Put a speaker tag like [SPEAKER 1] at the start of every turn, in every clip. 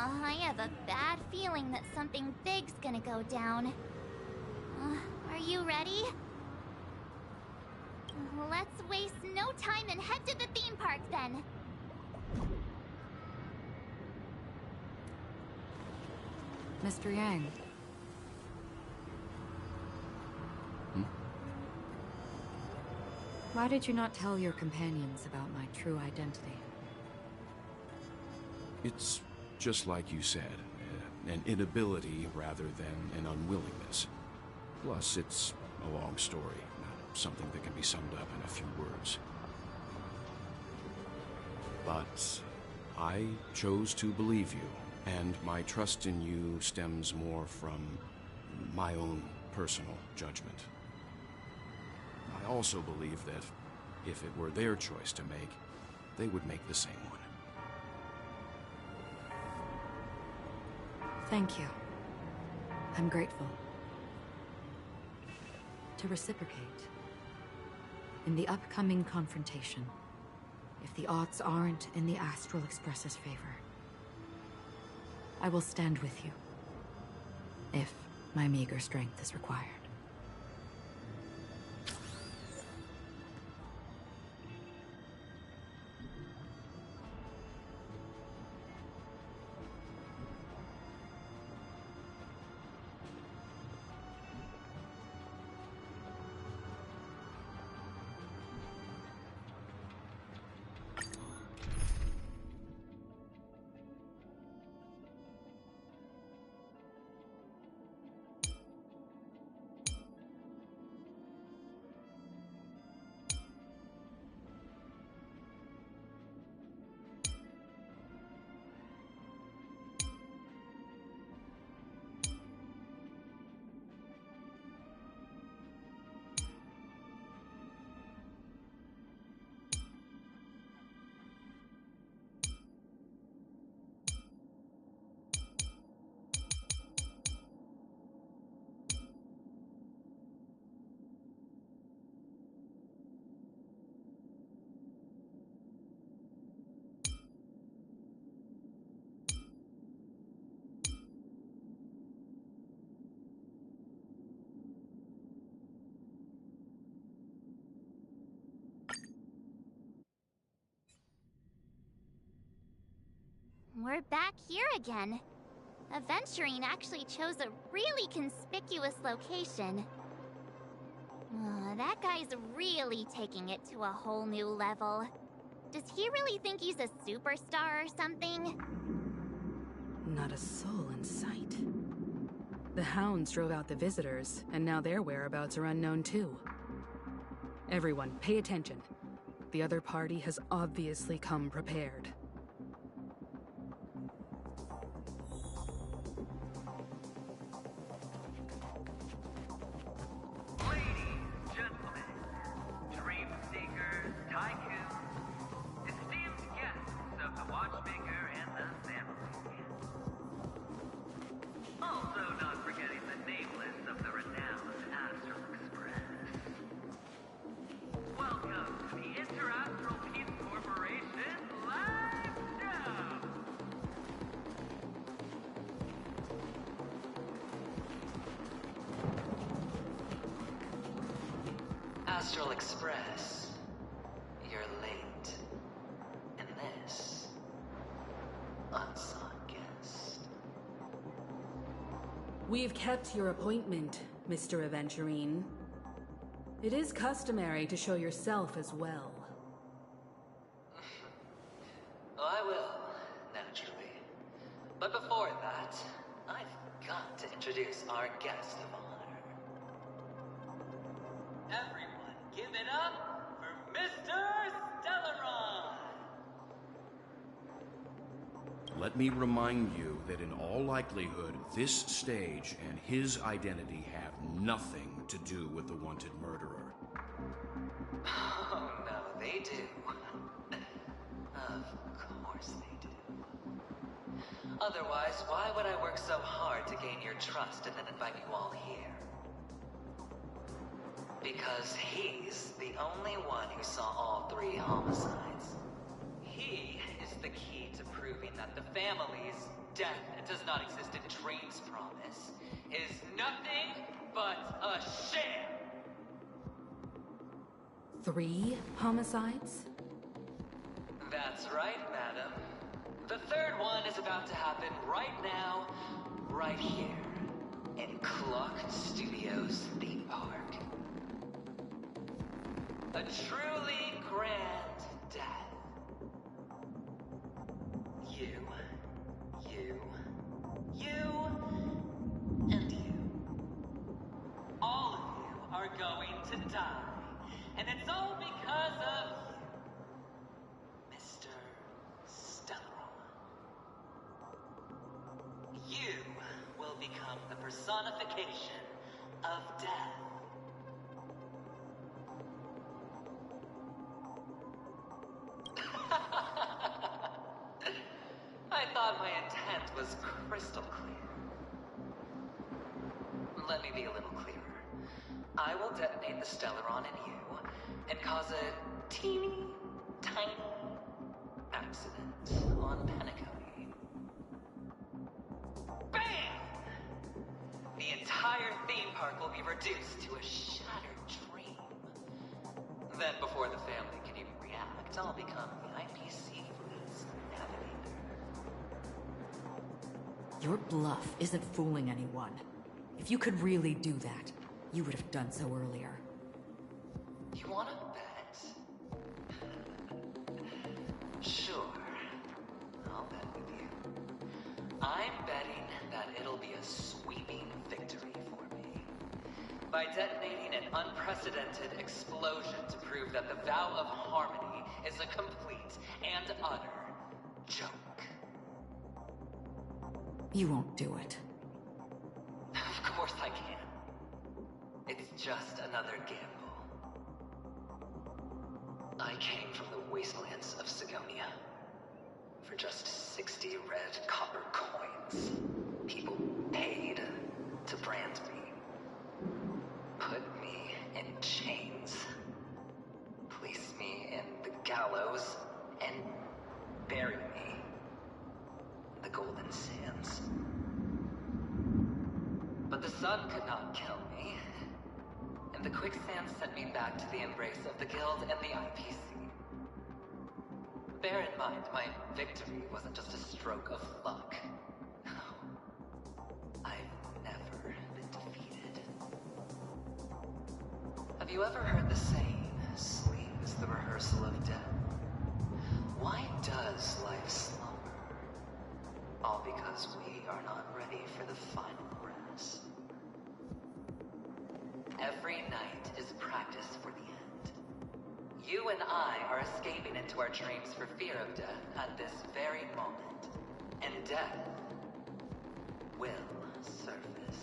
[SPEAKER 1] I have a bad feeling that something big's gonna go down. Are you ready? Let's waste no time and head to the theme park then.
[SPEAKER 2] Mr. Yang. Why did you not tell your companions about my true identity?
[SPEAKER 3] It's just like you said, an inability rather than an unwillingness. Plus, it's a long story, not something that can be summed up in a few words. But I chose to believe you, and my trust in you stems more from my own personal judgment. I also believe that if it were their choice to make, they would make the same one.
[SPEAKER 2] Thank you. I'm grateful. To reciprocate, in the upcoming confrontation, if the odds aren't in the Astral Express's favor, I will stand with you, if my meager strength is required.
[SPEAKER 1] We're back here again. Aventurine actually chose a really conspicuous location. That guy's really taking it to a whole new level. Does he really think he's a superstar or something?
[SPEAKER 2] Not a soul in sight. The hounds drove out the visitors, and now their whereabouts are unknown too. Everyone, pay attention. The other party has obviously come prepared.
[SPEAKER 4] Astral Express, you're late. And this, unsought guest.
[SPEAKER 2] We've kept your appointment, Mr. Aventurine. It is customary to show yourself as well.
[SPEAKER 4] Oh, I will, naturally. But before that, I've got to introduce our guest of honor. Everyone, give it up for Mr. Stellaron!
[SPEAKER 3] Let me remind you that in all likelihood, this stage and his identity have nothing to do with the wanted murderer.
[SPEAKER 4] Oh, no, they do. Of course they do. Otherwise, why would I work so hard to gain your trust and then invite you all here? Because he's the only one who saw all 3 homicides. He is the key to proving that the families Death does not exist in Train's promise, is nothing but a sham!
[SPEAKER 2] 3 homicides?
[SPEAKER 4] That's right, madam. The third one is about to happen right now, right here, in Clock Studios theme park. A truly grand death. You, and you. All of you are going to die, and it's all because of you, Mr. Stellaron. You will become the personification of death. I thought my intent was crystal clear. Let me be a little clearer. I will detonate the Stellaron in you and cause a teeny, tiny accident on Penacony. Bam! The entire theme park will be reduced to a shattered dream. Then before the family can even react, I'll become the IPC fleet's navigator.
[SPEAKER 2] Your bluff isn't fooling anyone. If you could really do that, you would have done so earlier.
[SPEAKER 4] You wanna bet? Sure. I'll bet with you. I'm betting that it'll be a sweeping victory for me. By detonating an unprecedented explosion to prove that the vow of harmony is a complete and utter joke.
[SPEAKER 2] You won't do it.
[SPEAKER 4] Of course I can. It's just another gamble. I came from the wastelands of Sigonia. For just 60 red copper coins, people paid to brand me. Put me in chains. Place me in the gallows and bury me in the golden sands. But the sun could not kill me, and the quicksand sent me back to the embrace of the Guild and the IPC. Bear in mind, my victory wasn't just a stroke of luck. I've never been defeated. Have you ever heard the saying, sleep is the rehearsal of death? Why does life slumber? All because we are not ready for the final rest. Every night is practice for the end. You and I are escaping into our dreams for fear of death at this very moment. And death will surface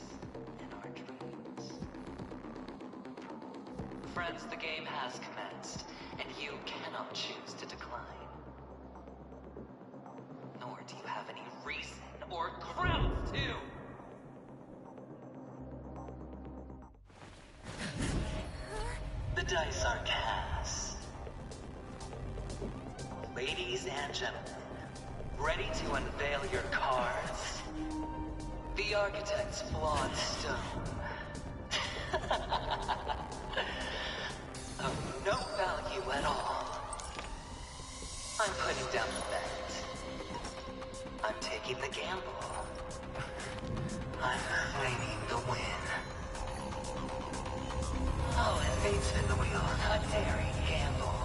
[SPEAKER 4] in our dreams. Friends, the game has commenced, and you cannot choose to decline. Nor do you have any reason or grounds to! The dice are cast. Ladies and gentlemen, ready to unveil your cards? The architect's flawed stone. Of no value at all. I'm putting down the bet. I'm taking the gamble. I'm claiming the win. Oh, and fate's spin the wheel, a daring gamble.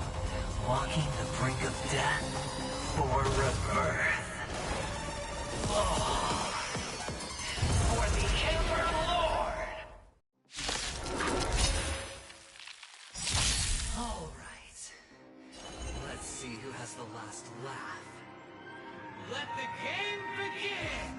[SPEAKER 4] Walking the brink of death for rebirth. Oh, for the Emperor Lord! All right. Let's see who has the last laugh. Let the game begin!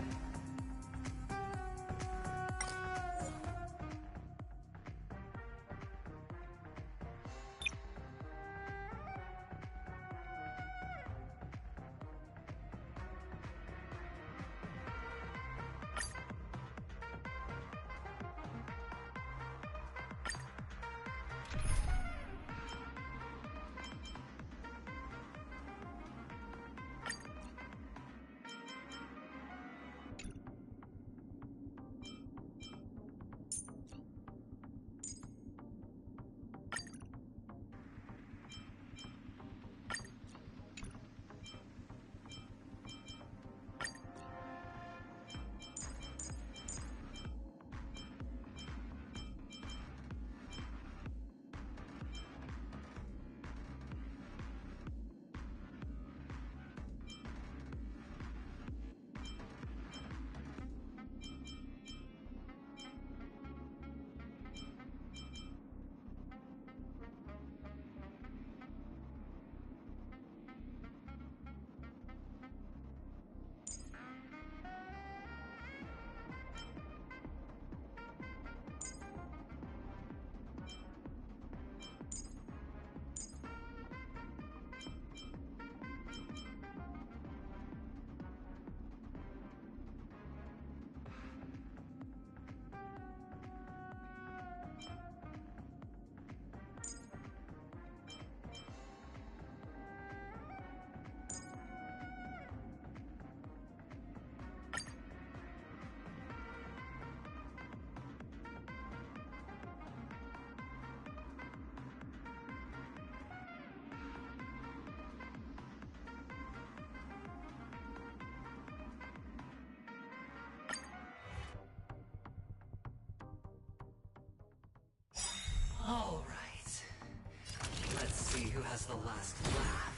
[SPEAKER 5] has the last laugh.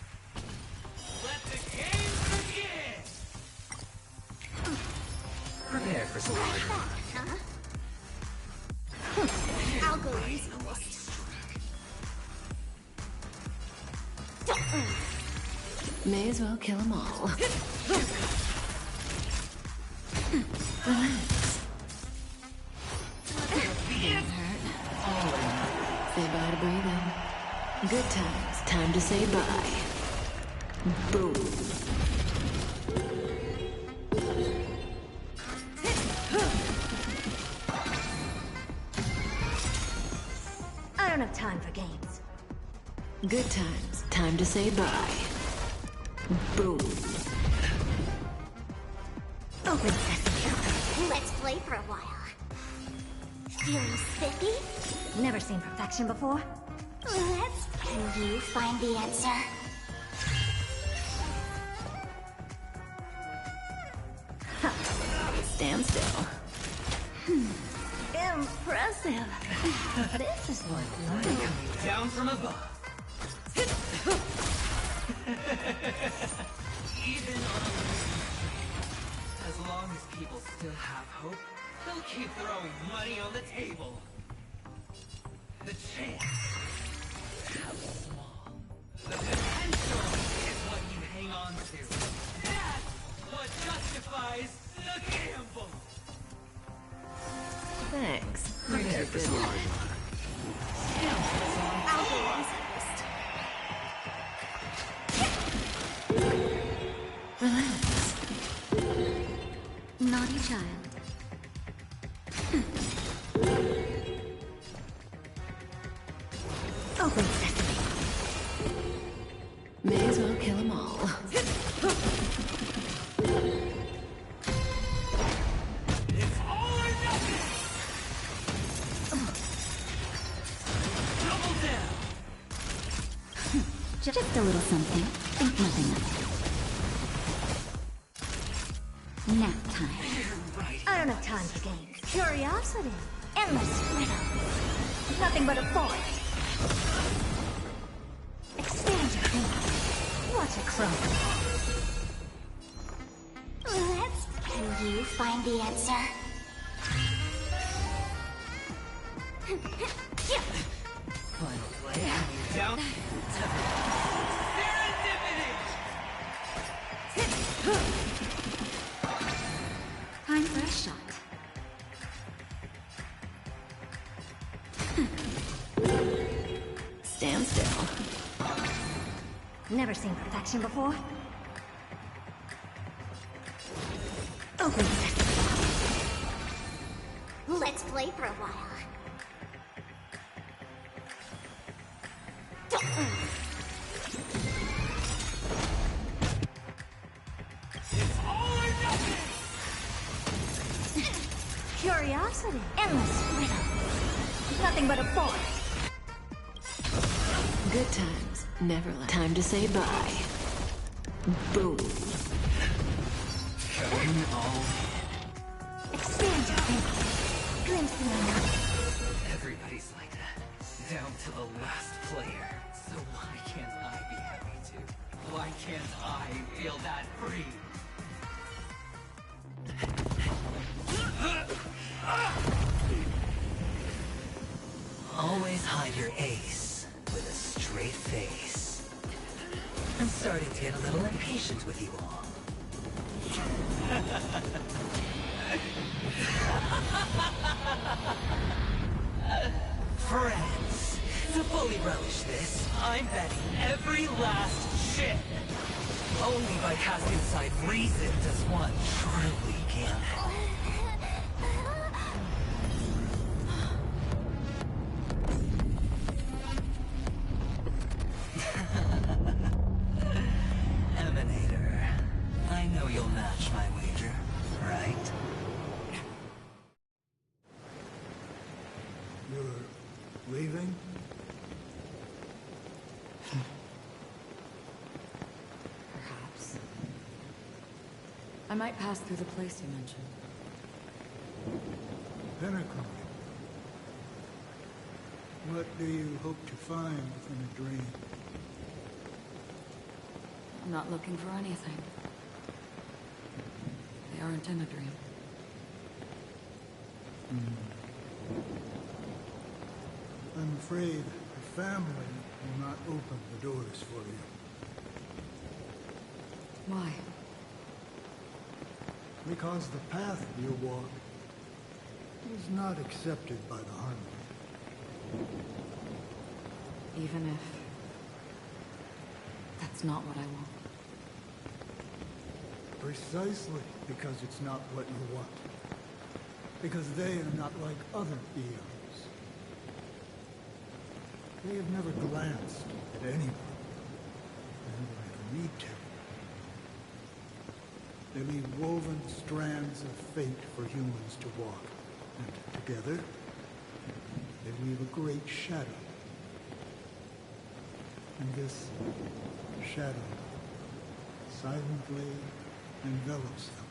[SPEAKER 5] Let the game begin! Prepare for some hard work.
[SPEAKER 1] I'll go easy first.
[SPEAKER 4] May as well kill them all. Say bye to breathing. Good times. Time to say bye. Boom.
[SPEAKER 6] I don't have time for games.
[SPEAKER 4] Good times. Time to say bye. Boom.
[SPEAKER 6] Open sesame.
[SPEAKER 1] Let's play for a while. Feeling spiffy?
[SPEAKER 6] Never seen perfection before.
[SPEAKER 1] Let's... Can you find the answer?
[SPEAKER 4] Stand still.
[SPEAKER 6] Impressive. This is like life.
[SPEAKER 5] Down from above. Even on a as long as people still have hope, they'll keep throwing money on the table. The chance. How small. The potential is what you hang on to. That's what justifies the gamble.
[SPEAKER 4] Thanks.
[SPEAKER 5] Prepare for some hard
[SPEAKER 1] I'll go easy first.
[SPEAKER 4] Relax.
[SPEAKER 6] Naughty child. Open sesame.
[SPEAKER 4] May as well kill them all.
[SPEAKER 5] It's all or nothing! Double down!
[SPEAKER 6] Just a little something. Think nothing of it. Nap time.
[SPEAKER 5] Right.
[SPEAKER 6] I don't have time for games. Curiosity. Endless riddles. Nothing but a forest. Expand your thinking. Watch it crumble.
[SPEAKER 1] Let's... Can you find the answer?
[SPEAKER 5] Final play. Down. Serendipity!
[SPEAKER 6] Time for a shot.
[SPEAKER 4] Stand still.
[SPEAKER 6] Never seen perfection before. Open sesame.
[SPEAKER 1] Let's play for a while.
[SPEAKER 5] It's all or nothing!
[SPEAKER 6] Curiosity. Endless riddles. Nothing but a forest.
[SPEAKER 4] Good times. Never left. Time to say bye. Boom.
[SPEAKER 5] Going all
[SPEAKER 6] Expand your thinking. Glimpse the unknown.
[SPEAKER 5] in. Everybody's like that. Down to the last player. So why can't I be happy too? Why can't I feel that free? Always hide your ace with a straight face. I'm starting to get a little impatient with you all. Friends, to fully relish this, I'm betting every last chip. Only by casting aside reason does one truly gamble. Emanator, I know you'll match my wager, right?
[SPEAKER 7] You're leaving?
[SPEAKER 2] Perhaps. I might pass through the place you mentioned.
[SPEAKER 7] Pinnacle. What do you hope to find within a dream?
[SPEAKER 2] I'm not looking for anything. They aren't in a dream.
[SPEAKER 7] I'm afraid the family will not open the doors for you.
[SPEAKER 2] Why?
[SPEAKER 7] Because the path you walk is not accepted by the Harmony.
[SPEAKER 2] Even if... that's not what I want.
[SPEAKER 7] Precisely because it's not what you want. Because they are not like other eons. They have never glanced at anyone. They never need to. They leave woven strands of fate for humans to walk. And together, they weave a great shadow. And this shadow silently envelops them.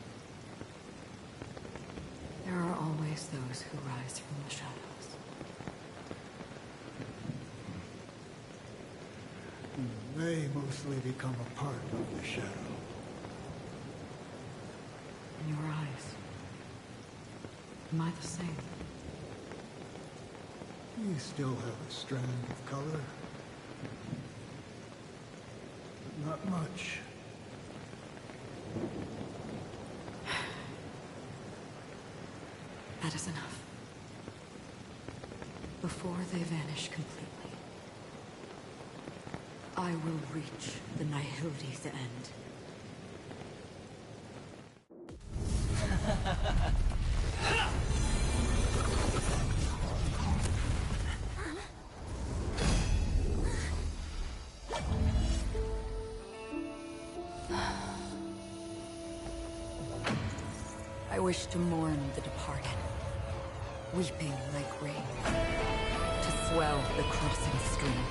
[SPEAKER 2] There are always those who rise from the shadows.
[SPEAKER 7] They mostly become a part of the shadow.
[SPEAKER 2] In your eyes, am I the same?
[SPEAKER 7] You still have a strand of color. But not much.
[SPEAKER 2] That is enough. Before they vanish completely, I will reach the Nihility's end. I wish to mourn the departed, weeping like rain, to swell the crossing stream.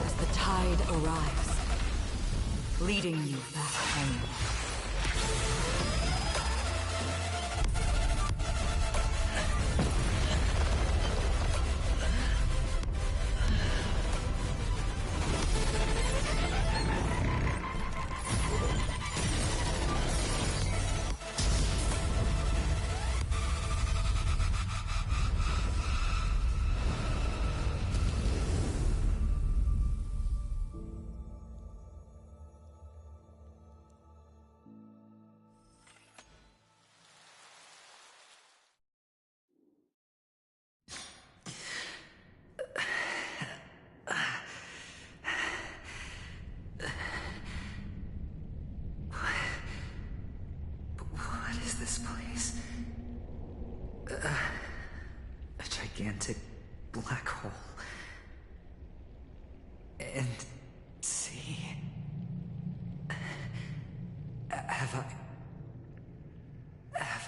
[SPEAKER 2] As the tide arrives, leading you back home.
[SPEAKER 5] A gigantic black hole. And see... Have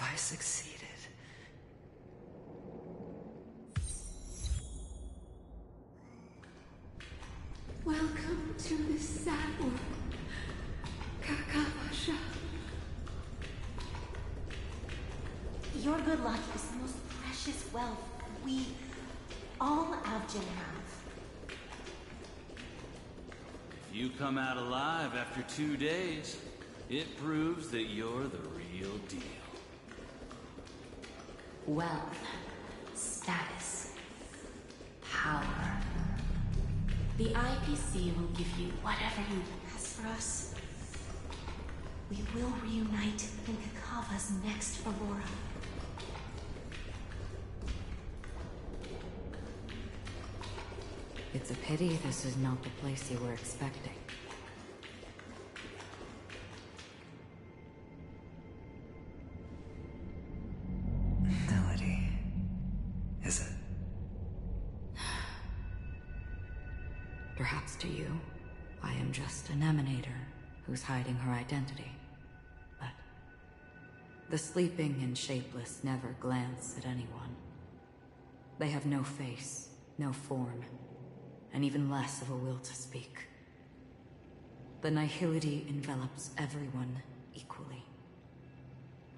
[SPEAKER 5] I succeeded?
[SPEAKER 6] Welcome to this sad world, Kakavasha.
[SPEAKER 8] Your good luck is the most precious wealth we, all Avgin, have.
[SPEAKER 9] If you come out alive after 2 days, it proves that you're the real deal.
[SPEAKER 8] Wealth, status, power. The IPC will give you whatever you ask for us. We will reunite in Kakava's next Aurora.
[SPEAKER 2] It's a pity this is not the place you were expecting.
[SPEAKER 5] Melody. Is it?
[SPEAKER 2] Perhaps to you, I am just an emanator who's hiding her identity. But the sleeping and shapeless never glance at anyone. They have no face, no form, and even less of a will to speak. The nihility envelops everyone equally.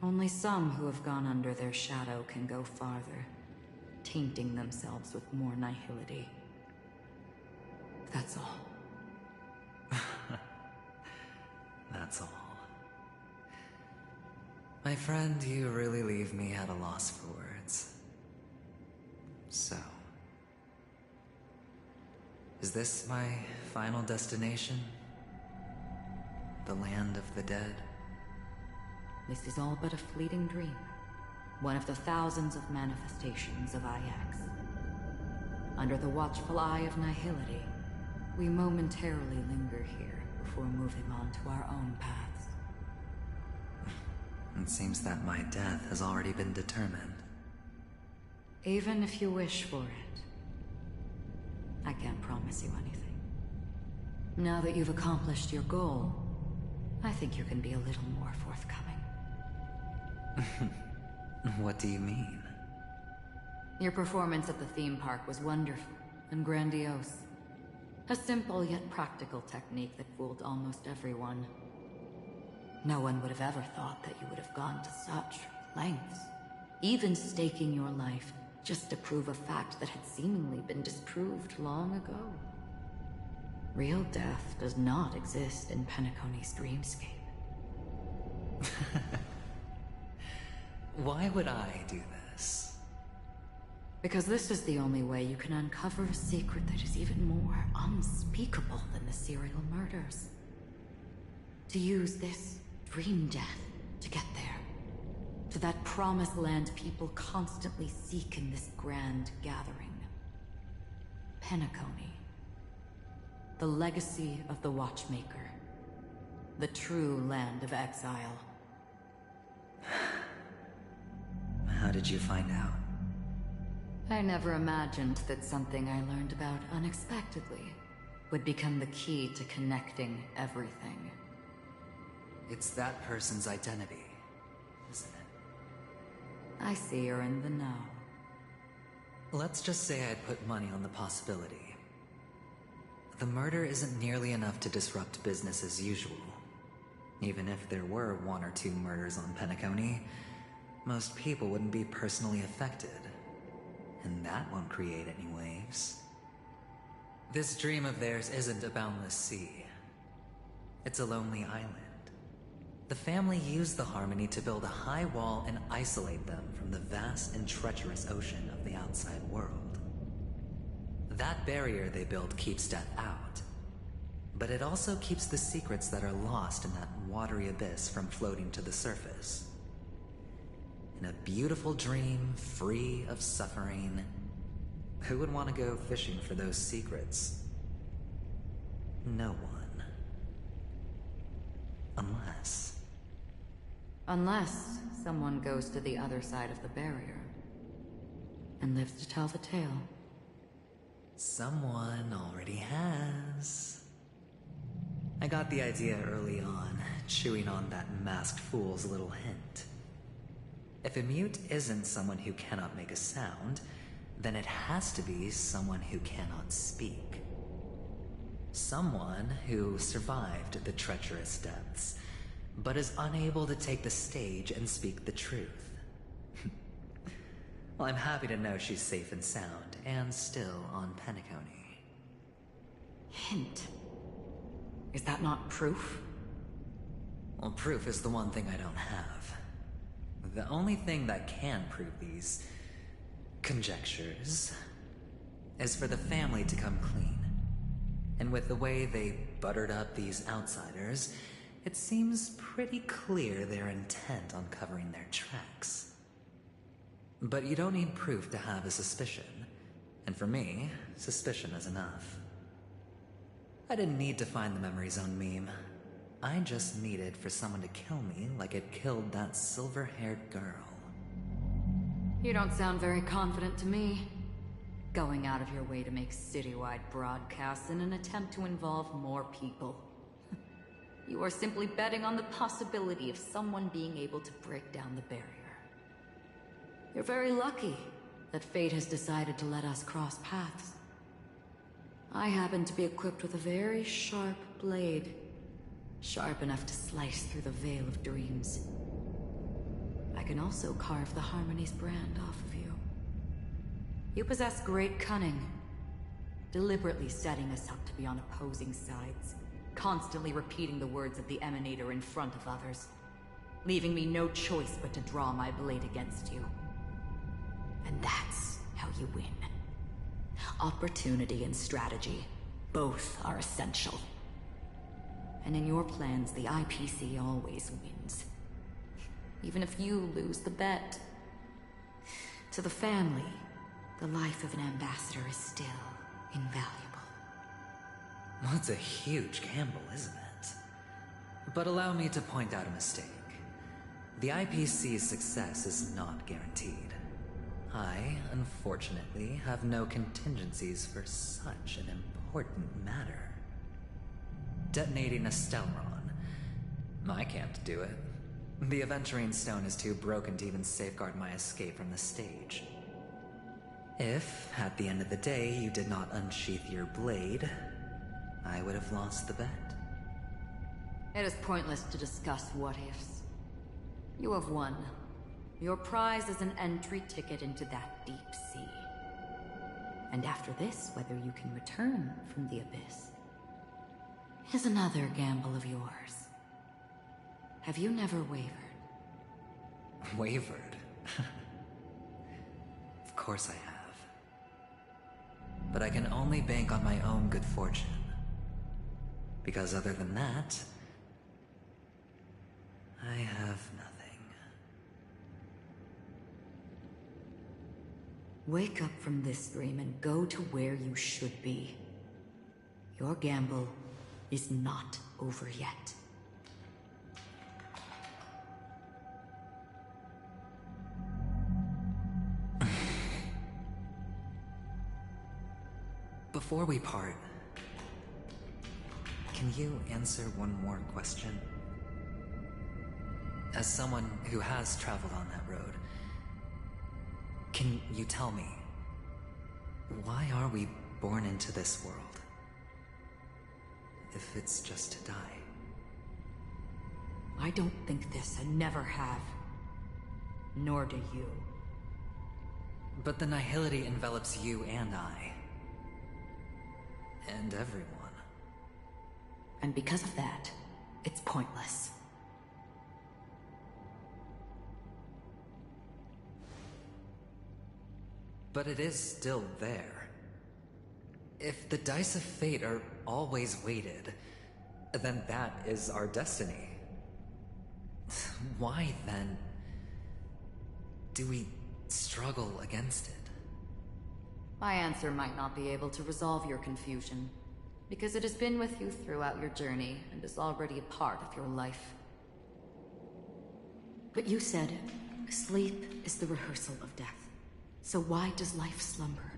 [SPEAKER 2] Only some who have gone under their shadow can go farther, to tainting themselves with more nihility. That's all.
[SPEAKER 10] That's all. My friend, you really leave me at a loss for words. So, is this my final destination? The land of the dead?
[SPEAKER 2] This is all but a fleeting dream. One of the thousands of manifestations of IX. Under the watchful eye of nihility, we momentarily linger here before moving on to our own paths.
[SPEAKER 10] It seems that my death has already been determined.
[SPEAKER 2] Even if you wish for it, I can't promise you anything. Now that you've accomplished your goal, I think you can be a little more forthcoming.
[SPEAKER 10] What do you mean?
[SPEAKER 2] Your performance at the theme park was wonderful and grandiose. A simple yet practical technique that fooled almost everyone. No one would have ever thought that you would have gone to such lengths, even staking your life just to prove a fact that had seemingly been disproved long ago. Real death does not exist in Penacony's dreamscape.
[SPEAKER 10] Why would I do this?
[SPEAKER 2] Because this is the only way you can uncover a secret that is even more unspeakable than the serial murders. To use this dream death to get there. To that promised land people constantly seek in this grand gathering. Penacony. The legacy of the Watchmaker. The true land of exile.
[SPEAKER 10] How did you find out?
[SPEAKER 2] I never imagined that something I learned about unexpectedly would become the key to connecting everything.
[SPEAKER 10] It's that person's identity, isn't it?
[SPEAKER 2] I see you're in the know.
[SPEAKER 10] Let's just say I'd put money on the possibility. The murder isn't nearly enough to disrupt business as usual. Even if there were 1 or 2 murders on Penacony, most people wouldn't be personally affected. And that won't create any waves. This dream of theirs isn't a boundless sea. It's a lonely island. The family used the Harmony to build a high wall and isolate them from the vast and treacherous ocean of the outside world. That barrier they built keeps death out, but it also keeps the secrets that are lost in that watery abyss from floating to the surface. In a beautiful dream, free of suffering, who would want to go fishing for those secrets? No one.
[SPEAKER 2] Unless someone goes to the other side of the barrier and lives to tell the tale.
[SPEAKER 10] Someone already has. I got the idea early on, chewing on that masked fool's little hint. If a mute isn't someone who cannot make a sound, then it has to be someone who cannot speak. Someone who survived the treacherous depths, but is unable to take the stage and speak the truth. Well, I'm happy to know she's safe and sound, and still on Penacony.
[SPEAKER 2] Hint? Is that not proof?
[SPEAKER 10] Well, proof is the one thing I don't have. The only thing that can prove these conjectures is for the family to come clean. And with the way they buttered up these outsiders, it seems pretty clear they're intent on covering their tracks. But you don't need proof to have a suspicion. And for me, suspicion is enough. I didn't need to find the Memory Zone meme. I just needed for someone to kill me like it killed that silver-haired girl.
[SPEAKER 2] You don't sound very confident to me. Going out of your way to make citywide broadcasts in an attempt to involve more people. You are simply betting on the possibility of someone being able to break down the barrier. You're very lucky that fate has decided to let us cross paths. I happen to be equipped with a very sharp blade. Sharp enough to slice through the veil of dreams. I can also carve the Harmony's brand off of you. You possess great cunning. Deliberately setting us up to be on opposing sides. Constantly repeating the words of the Emanator in front of others. Leaving me no choice but to draw my blade against you. And that's how you win. Opportunity and strategy, both are essential. And in your plans, the IPC always wins. Even if you lose the bet. To the family, the life of an ambassador is still invaluable.
[SPEAKER 10] Well, it's a huge gamble, isn't it? But allow me to point out a mistake. The IPC's success is not guaranteed. I, unfortunately, have no contingencies for such an important matter. Detonating a Stelron. I can't do it. The Aventurine Stone is too broken to even safeguard my escape from the stage. If, at the end of the day, you did not unsheath your blade, I would have lost the bet.
[SPEAKER 2] It is pointless to discuss what-ifs. You have won. Your prize is an entry ticket into that deep sea. And after this, whether you can return from the abyss is another gamble of yours. Have you never wavered?
[SPEAKER 10] Wavered? Of course I have. But I can only bank on my own good fortune. Because other than that, I have nothing.
[SPEAKER 2] Wake up from this dream and go to where you should be. Your gamble is not over yet.
[SPEAKER 10] Before we part, can you answer one more question? As someone who has traveled on that road, can you tell me, why are we born into this world? If it's just to die.
[SPEAKER 2] I don't think this and never have. Nor do you.
[SPEAKER 10] But the nihility envelops you and I. And everyone.
[SPEAKER 2] And because of that, it's pointless.
[SPEAKER 10] But it is still there. If the dice of fate are always weighted, then that is our destiny. Why, then, do we struggle against it?
[SPEAKER 2] My answer might not be able to resolve your confusion, because it has been with you throughout your journey and is already a part of your life. But you said, sleep is the rehearsal of death. So why does life slumber?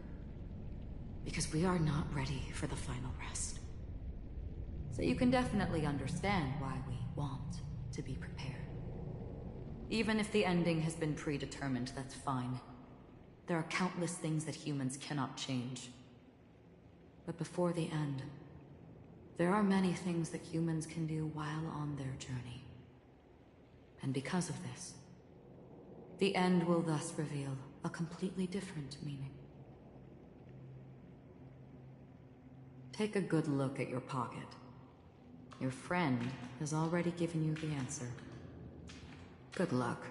[SPEAKER 2] Because we are not ready for the final rest. So you can definitely understand why we want to be prepared. Even if the ending has been predetermined, that's fine. There are countless things that humans cannot change. But before the end, there are many things that humans can do while on their journey. And because of this, the end will thus reveal a completely different meaning. Take a good look at your pocket. Your friend has already given you the answer. Good luck.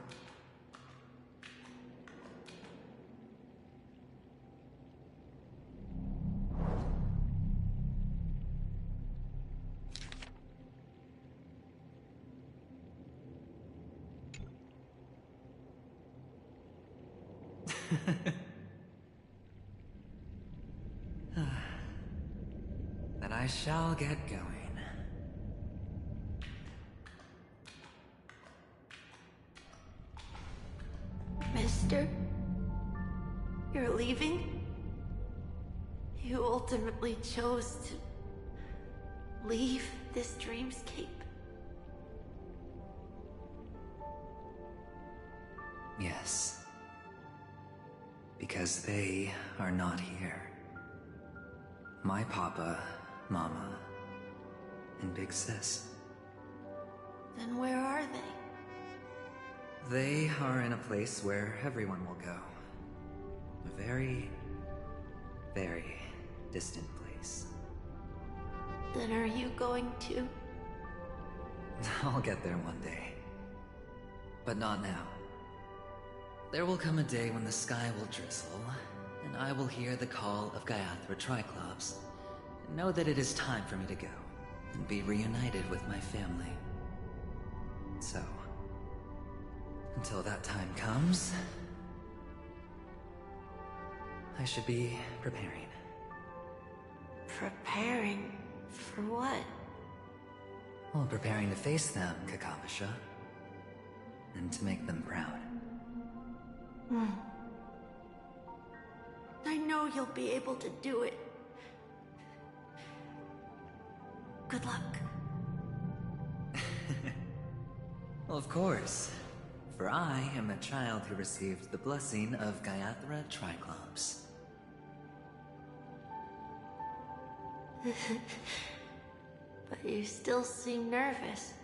[SPEAKER 10] Then I shall get going.
[SPEAKER 8] Mister? You're leaving? You ultimately chose to leave this dreamscape?
[SPEAKER 10] Yes. Because they are not here. My papa, mama, and big sis.
[SPEAKER 8] Then where are they?
[SPEAKER 10] They are in a place where everyone will go. A very very distant place.
[SPEAKER 8] Then are you going to?
[SPEAKER 10] I'll get there one day. But not now. There will come a day when the sky will drizzle, and I will hear the call of Gaiathra Triclops, and know that it is time for me to go, and be reunited with my family. So, until that time comes, I should be preparing.
[SPEAKER 8] Preparing for what?
[SPEAKER 10] Well, preparing to face them, Kakavasha. And to make them proud.
[SPEAKER 8] I know you'll be able to do it. Good luck.
[SPEAKER 10] Well, of course. For I am a child who received the blessing of Gaiathra Triclops.
[SPEAKER 8] But you still seem nervous.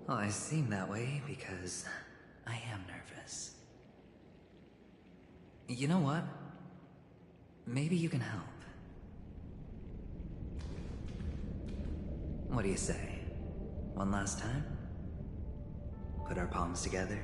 [SPEAKER 10] Well, I seem that way because I am nervous. You know what? Maybe you can help. What do you say? One last time? Put our palms together?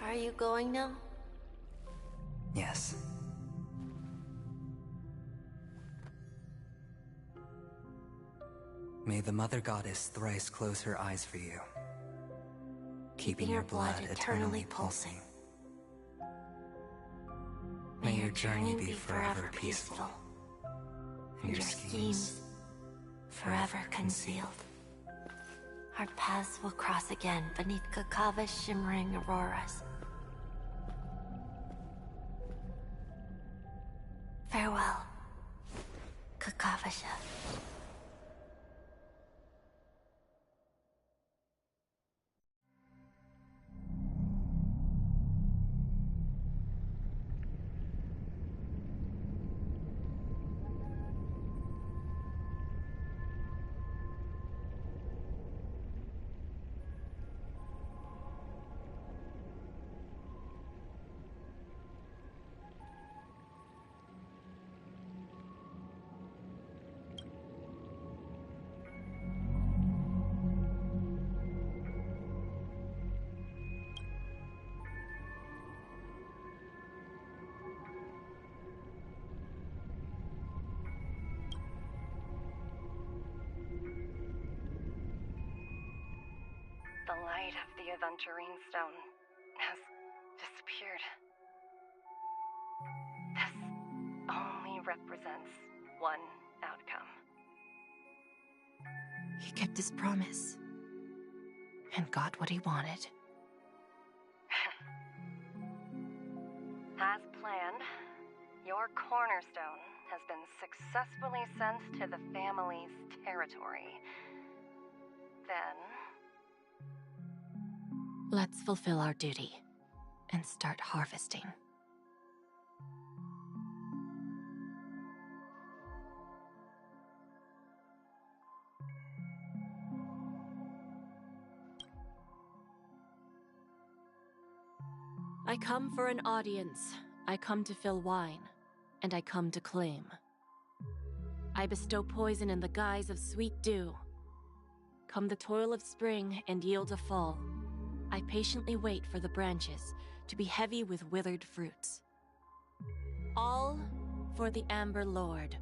[SPEAKER 8] Are you going now?
[SPEAKER 10] Yes. May the Mother Goddess thrice close her eyes for you, keeping your blood eternally pulsing. May your journey be forever peaceful, and your schemes forever concealed.
[SPEAKER 8] Our paths will cross again beneath Kakava's shimmering auroras. Farewell, Kakavasha.
[SPEAKER 11] The light of the Aventurine Stone has disappeared. This only represents one outcome.
[SPEAKER 12] He kept his promise and got what he wanted.
[SPEAKER 11] As planned, your cornerstone has been successfully sent to the family's territory. Then...
[SPEAKER 12] let's fulfill our duty and start harvesting. I come for an audience. I come to fill wine, and I come to claim. I bestow poison in the guise of sweet dew. Come the toil of spring and yield a fall. I patiently wait for the branches to be heavy with withered fruits. All for the Amber Lord.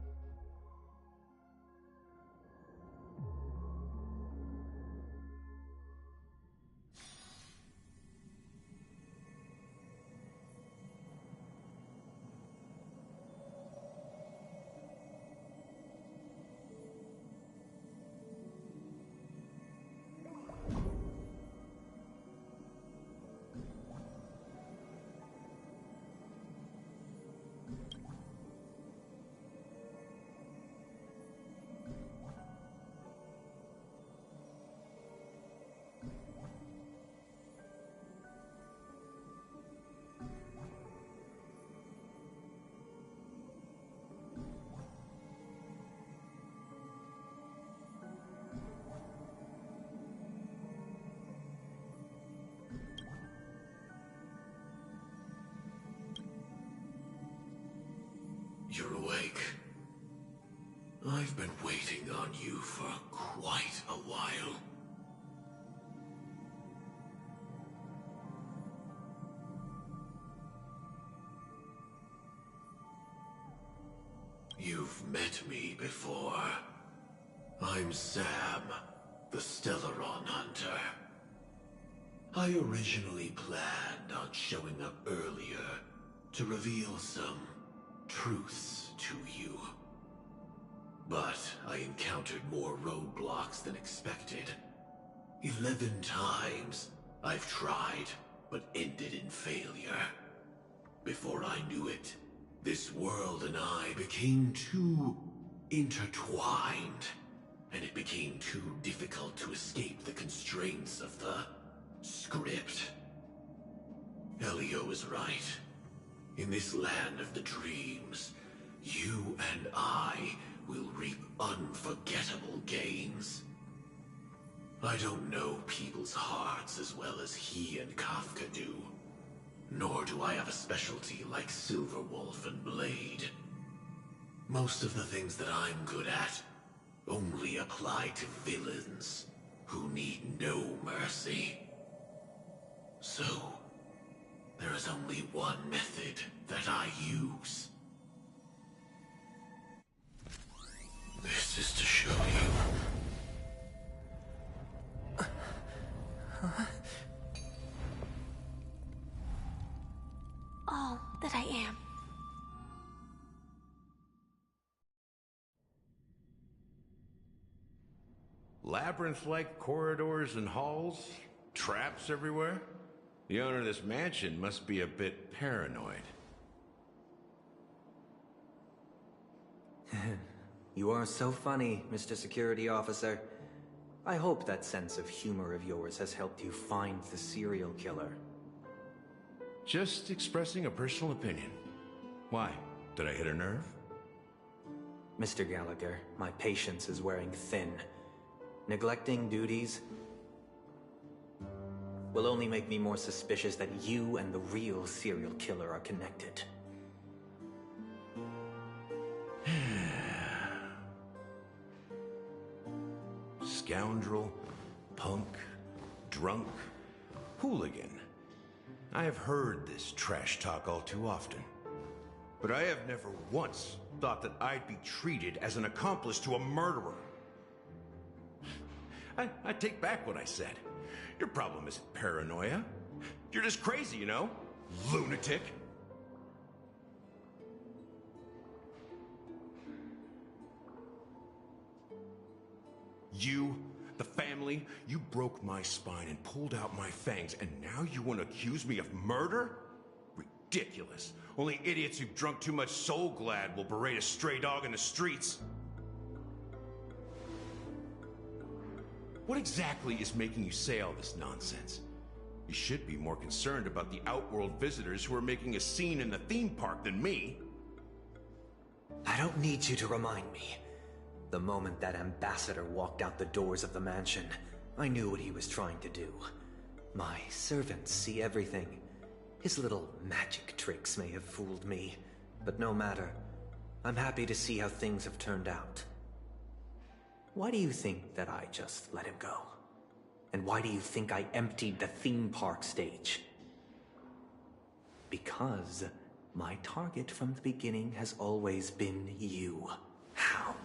[SPEAKER 13] like I've been waiting on you for quite a while. You've met me before. I'm Sam, the Stellaron Hunter. I originally planned on showing up earlier to reveal some truths to you. But I encountered more roadblocks than expected. 11 times I've tried, but ended in failure. Before I knew it, this world and I became too intertwined, and it became too difficult to escape the constraints of the script. Elio is right. In this land of the dreams, you and I will reap unforgettable gains. I don't know people's hearts as well as he and Kafka do. Nor do I have a specialty like Silverwolf and Blade. Most of the things that I'm good at only apply to villains who need no mercy. So, there is only one method that I use. This is to show you.
[SPEAKER 6] All that I am.
[SPEAKER 14] Labyrinth-like corridors and halls? Traps everywhere? The owner of this mansion must be a bit paranoid.
[SPEAKER 10] You are so funny, Mr. Security Officer. I hope that sense of humor of yours has helped you find the serial killer.
[SPEAKER 14] Just expressing a personal opinion. Why? Did I hit a nerve?
[SPEAKER 10] Mr. Gallagher, my patience is wearing thin. Neglecting duties will only make me more suspicious that you and the real serial killer are connected.
[SPEAKER 14] Scoundrel, punk, drunk, hooligan. I have heard this trash talk all too often. But I have never once thought that I'd be treated as an accomplice to a murderer. I take back what I said. Your problem isn't paranoia. You're just crazy, you know? Lunatic. You, the family, you broke my spine and pulled out my fangs, and now you want to accuse me of murder? Ridiculous. Only idiots who've drunk too much Soul Glad will berate a stray dog in the streets. What exactly is making you say all this nonsense? You should be more concerned about the Outworld visitors who are making a scene in the theme park than me.
[SPEAKER 10] I don't need you to remind me. The moment that ambassador walked out the doors of the mansion, I knew what he was trying to do. My servants see everything. His little magic tricks may have fooled me, but no matter. I'm happy to see how things have turned out. Why do you think that I just let him go? And why do you think I emptied the theme park stage? Because my target from the beginning has always been you, Hound.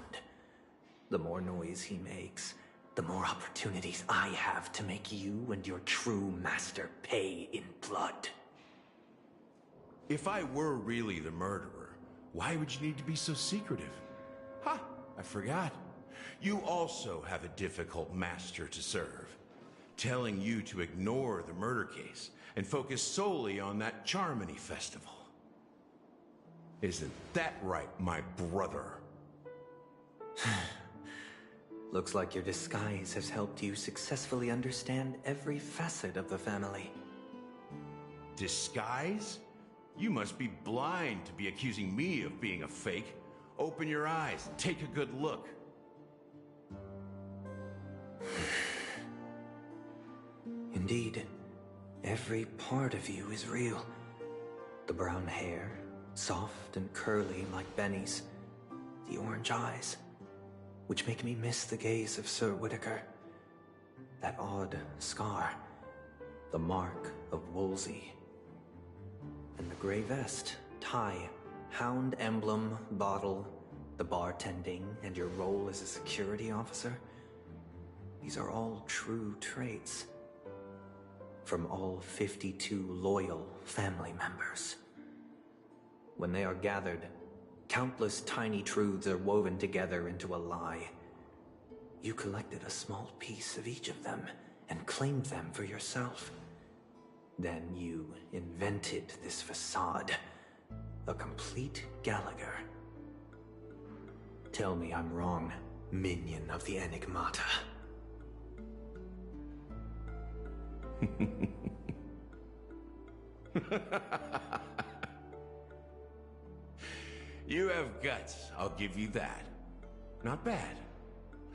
[SPEAKER 10] The more noise he makes, the more opportunities I have to make you and your true master pay in blood.
[SPEAKER 14] If I were really the murderer, why would you need to be so secretive? Ha! I forgot. You also have a difficult master to serve, telling you to ignore the murder case and focus solely on that Charmony festival. Isn't that right, my brother?
[SPEAKER 10] Looks like your disguise has helped you successfully understand every facet of the family.
[SPEAKER 14] Disguise? You must be blind to be accusing me of being a fake. Open your eyes and take a good look.
[SPEAKER 10] Indeed, every part of you is real. The brown hair, soft and curly like Benny's.
[SPEAKER 15] the orange eyes, which make me miss the gaze of Sir Whitaker. That odd scar, the mark of Wolsey. And the gray vest, tie, hound emblem, bottle, the bartending, and your role as a security officer. These are all true traits. From all 52 loyal family members. When they are gathered, countless tiny truths are woven together into a lie. You collected a small piece of each of them and claimed them for yourself. Then you invented this facade, a complete Gallagher. Tell me I'm wrong, minion of the Enigmata.
[SPEAKER 14] You have guts, I'll give you that. Not bad.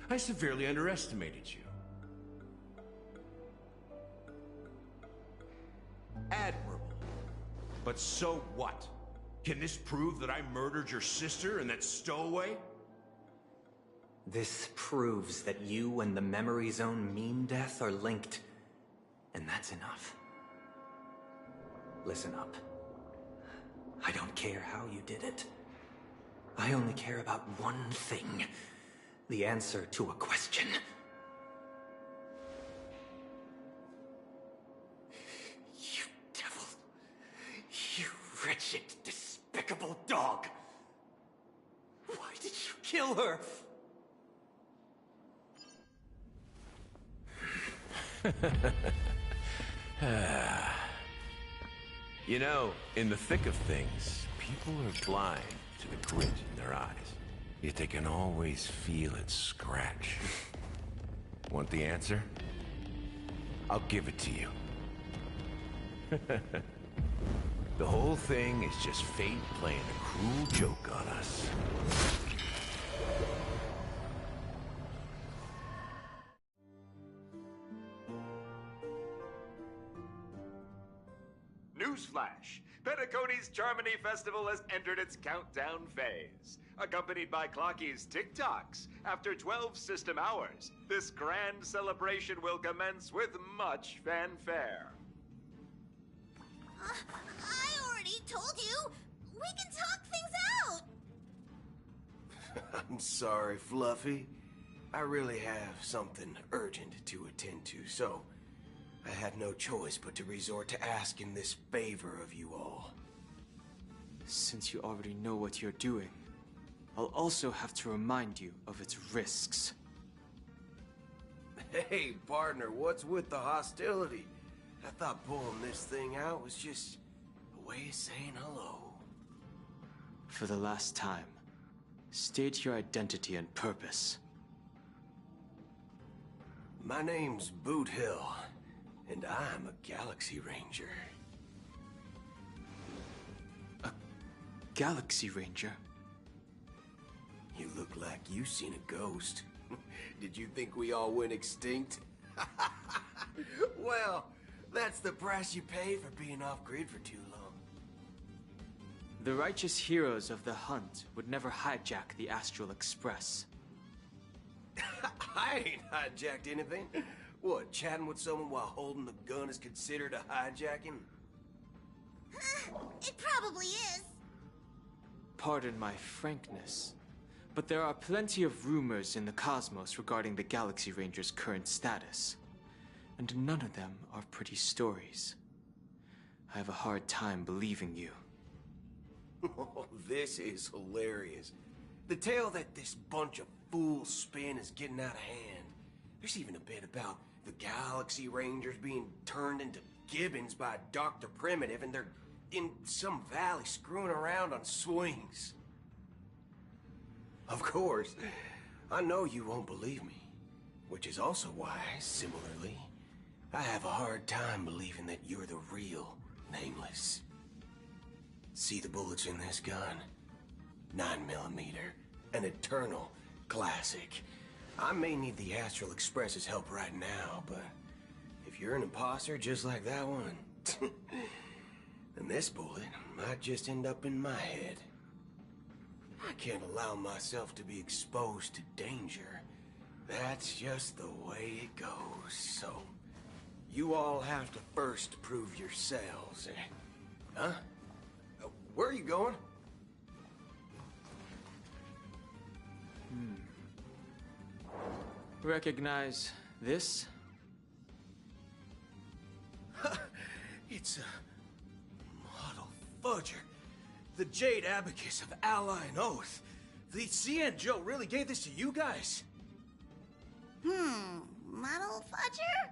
[SPEAKER 14] I severely underestimated you. Admirable. But so what? Can this prove that I murdered your sister and that stowaway?
[SPEAKER 15] This proves that you and the Memory Zone meme death are linked. And that's enough. Listen up. I don't care how you did it. I only care about one thing. The answer to a question. You devil. You wretched, despicable dog. Why did you kill her?
[SPEAKER 14] You know, in the thick of things, people are blind to the grit in their eyes. Yet they can always feel it scratch. Want the answer? I'll give it to you. The whole thing is just fate playing a cruel joke on us.
[SPEAKER 16] Newsflash! Penacony's Germany Festival has entered its countdown phase. Accompanied by Clocky's TikToks, after 12 system hours, this grand celebration will commence with much fanfare.
[SPEAKER 17] I already told you! We can talk things out!
[SPEAKER 3] I'm sorry, Fluffy. I really have something urgent to attend to, so I had no choice but to resort to asking this favor of you all.
[SPEAKER 18] Since you already know what you're doing, I'll also have to remind you of its risks.
[SPEAKER 3] Hey, partner, what's with the hostility? I thought pulling this thing out was just a way of saying hello.
[SPEAKER 18] For the last time, state your identity and purpose.
[SPEAKER 3] My name's Boot Hill, and I'm a Galaxy Ranger.
[SPEAKER 18] A Galaxy Ranger?
[SPEAKER 3] You look like you seen a ghost. Did you think we all went extinct? Well, that's the price you pay for being off-grid for too long.
[SPEAKER 18] The righteous heroes of the hunt would never hijack the Astral Express.
[SPEAKER 3] I ain't hijacked anything. What, chatting with someone while holding the gun is considered a hijacking?
[SPEAKER 17] It probably is.
[SPEAKER 18] Pardon my frankness, but there are plenty of rumors in the cosmos regarding the Galaxy Ranger's current status, and none of them are pretty stories. I have a hard time believing you.
[SPEAKER 3] Oh, this is hilarious. The tale that this bunch of fools spin is getting out of hand. There's even a bit about the Galaxy Rangers being turned into gibbons by Dr. Primitive, and they're in some valley screwing around on swings. Of course, I know you won't believe me, which is also why, similarly, I have a hard time believing that you're the real Nameless. See the bullets in this gun? 9mm, an eternal classic. I may need the Astral Express's help right now, but if you're an imposter just like that one, then this bullet might just end up in my head.
[SPEAKER 19] I can't allow myself to be exposed to danger. That's just the way it goes, so... You all have to first prove yourselves, Huh? Where are you going?
[SPEAKER 18] Recognize this?
[SPEAKER 19] It's a model fudger. The Jade Abacus of Ally and Oath. The CN Joe really gave this to you guys?
[SPEAKER 17] Model fudger?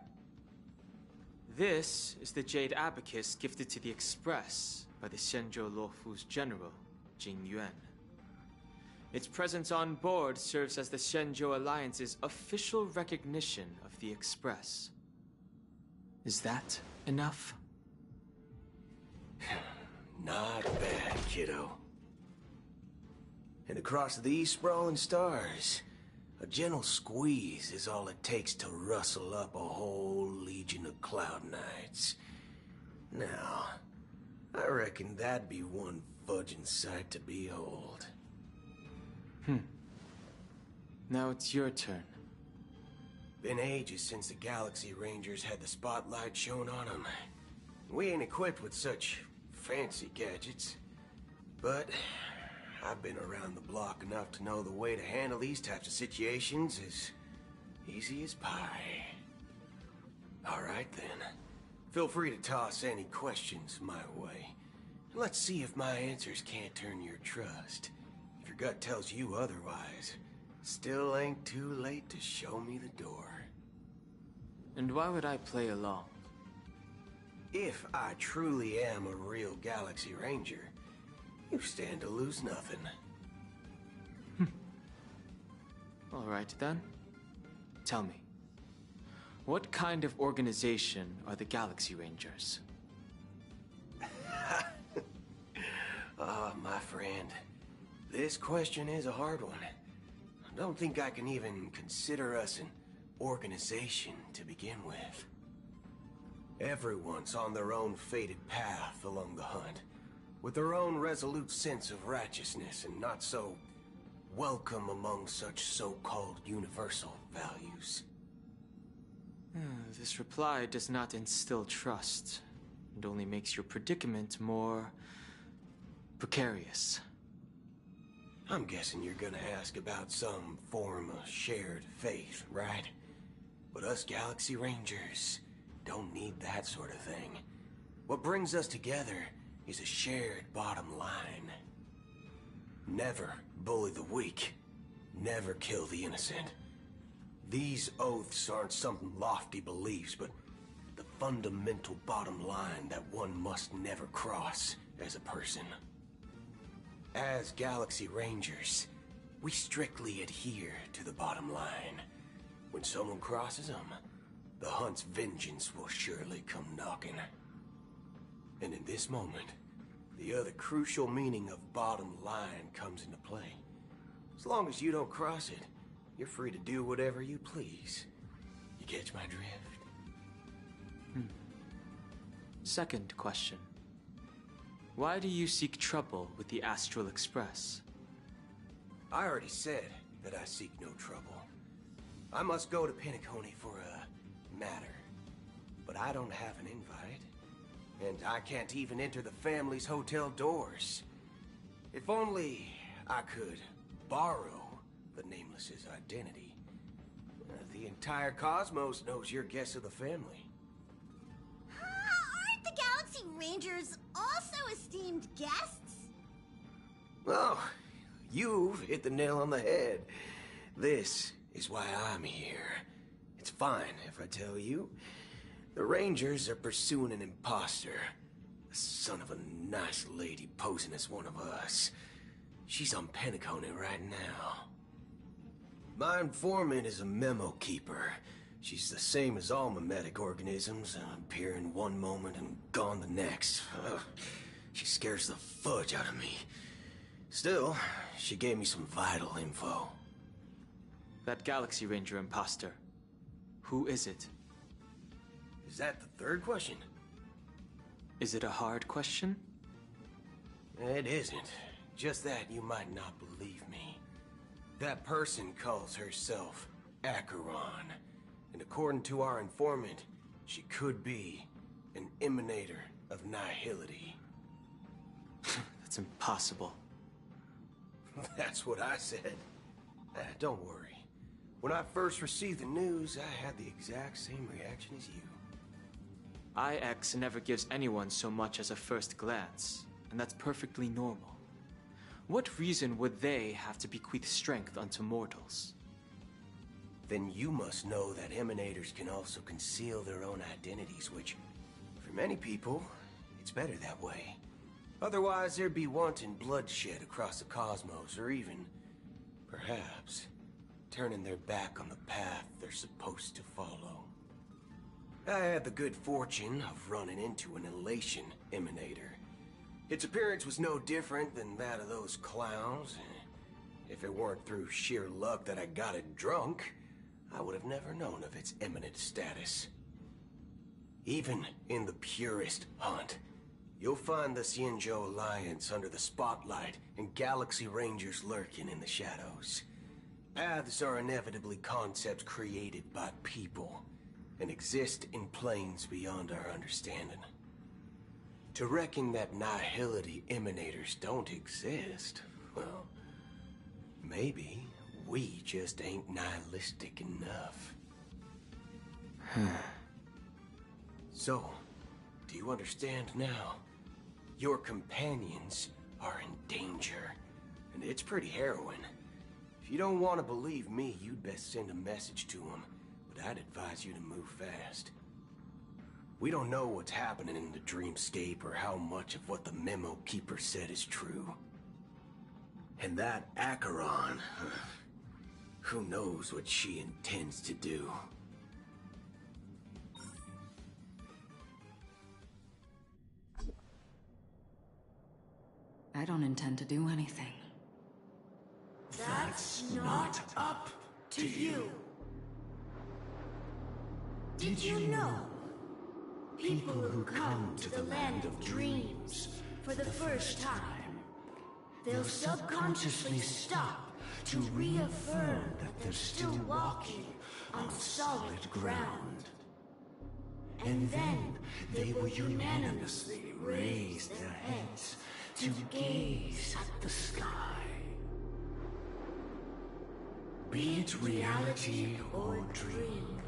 [SPEAKER 18] This is the Jade Abacus gifted to the Express by the Xianzhou Luofu's general, Jing Yuan. Its presence on board serves as the Xianzhou Alliance's official recognition of the Express. Is that enough?
[SPEAKER 19] Not bad, kiddo. And across these sprawling stars, a gentle squeeze is all it takes to rustle up a whole legion of Cloud Knights. Now, I reckon that'd be one fudging sight to behold.
[SPEAKER 18] Now it's your turn.
[SPEAKER 19] Been ages since the Galaxy Rangers had the spotlight shown on them. We ain't equipped with such fancy gadgets. But I've been around the block enough to know the way to handle these types of situations is easy as pie. Alright then. Feel free to toss any questions my way. Let's see if my answers can't turn your trust. If your gut tells you otherwise, still ain't too late to show me the door.
[SPEAKER 18] And why would I play along?
[SPEAKER 19] If I truly am a real Galaxy Ranger, you stand to lose nothing.
[SPEAKER 18] All right then. Tell me, what kind of organization are the Galaxy Rangers?
[SPEAKER 19] My friend, this question is a hard one. I don't think I can even consider us an organization to begin with. Everyone's on their own fated path along the hunt, with their own resolute sense of righteousness and not so welcome among such so-called universal values.
[SPEAKER 18] This reply does not instill trust, and only makes your predicament more precarious.
[SPEAKER 19] I'm guessing you're gonna ask about some form of shared faith, right? But us Galaxy Rangers don't need that sort of thing. What brings us together is a shared bottom line. Never bully the weak. Never kill the innocent. These oaths aren't some lofty beliefs, but the fundamental bottom line that one must never cross as a person. As Galaxy Rangers, we strictly adhere to the bottom line. When someone crosses them, the hunt's vengeance will surely come knocking. And in this moment, the other crucial meaning of bottom line comes into play. As long as you don't cross it, you're free to do whatever you please. You catch my drift?
[SPEAKER 18] Second question. Why do you seek trouble with the Astral Express?
[SPEAKER 19] I already said that I seek no trouble. I must go to Penacony for a matter. But I don't have an invite. And I can't even enter the family's hotel doors. If only I could borrow the Nameless's identity. The entire cosmos knows you're guests of the family.
[SPEAKER 17] Aren't the Galaxy Rangers also esteemed guests?
[SPEAKER 19] Oh, you've hit the nail on the head. This is why I'm here. It's fine if I tell you. The Rangers are pursuing an imposter. The son of a nice lady posing as one of us. She's on Penacony right now. My informant is a memo keeper. She's the same as all mimetic organisms, appearing one moment and gone the next. She scares the fudge out of me. Still, she gave me some vital info.
[SPEAKER 18] That Galaxy Ranger imposter. Who is it?
[SPEAKER 19] Is that the third question?
[SPEAKER 18] Is it a hard question?
[SPEAKER 19] It isn't. just that you might not believe me. That person calls herself Acheron, and according to our informant, she could be an emanator of nihility.
[SPEAKER 18] That's impossible.
[SPEAKER 19] That's what I said. Don't worry. When I first received the news, I had the exact same reaction as you.
[SPEAKER 18] IX never gives anyone so much as a first glance, and that's perfectly normal. What reason would they have to bequeath strength unto mortals?
[SPEAKER 19] Then you must know that emanators can also conceal their own identities, which, for many people, it's better that way. Otherwise, there'd be wanton bloodshed across the cosmos, or even, perhaps, turning their back on the path they're supposed to follow. I had the good fortune of running into an elation emanator. Its appearance was no different than that of those clowns. If it weren't through sheer luck that I got it drunk, I would have never known of its eminent status. Even in the purest hunt, you'll find the Xianzhou Alliance under the spotlight and Galaxy Rangers lurking in the shadows. Paths are inevitably concepts created by people and exist in planes beyond our understanding. To reckon that nihility emanators don't exist, well, maybe we just ain't nihilistic enough. So, do you understand now? Your companions are in danger, and it's pretty harrowing. If you don't want to believe me, you'd best send a message to them, but I'd advise you to move fast. We don't know what's happening in the dreamscape or how much of what the memo keeper said is true. And that Acheron, who knows what she intends to do.
[SPEAKER 2] I don't intend to do anything.
[SPEAKER 13] That's not up to you.
[SPEAKER 17] Did you know? People who come to the land of dreams for the first time, they'll subconsciously stop to reaffirm that they're still walking on solid ground. And then they will unanimously raise their heads to gaze at the sky. Be it reality or dream,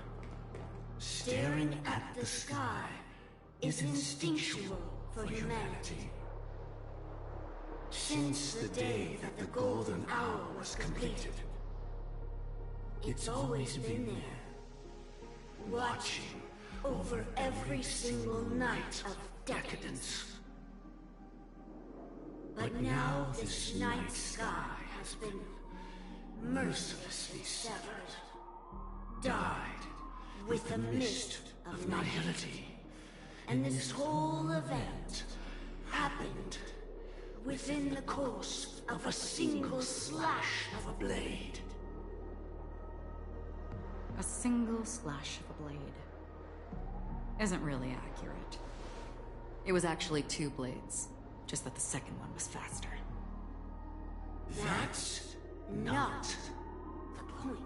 [SPEAKER 17] staring at the sky is instinctual for humanity. Since the day that the golden hour was completed, it's always been there, watching over every single night of decadence. But now this night sky has been mercilessly severed, dyed with the mist of nihility. And this whole event happened within the course of a single slash of a blade.
[SPEAKER 2] A single slash of a blade isn't really accurate. It was actually 2 blades, just that the second one was faster.
[SPEAKER 17] That's not the point.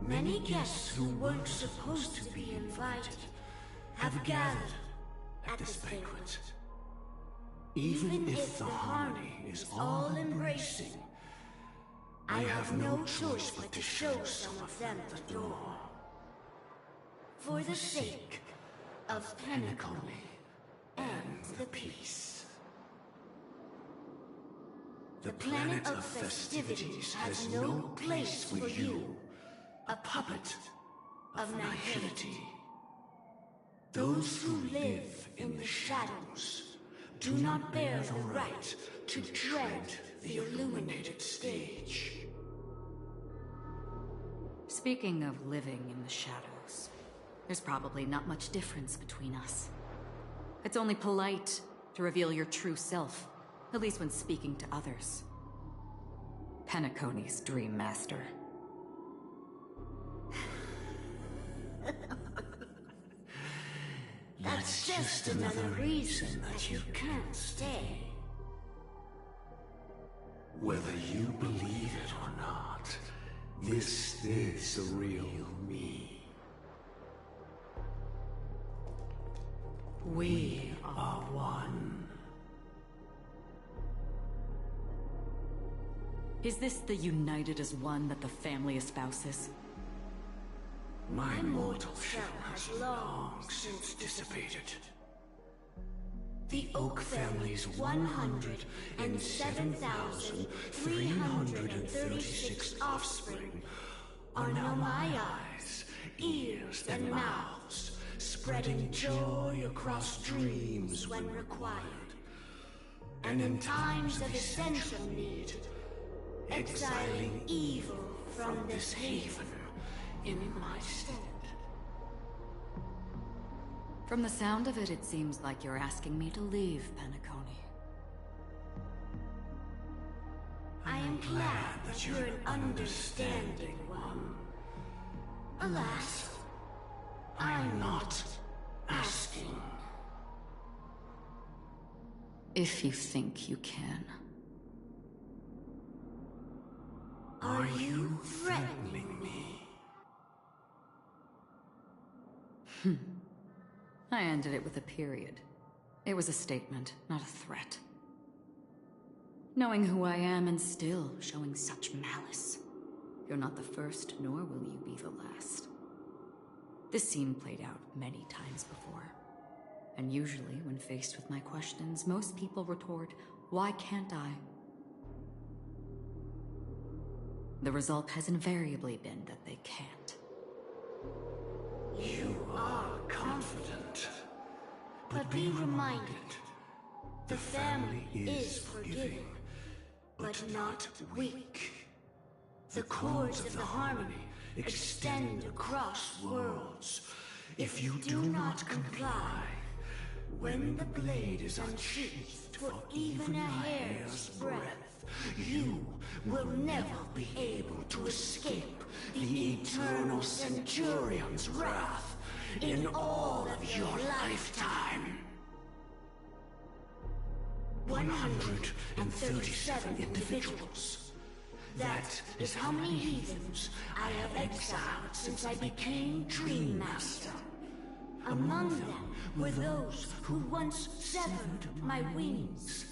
[SPEAKER 17] Many guests who weren't supposed to be invited have gathered at this banquet. Even if the harmony is all-embracing, I have no choice but to show some of them the door. For the sake of Penacony and the peace. The planet of festivities has no place for you, a puppet of nihility. Those who live in the shadows do not bear the right to tread the illuminated stage.
[SPEAKER 2] Speaking of living in the shadows, there's probably not much difference between us. It's only polite to reveal your true self, at least when speaking to others. Penacony's Dream Master.
[SPEAKER 17] That's just another reason that you can't stay. Whether you believe it or not, this is the real me. We are one.
[SPEAKER 2] Is this the united as one that the family espouses?
[SPEAKER 17] My mortal shell has long since dissipated. The Oak family's 107,336 offspring are now my eyes, ears, and mouths, spreading joy across dreams when required. And in times of essential need, exiling evil from this haven in my stead.
[SPEAKER 2] From the sound of it, it seems like you're asking me to leave, Penacony.
[SPEAKER 17] I am glad that you're an understanding one. Alas, I'm not asking.
[SPEAKER 2] If you think you can.
[SPEAKER 17] Are you threatening me?
[SPEAKER 2] I ended it with a period. It was a statement, not a threat. Knowing who I am and still showing such malice. You're not the first, nor will you be the last. This scene played out many times before. And usually, when faced with my questions, most people retort, "Why can't I?" The result has invariably been that they can't.
[SPEAKER 17] You are confident. But be reminded, the family is forgiving, but not weak. The cords of the harmony extend across worlds. If you do not comply, when the blade is unsheathed for even a hair's breadth, you will never be able to escape the eternal Centurion's wrath in all of your lifetime. 137 individuals. That is how many heathens I have exiled since I became Dream Master. Among them were those who once severed my wings,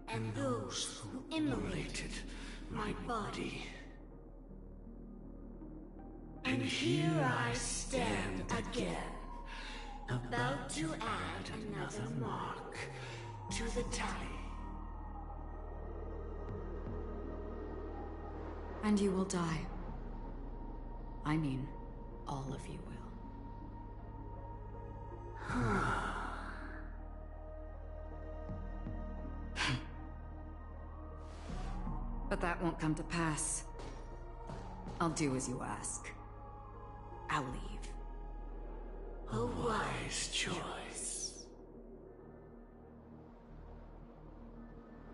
[SPEAKER 17] and those who immolated my body. And here I stand again, about to add another mark to the tally.
[SPEAKER 2] And you will die. I mean, all of you will. But that won't come to pass. I'll do as you ask. I'll leave.
[SPEAKER 17] A wise choice.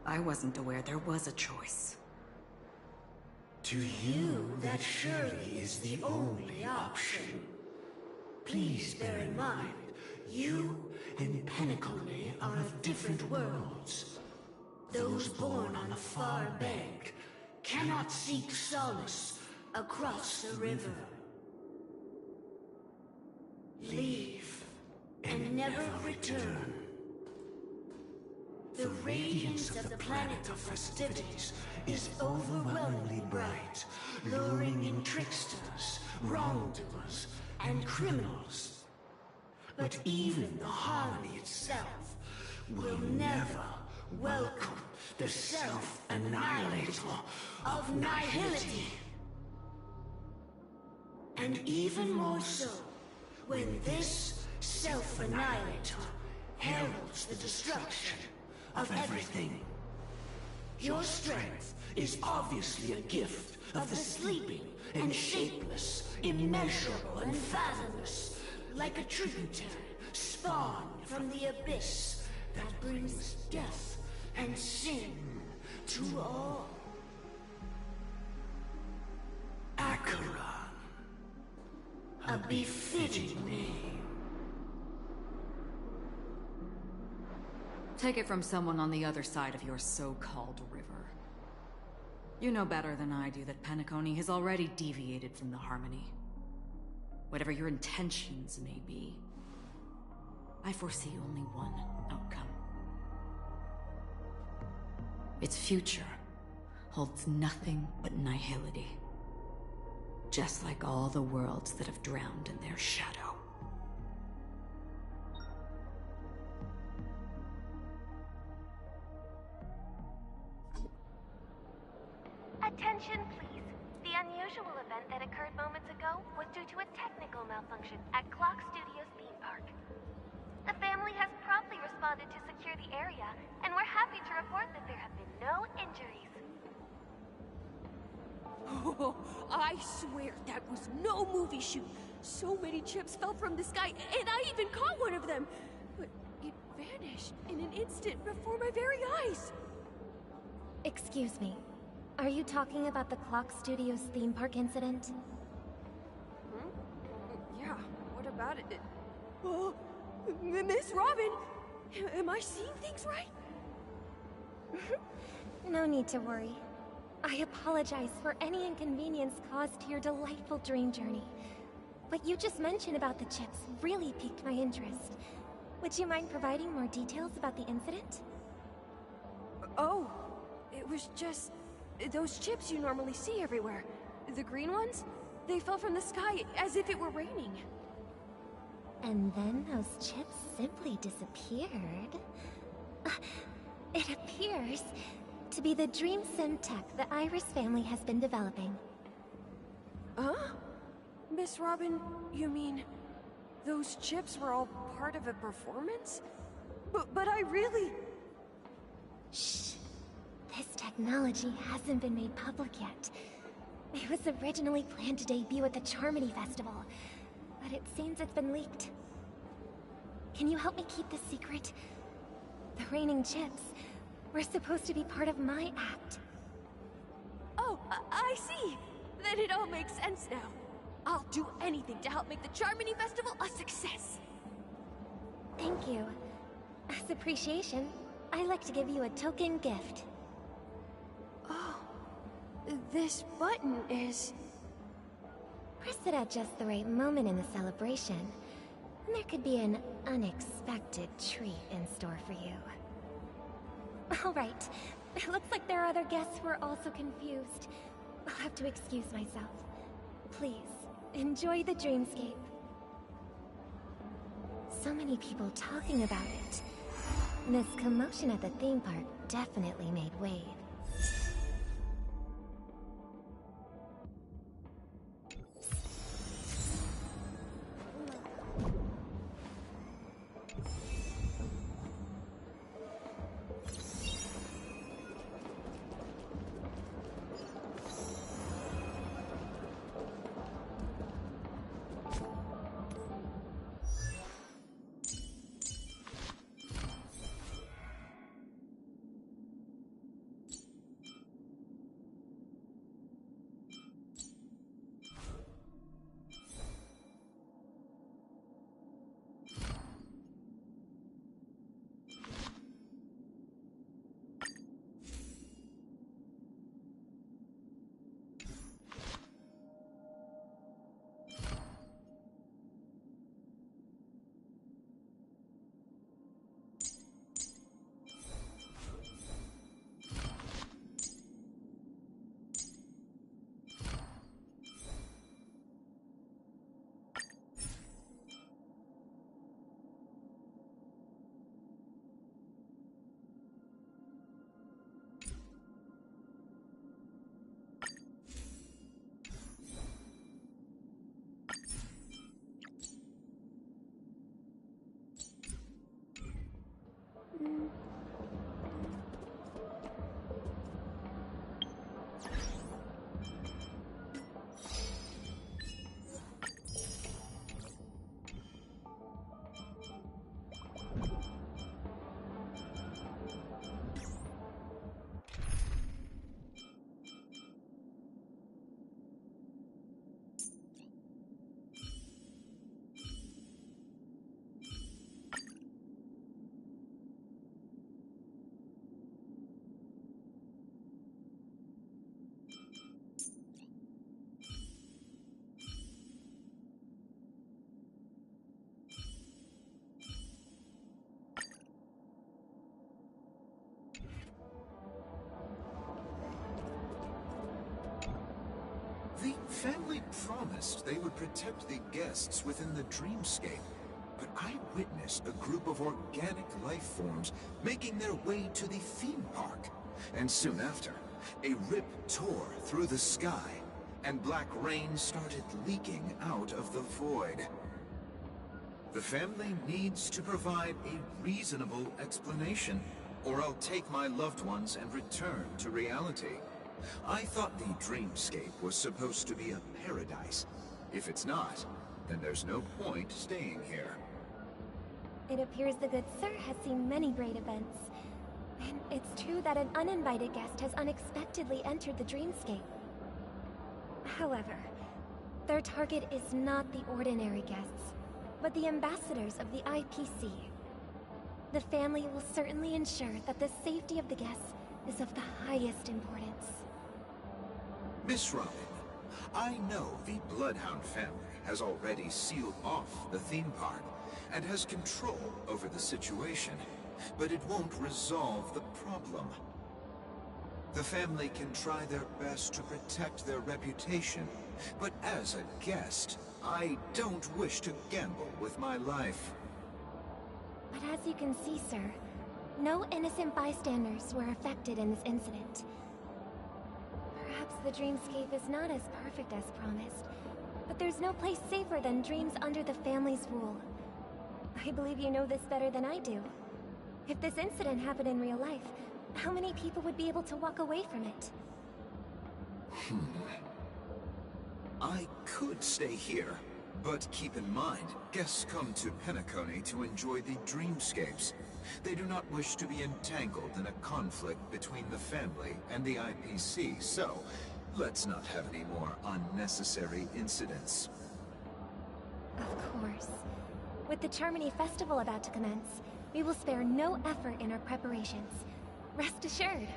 [SPEAKER 2] I wasn't aware there was a choice.
[SPEAKER 17] To you, that surely is the only option. Please bear in mind, you and Penacony are of different worlds. Those born on the far bank cannot seek solace across the river. Leave and never return. The radiance of the planet of festivities is overwhelmingly bright, luring in tricksters, wrongdoers, and criminals. But even the harmony itself will never welcome the self-annihilator of nihility. And even more so, when this self-annihilator heralds the destruction of everything. Your strength is obviously a gift of the sleeping and shapeless, immeasurable and fathomless, like a tributary spawned from the abyss that brings death and sin to all. Acheron, a befitting name.
[SPEAKER 2] Take it from someone on the other side of your so-called river. You know better than I do that Penacony has already deviated from the Harmony. Whatever your intentions may be, I foresee only one outcome. Its future holds nothing but nihility. Just like all the worlds that have drowned in their shadow.
[SPEAKER 11] Attention, please. The unusual event that occurred moments ago was due to a technical malfunction at Clock Studios theme park. The family has promptly responded to secure the area, and we're happy to report that there have been no injuries.
[SPEAKER 20] Oh, I swear that was no movie shoot. So many chips fell from the sky, and I even caught one of them. But it vanished in an instant before my very eyes.
[SPEAKER 6] Excuse me. Are you talking about the Clock Studios theme park incident?
[SPEAKER 20] Hmm? Yeah, what about it? Oh, Miss Robin! Am I seeing things right?
[SPEAKER 6] No need to worry. I apologize for any inconvenience caused to your delightful dream journey. What you just mentioned about the chips really piqued my interest. Would you mind providing more details about the incident?
[SPEAKER 20] Oh, it was just those chips you normally see everywhere. The green ones? They fell from the sky as if it were raining.
[SPEAKER 6] And then those chips simply disappeared. It appears to be the Dream Sim tech the Iris family has been developing.
[SPEAKER 20] Huh? Miss Robin, you mean those chips were all part of a performance? But I really...
[SPEAKER 6] Shh. This technology hasn't been made public yet. It was originally planned to debut at the Charmony Festival, but it seems it's been leaked. Can you help me keep this secret? The raining chips were supposed to be part of my act.
[SPEAKER 20] Oh, I see. Then it all makes sense now. I'll do anything to help make the Charmony Festival a success.
[SPEAKER 6] Thank you. As appreciation, I'd like to give you a token gift.
[SPEAKER 20] Oh, this button is...
[SPEAKER 6] Press it at just the right moment in the celebration, and there could be an unexpected treat in store for you. Alright, it looks like there are other guests who are also confused. I'll have to excuse myself. Please, enjoy the dreamscape. So many people talking about it. This commotion at the theme park definitely made waves.
[SPEAKER 21] promised they would protect the guests within the dreamscape, but I witnessed a group of organic life forms making their way to the theme park. And soon after, a rip tore through the sky, and black rain started leaking out of the void. The family needs to provide a reasonable explanation, or I'll take my loved ones and return to reality. I thought the dreamscape was supposed to be a paradise. If it's not, then there's no point staying here.
[SPEAKER 6] It appears the good sir has seen many great events. And it's true that an uninvited guest has unexpectedly entered the dreamscape. However, their target is not the ordinary guests, but the ambassadors of the IPC. The family will certainly ensure that the safety of the guests is of the highest importance.
[SPEAKER 21] Miss Robin, I know the Bloodhound family has already sealed off the theme park and has control over the situation, but it won't resolve the problem. The family can try their best to protect their reputation, but as a guest, I don't wish to gamble with my life.
[SPEAKER 6] But as you can see, sir, no innocent bystanders were affected in this incident. Perhaps the dreamscape is not as perfect as promised, but there's no place safer than dreams under the family's rule. I believe you know this better than I do. If this incident happened in real life, how many people would be able to walk away from it?
[SPEAKER 21] I could stay here, but keep in mind, guests come to Penacony to enjoy the dreamscapes. They do not wish to be entangled in a conflict between the family and the IPC, so let's not have any more unnecessary incidents.
[SPEAKER 6] Of course. With the Charmony Festival about to commence, we will spare no effort in our preparations. Rest assured.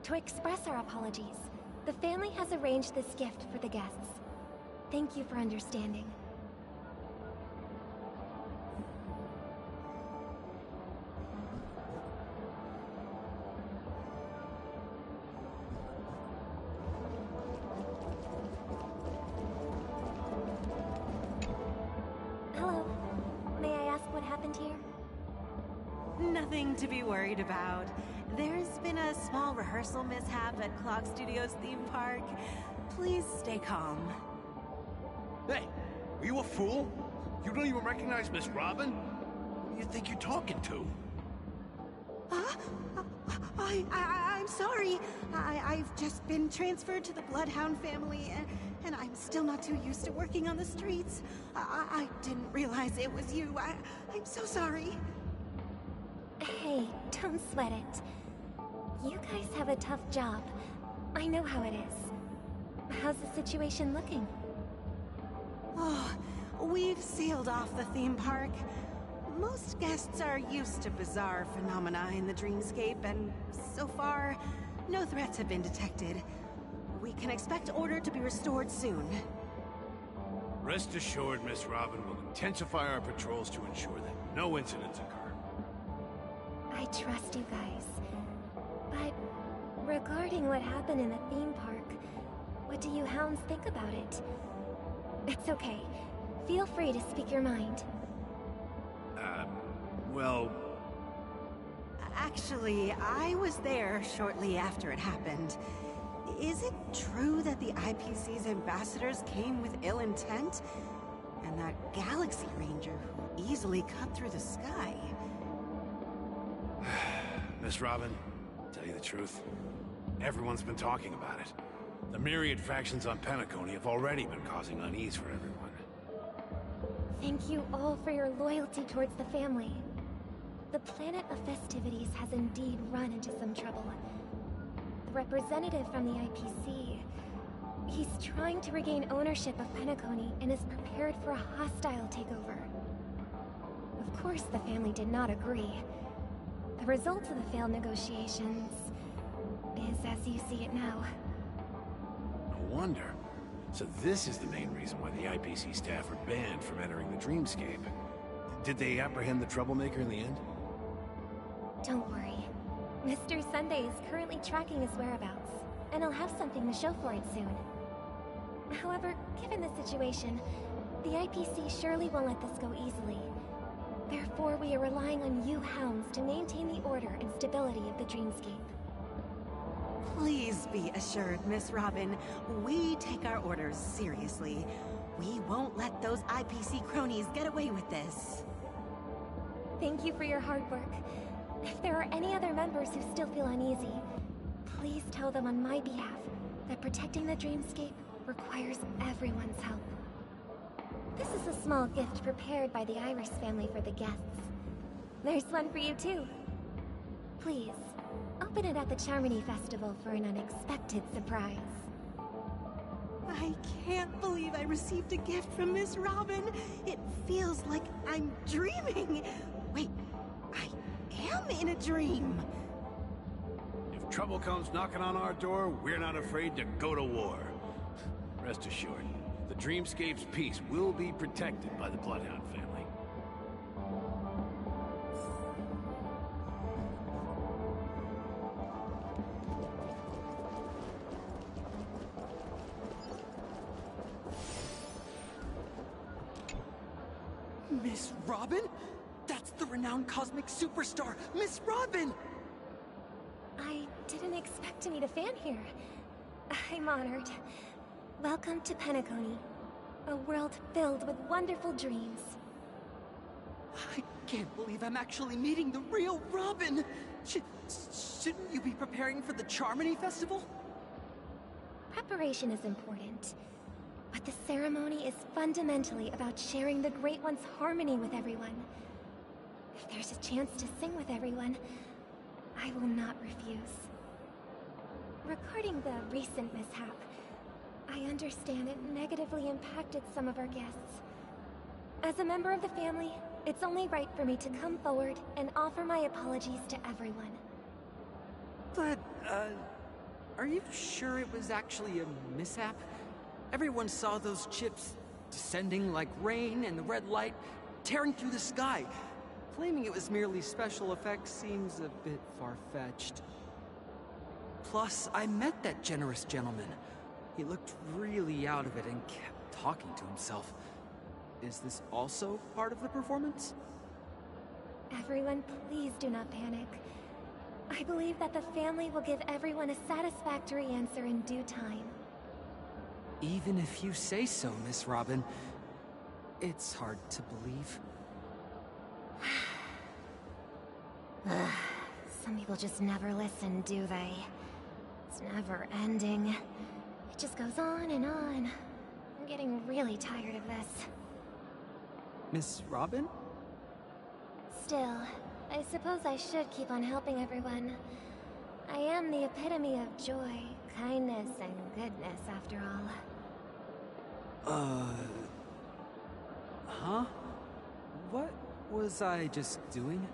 [SPEAKER 6] To express our apologies, the family has arranged this gift for the guests. Thank you for understanding. Hello. May I ask what happened here?
[SPEAKER 22] Nothing to be worried about. There's been a small rehearsal mishap at Clock Studios theme park. Please stay calm.
[SPEAKER 14] Hey, are you a fool? You don't even recognize Miss Robin? Who do you think you're talking to?
[SPEAKER 22] I'm sorry. I've just been transferred to the Bloodhound family, and I'm still not too used to working on the streets. I didn't realize it was you. I'm so sorry.
[SPEAKER 6] Hey, don't sweat it. You guys have a tough job. I know how it is. How's the situation looking?
[SPEAKER 22] Oh, we've sealed off the theme park. Most guests are used to bizarre phenomena in the dreamscape, and so far, no threats have been detected. We can expect order to be restored soon.
[SPEAKER 14] Rest assured, Miss Robin will intensify our patrols to ensure that no incidents occur.
[SPEAKER 6] I trust you guys. But regarding what happened in the theme park, what do you hounds think about it? It's okay. Feel free to speak your mind.
[SPEAKER 14] Well...
[SPEAKER 22] Actually, I was there shortly after it happened. Is it true that the IPC's ambassadors came with ill intent? And that Galaxy Ranger who easily cut through the sky?
[SPEAKER 14] Miss Robin, to tell you the truth, everyone's been talking about it. The myriad factions on Penacony have already been causing unease for everyone.
[SPEAKER 6] Thank you all for your loyalty towards the family. The planet of festivities has indeed run into some trouble. The representative from the IPC, he's trying to regain ownership of Penacony and is prepared for a hostile takeover. Of course, the family did not agree. The result of the failed negotiations is as you see it now.
[SPEAKER 14] No wonder. So this is the main reason why the IPC staff are banned from entering the dreamscape. Did they apprehend the troublemaker in the end?
[SPEAKER 6] Don't worry. Mr. Sunday is currently tracking his whereabouts, and he'll have something to show for it soon. However, given the situation, the IPC surely won't let this go easily. Therefore, we are relying on you hounds to maintain the order and stability of the dreamscape.
[SPEAKER 22] Please be assured, Miss Robin, we take our orders seriously. We won't let those IPC cronies get away with this.
[SPEAKER 6] Thank you for your hard work. If there are any other members who still feel uneasy, please tell them on my behalf that protecting the dreamscape requires everyone's help. This is a small gift prepared by the Iris family for the guests. There's one for you too. Please, open it at the Charmony Festival for an unexpected surprise.
[SPEAKER 22] I can't believe I received a gift from Miss Robin. It feels like I'm dreaming. Wait, I am in a dream.
[SPEAKER 1] If trouble comes knocking on our door, we're not afraid to go to war. Rest assured, the Dreamscape's peace will be protected by the Bloodhound family.
[SPEAKER 4] Miss Robin? That's the renowned cosmic superstar, Miss Robin!
[SPEAKER 6] I didn't expect to meet a fan here. I'm honored. Welcome to Penacony, a world filled with wonderful dreams.
[SPEAKER 4] I can't believe I'm actually meeting the real Robin! Shouldn't you be preparing for the Charmony Festival?
[SPEAKER 6] Preparation is important, but the ceremony is fundamentally about sharing the Great One's harmony with everyone. If there's a chance to sing with everyone, I will not refuse. Regarding the recent mishap, I understand it negatively impacted some of our guests. As a member of the family, it's only right for me to come forward and offer my apologies to everyone.
[SPEAKER 4] But, are you sure it was actually a mishap? Everyone saw those chips descending like rain and the red light tearing through the sky. Claiming it was merely special effects seems a bit far-fetched. Plus, I met that generous gentleman. He looked really out of it and kept talking to himself. Is this also part of the performance?
[SPEAKER 6] Everyone, please do not panic. I believe that the family will give everyone a satisfactory answer in due time.
[SPEAKER 4] Even if you say so, Miss Robin, it's hard to believe.
[SPEAKER 6] Some people just never listen, do they? It's never ending. It just goes on and on. I'm getting really tired of this.
[SPEAKER 4] Miss Robin?
[SPEAKER 6] Still, I suppose I should keep on helping everyone. I am the epitome of joy, kindness, and goodness, after all.
[SPEAKER 4] Huh? What was I just doing?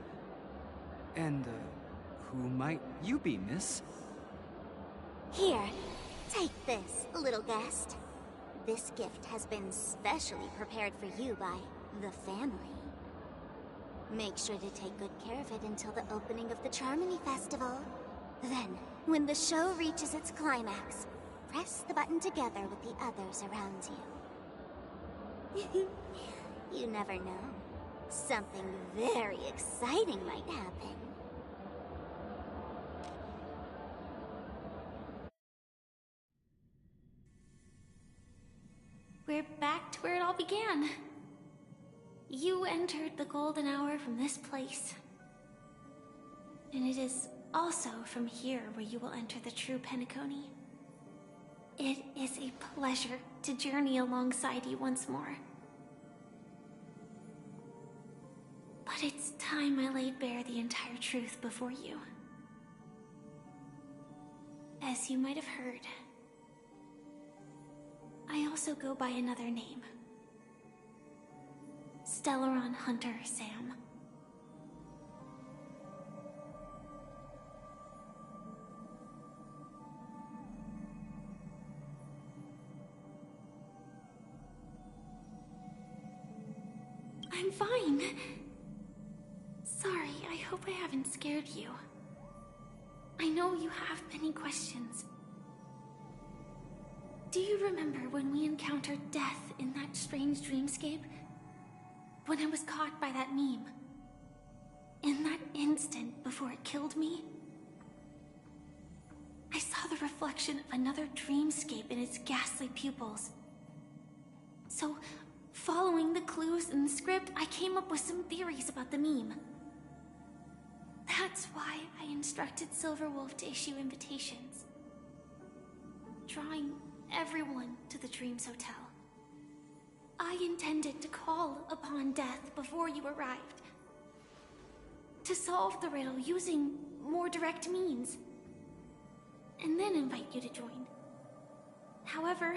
[SPEAKER 4] And, who might you be, miss?
[SPEAKER 23] Here, take this, little guest. This gift has been specially prepared for you by the family. Make sure to take good care of it until the opening of the Charmony Festival. Then, when the show reaches its climax, press the button together with the others around you. You never know. Something very exciting might happen.
[SPEAKER 8] We're back to where it all began. You entered the golden hour from this place. And it is also from here where you will enter the true Penacony. It is a pleasure to journey alongside you once more. But it's time I laid bare the entire truth before you. As you might have heard, I also go by another name. Stellaron Hunter Sam. I'm fine. Sorry, I hope I haven't scared you. I know you have many questions. Do you remember when we encountered death in that strange dreamscape? When I was caught by that meme? In that instant before it killed me? I saw the reflection of another dreamscape in its ghastly pupils. So, following the clues in the script, I came up with some theories about the meme. That's why I instructed Silverwolf to issue invitations, drawing everyone to the Dreams Hotel. I intended to call upon death before you arrived, to solve the riddle using more direct means, and then invite you to join. However,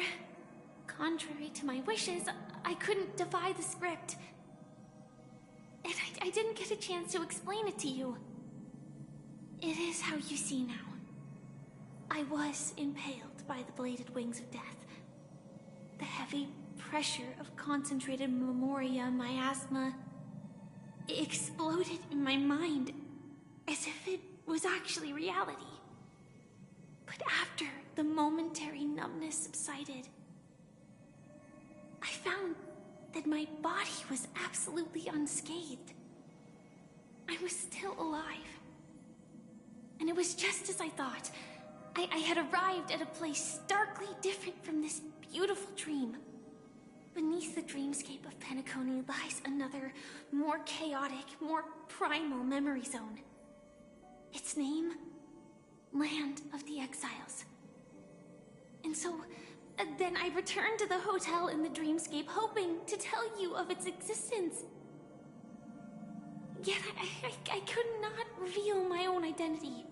[SPEAKER 8] contrary to my wishes, I couldn't defy the script, and I didn't get a chance to explain it to you. It is how you see now. I was impaled by the bladed wings of death. The heavy pressure of concentrated memoria miasma exploded in my mind as if it was actually reality. But after the momentary numbness subsided, I found that my body was absolutely unscathed. I was still alive. And it was just as I thought. I had arrived at a place starkly different from this beautiful dream. Beneath the dreamscape of Penacony lies another, more chaotic, more primal memory zone. Its name? Land of the Exiles. And so, then I returned to the hotel in the dreamscape, hoping to tell you of its existence. Yet I could not reveal my own identity.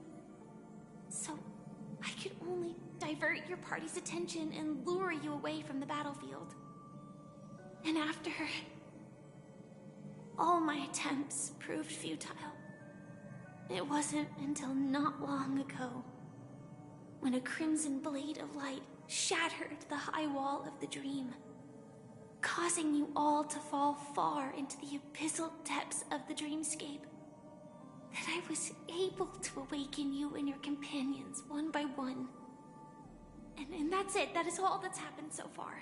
[SPEAKER 8] So, I could only divert your party's attention and lure you away from the battlefield. And after all my attempts proved futile, it wasn't until not long ago when a crimson blade of light shattered the high wall of the dream, causing you all to fall far into the abyssal depths of the dreamscape, that I was able to awaken you and your companions one by one. And that's it. That is all that's happened so far.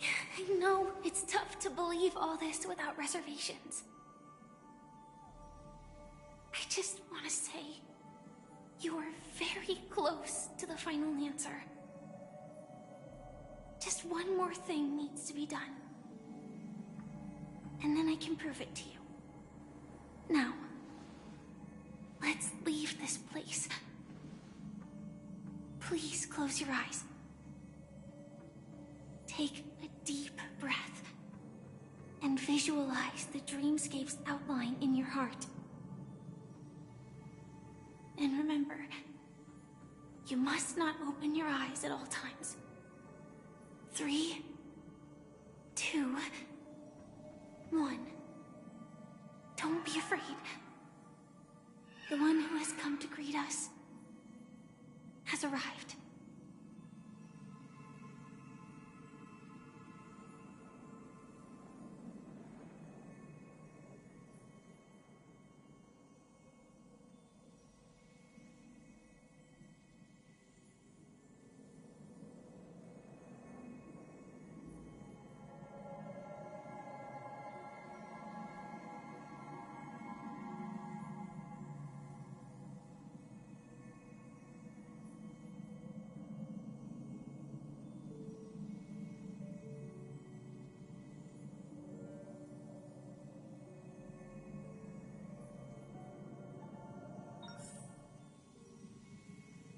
[SPEAKER 8] I know it's tough to believe all this without reservations. I just want to say, you are very close to the final answer. Just one more thing needs to be done. And then I can prove it to you. Now, let's leave this place. Please close your eyes. Take a deep breath and visualize the dreamscape's outline in your heart. And remember, you must not open your eyes at all times. 3, 2, 1. Don't be afraid. The one who has come to greet us has arrived.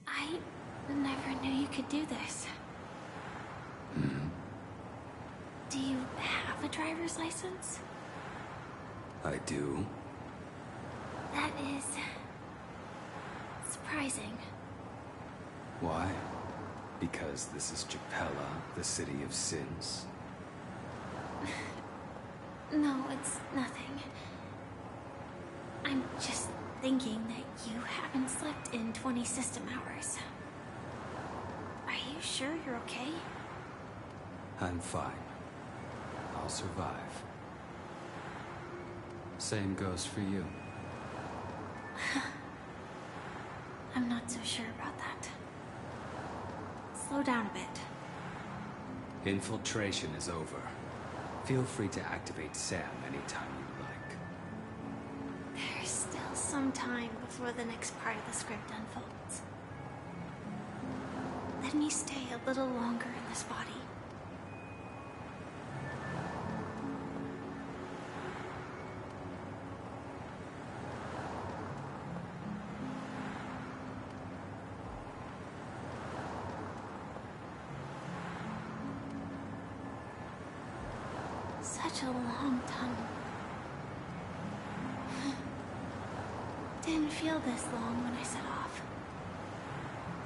[SPEAKER 8] I never knew you could do this. Do you have a driver's license?
[SPEAKER 15] I do.
[SPEAKER 8] That is surprising.
[SPEAKER 15] Why? Because this is Japella, the city of sins?
[SPEAKER 8] No, it's nothing. I'm just thinking that you haven't slept in 20 system hours. Are you sure you're okay?
[SPEAKER 15] I'm fine. I'll survive. Same goes for you.
[SPEAKER 8] I'm not so sure about that. Slow down a bit.
[SPEAKER 5] Infiltration is over. Feel free to activate Sam anytime you like.
[SPEAKER 8] There's still some time before the next part of the script unfolds. Let me stay a little longer in this body. Such a long tunnel. Didn't feel this long when I set off.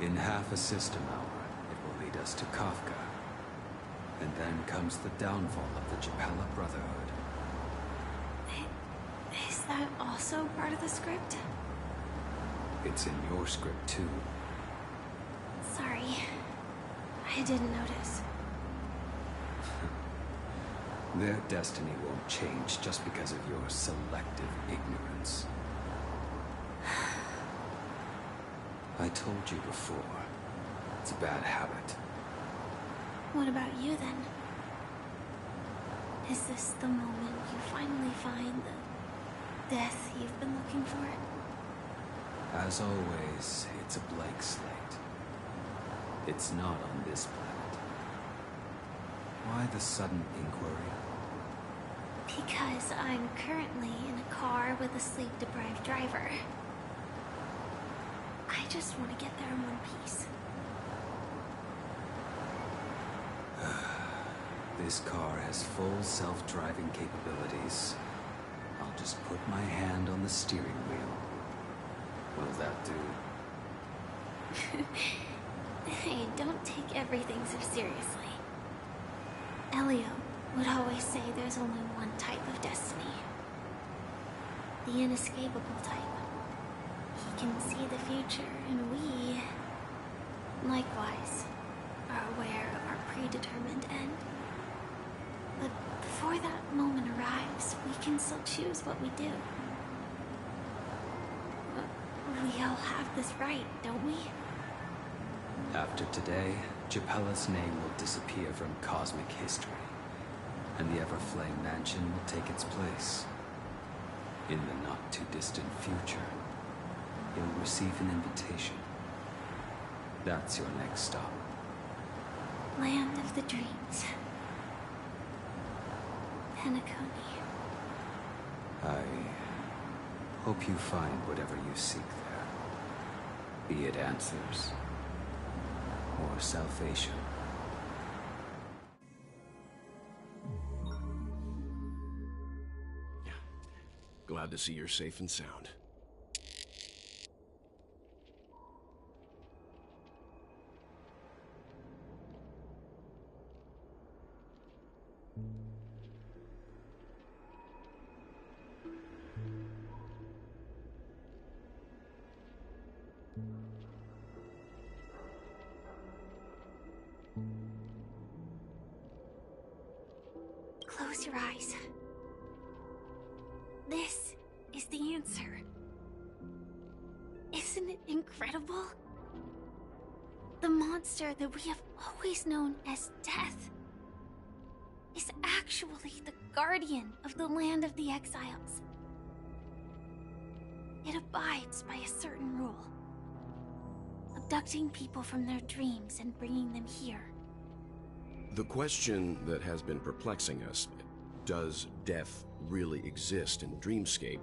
[SPEAKER 5] In half a system hour, it will lead us to Kafka. And then comes the downfall of the Japella Brotherhood.
[SPEAKER 8] Is that also part of the script?
[SPEAKER 5] It's in your script too.
[SPEAKER 8] Sorry. I didn't notice.
[SPEAKER 5] Their destiny won't change just because of your selective ignorance. I told you before, it's a bad habit.
[SPEAKER 8] What about you then? Is this the moment you finally find the death you've been looking for?
[SPEAKER 5] As always, it's a blank slate. It's not on this planet. Why the sudden inquiry?
[SPEAKER 8] Because I'm currently in a car with a sleep-deprived driver. I just want to get there in one piece.
[SPEAKER 5] This car has full self-driving capabilities. I'll just put my hand on the steering wheel. Will that do?
[SPEAKER 8] Hey, don't take everything so seriously. Elio would always say there's only one type of destiny. The inescapable type. He can see the future, and we, likewise, are aware of our predetermined end. But before that moment arrives, we can still choose what we do. We all have this right, don't we?
[SPEAKER 5] After today, Japella's name will disappear from cosmic history, and the Everflame Mansion will take its place. In the not-too-distant future, you'll receive an invitation. That's your next stop.
[SPEAKER 8] Land of the Dreams. Penacony.
[SPEAKER 5] I hope you find whatever you seek there. Be it answers or salvation.
[SPEAKER 3] Glad to see you're safe and sound.
[SPEAKER 8] Close your eyes. This is the answer. Isn't it incredible? The monster that we have always known as Death is actually the guardian of the land of the exiles. It abides by a certain rule. Abducting people from their dreams and bringing them here.
[SPEAKER 3] The question that has been perplexing us, does death really exist in Dreamscape,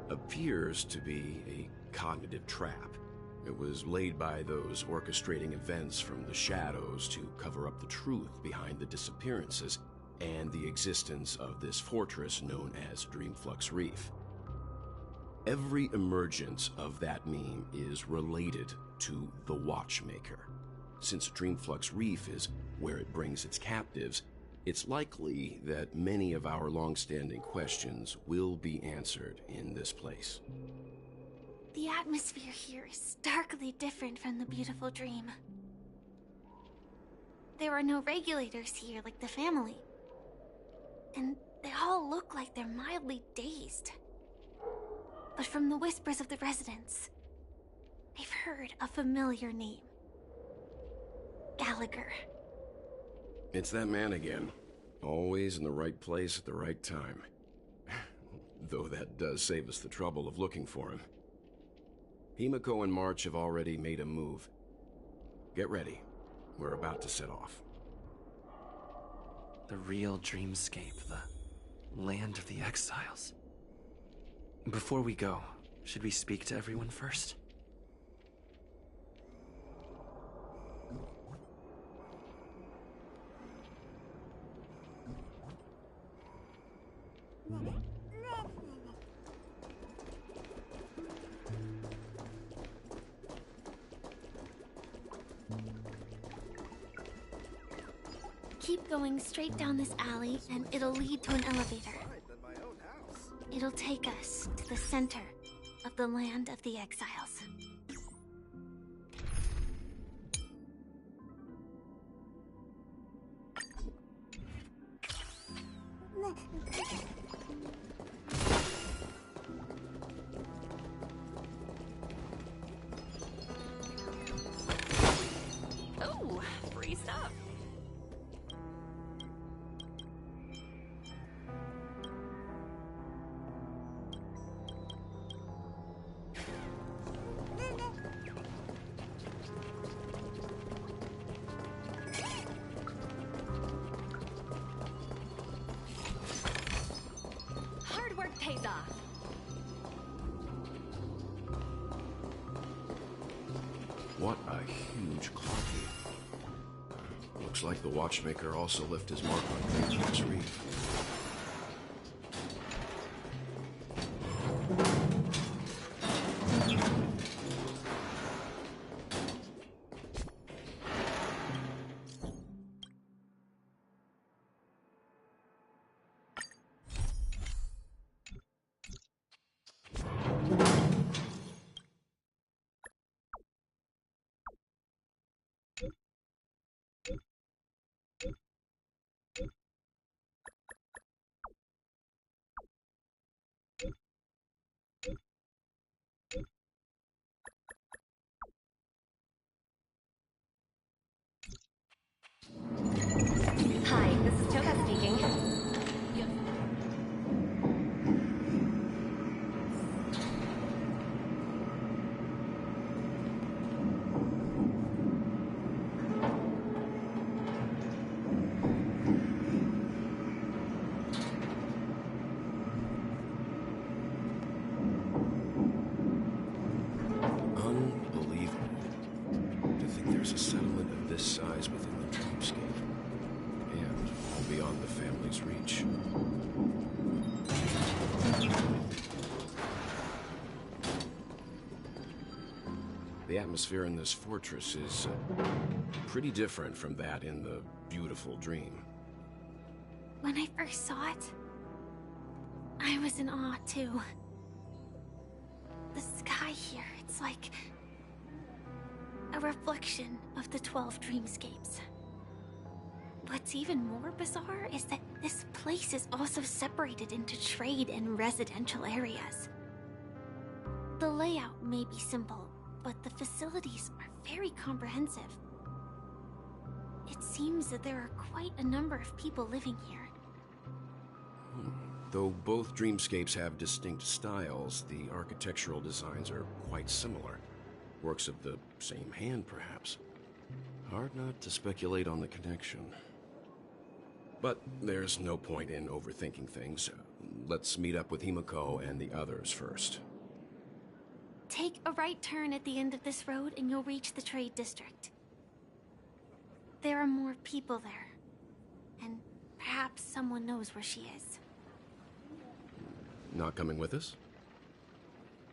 [SPEAKER 3] appears to be a cognitive trap. It was laid by those orchestrating events from the shadows to cover up the truth behind the disappearances and the existence of this fortress known as Dreamflux Reef. Every emergence of that meme is related to the Watchmaker. Since Dreamflux Reef is where it brings its captives, it's likely that many of our long-standing questions will be answered in this place.
[SPEAKER 8] The atmosphere here is starkly different from the beautiful dream. There are no regulators here like the family. And they all look like they're mildly dazed. but from the whispers of the residents, I've heard a familiar name. Gallagher.
[SPEAKER 3] It's that man again. Always in the right place at the right time. Though that does save us the trouble of looking for him. Himiko and March have already made a move. Get ready. We're about to set off.
[SPEAKER 7] The real dreamscape, the land of the exiles. Before we go, should we speak to everyone first?
[SPEAKER 8] Keep going straight down this alley, and it'll lead to an elevator. It'll take us to the center of the land of the exiles.
[SPEAKER 20] Oh, free stuff. Hard work pays off.
[SPEAKER 3] What a huge clocky. Looks like the watchmaker also left his mark on Grange's reef.
[SPEAKER 20] Hi, this is Toka speaking.
[SPEAKER 3] Unbelievable. To think there's a settlement of this size within the dreamscape. And all beyond the family's reach. The atmosphere in this fortress is pretty different from that in the beautiful dream.
[SPEAKER 8] When I first saw it, I was in awe too. The sky here, it's like a reflection of the 12 dreamscapes. What's even more bizarre is that this place is also separated into trade and residential areas. The layout may be simple, but the facilities are very comprehensive. It seems that there are quite a number of people living here.
[SPEAKER 3] Though both dreamscapes have distinct styles, the architectural designs are quite similar. Works of the same hand, perhaps. Hard not to speculate on the connection. But there's no point in overthinking things. Let's meet up with Himiko and the others first.
[SPEAKER 8] Take a right turn at the end of this road and you'll reach the trade district. There are more people there. And perhaps someone knows where she is.
[SPEAKER 3] Not coming with us?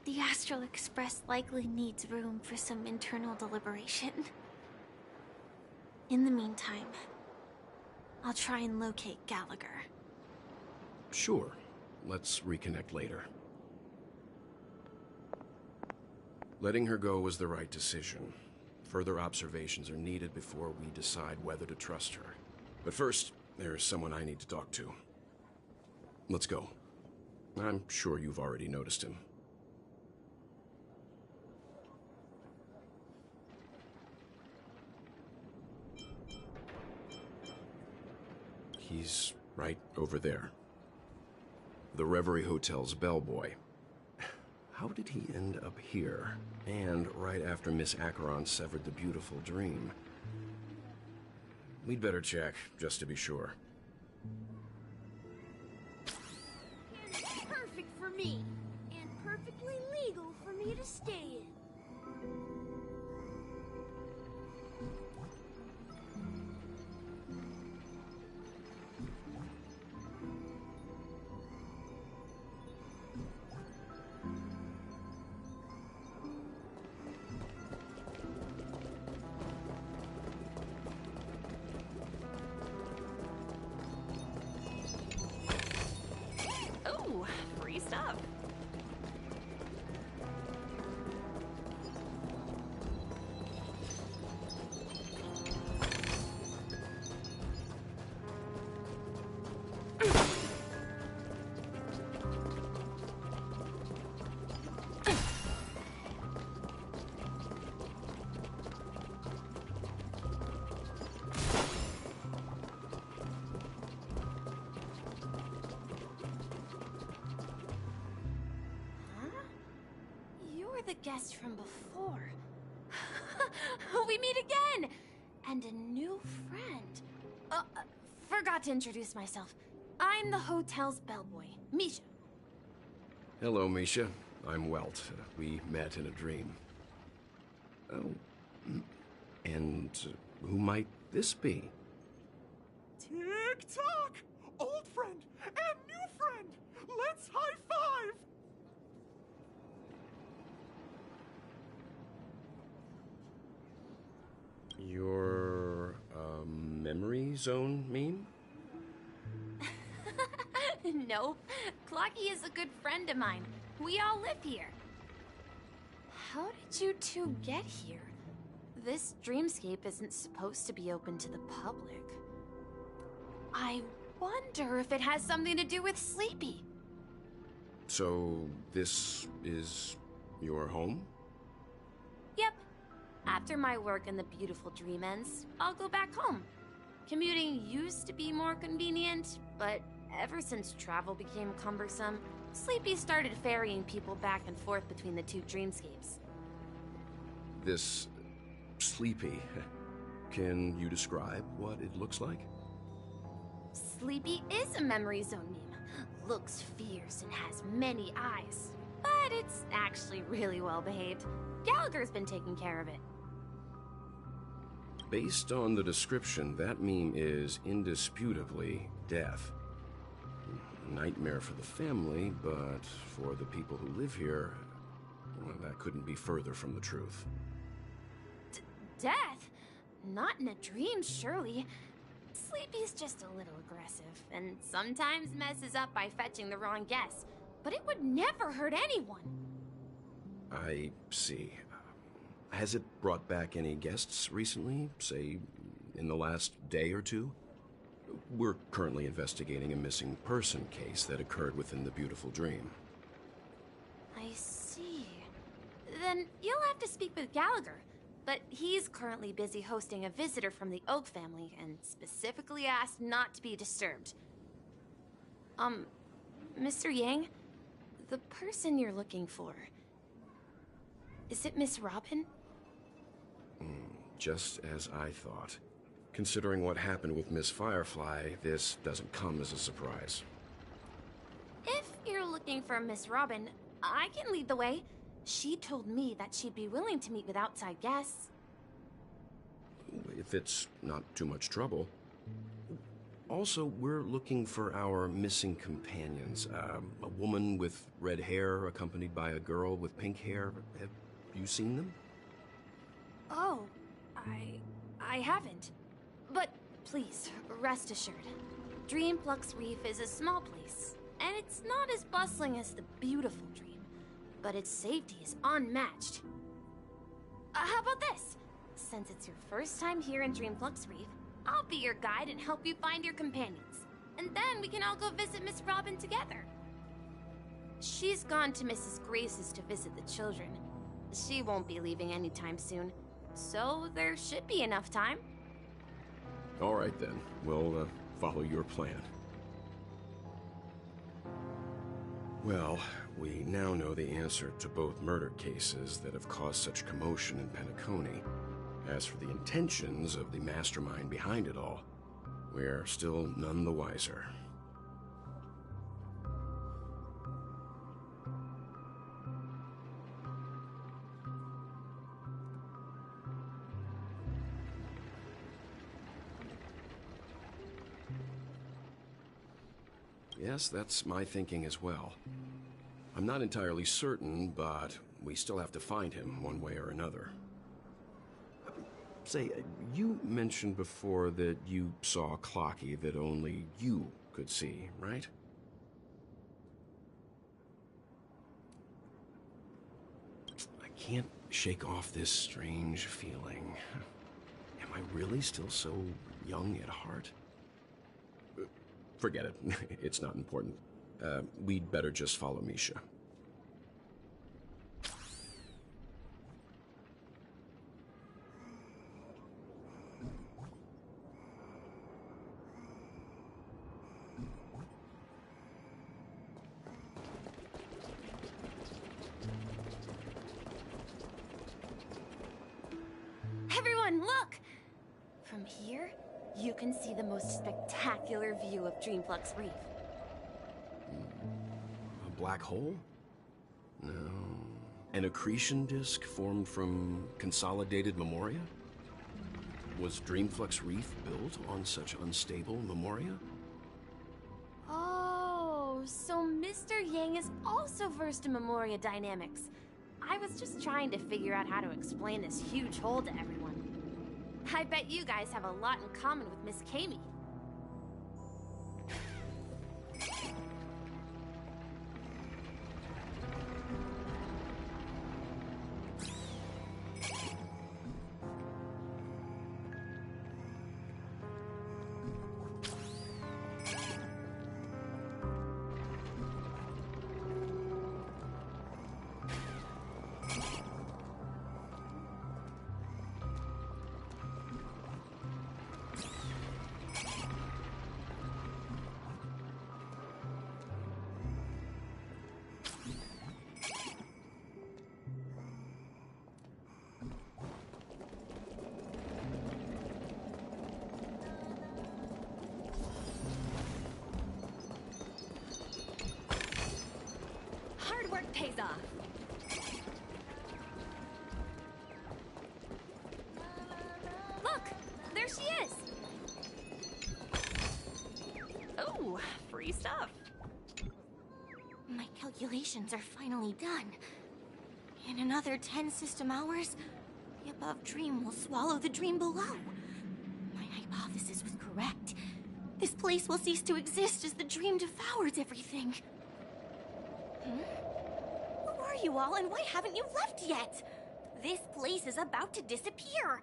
[SPEAKER 8] The Astral Express likely needs room for some internal deliberation. In the meantime, I'll try and locate Gallagher.
[SPEAKER 3] Sure. Let's reconnect later. Letting her go was the right decision. Further observations are needed before we decide whether to trust her. But first, there's someone I need to talk to. Let's go. I'm sure you've already noticed him. He's right over there. The Reverie Hotel's bellboy. How did he end up here? And right after Miss Acheron severed the beautiful dream. We'd better check, just to be sure.
[SPEAKER 17] Perfect for me, and perfectly legal for me to stay in.
[SPEAKER 9] Ooh, free stuff.
[SPEAKER 8] You're the guest from before. We meet again! And a new friend. Forgot to introduce myself. I'm the hotel's bellboy, Misha.
[SPEAKER 3] Hello, Misha. I'm Welt. We met in a dream. Oh. And who might this be?
[SPEAKER 10] Tick-tock! Old friend and new friend! Let's high-five!
[SPEAKER 3] Your, memory zone meme?
[SPEAKER 8] Nope. Clocky is a good friend of mine. We all live here. How did you two get here? This dreamscape isn't supposed to be open to the public. I wonder if it has something to do with Sleepy.
[SPEAKER 3] So, this is your home?
[SPEAKER 8] Yep. After my work in the beautiful dream ends, I'll go back home. Commuting used to be more convenient, but ever since travel became cumbersome, Sleepy started ferrying people back and forth between the two dreamscapes.
[SPEAKER 3] This Sleepy. Can you describe what it looks like?
[SPEAKER 8] Sleepy is a memory zone meme. Looks fierce and has many eyes. But it's actually really well behaved. Gallagher's been taking care of it.
[SPEAKER 3] Based on the description, that meme is indisputably death. Nightmare for the family, but for the people who live here, well, that couldn't be further from the truth.
[SPEAKER 8] Death? Not in a dream, surely. Sleepy's just a little aggressive, and sometimes messes up by fetching the wrong guess. But it would never hurt anyone.
[SPEAKER 3] I see. Has it brought back any guests recently, say, in the last day or two? We're currently investigating a missing person case that occurred within the beautiful dream.
[SPEAKER 8] I see. Then you'll have to speak with Gallagher. But he's currently busy hosting a visitor from the Oak family and specifically asked not to be disturbed. Mr. Yang, the person you're looking for, is it Miss Robin?
[SPEAKER 3] Just as I thought. Considering what happened with Miss Firefly, this doesn't come as a surprise.
[SPEAKER 8] If you're looking for Miss Robin, I can lead the way. She told me that she'd be willing to meet with outside guests.
[SPEAKER 3] If it's not too much trouble. Also, we're looking for our missing companions. A woman with red hair accompanied by a girl with pink hair. Have you seen them?
[SPEAKER 8] Oh, I haven't. But please, rest assured. Dreamplux Reef is a small place, and it's not as bustling as the beautiful dream. But its safety is unmatched. How about this? Since it's your first time here in Dreamplux Reef, I'll be your guide and help you find your companions. And then we can all go visit Miss Robin together. She's gone to Mrs. Grace's to visit the children. She won't be leaving anytime soon, so there should be enough time.
[SPEAKER 3] All right then. We'll follow your plan. Well, we now know the answer to both murder cases that have caused such commotion in Penacony. As for the intentions of the mastermind behind it all, we're still none the wiser. Yes, that's my thinking as well. I'm not entirely certain, but we still have to find him one way or another. Say, you mentioned before that you saw Clocky that only you could see, right? I can't shake off this strange feeling. Am I really still so young at heart? Forget it. It's not important. We'd better just follow Misha.
[SPEAKER 9] Everyone, look! From here, you can see the most spectacular view of Dreamflux Reef.
[SPEAKER 3] A black hole? No. An accretion disk formed from consolidated memoria? Was Dreamflux Reef built on such unstable memoria?
[SPEAKER 9] Oh, so Mr. Yang is also versed in memoria dynamics. I was just trying to figure out how to explain this huge hole to everyone. I bet you guys have a lot in common with Miss Kami. Hard work pays off. Look, there she is.
[SPEAKER 8] Oh, free stuff. My calculations are finally done. In another 10 system hours, the above dream will swallow the dream below. My hypothesis was correct. This place will cease to exist as the dream devours everything. Who are you all, and why haven't you left yet? This place is about to disappear.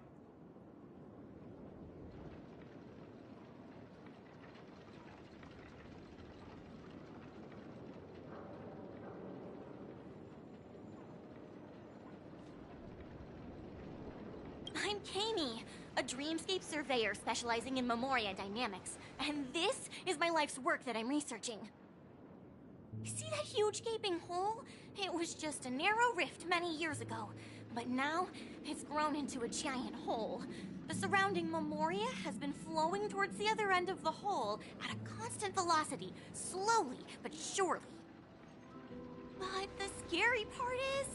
[SPEAKER 8] I'm Kami, a dreamscape surveyor specializing in memoria dynamics, and this is my life's work that I'm researching. See that huge gaping hole? It was just a narrow rift many years ago, but now it's grown into a giant hole. The surrounding memoria has been flowing towards the other end of the hole at a constant velocity, slowly but surely. But the scary part is,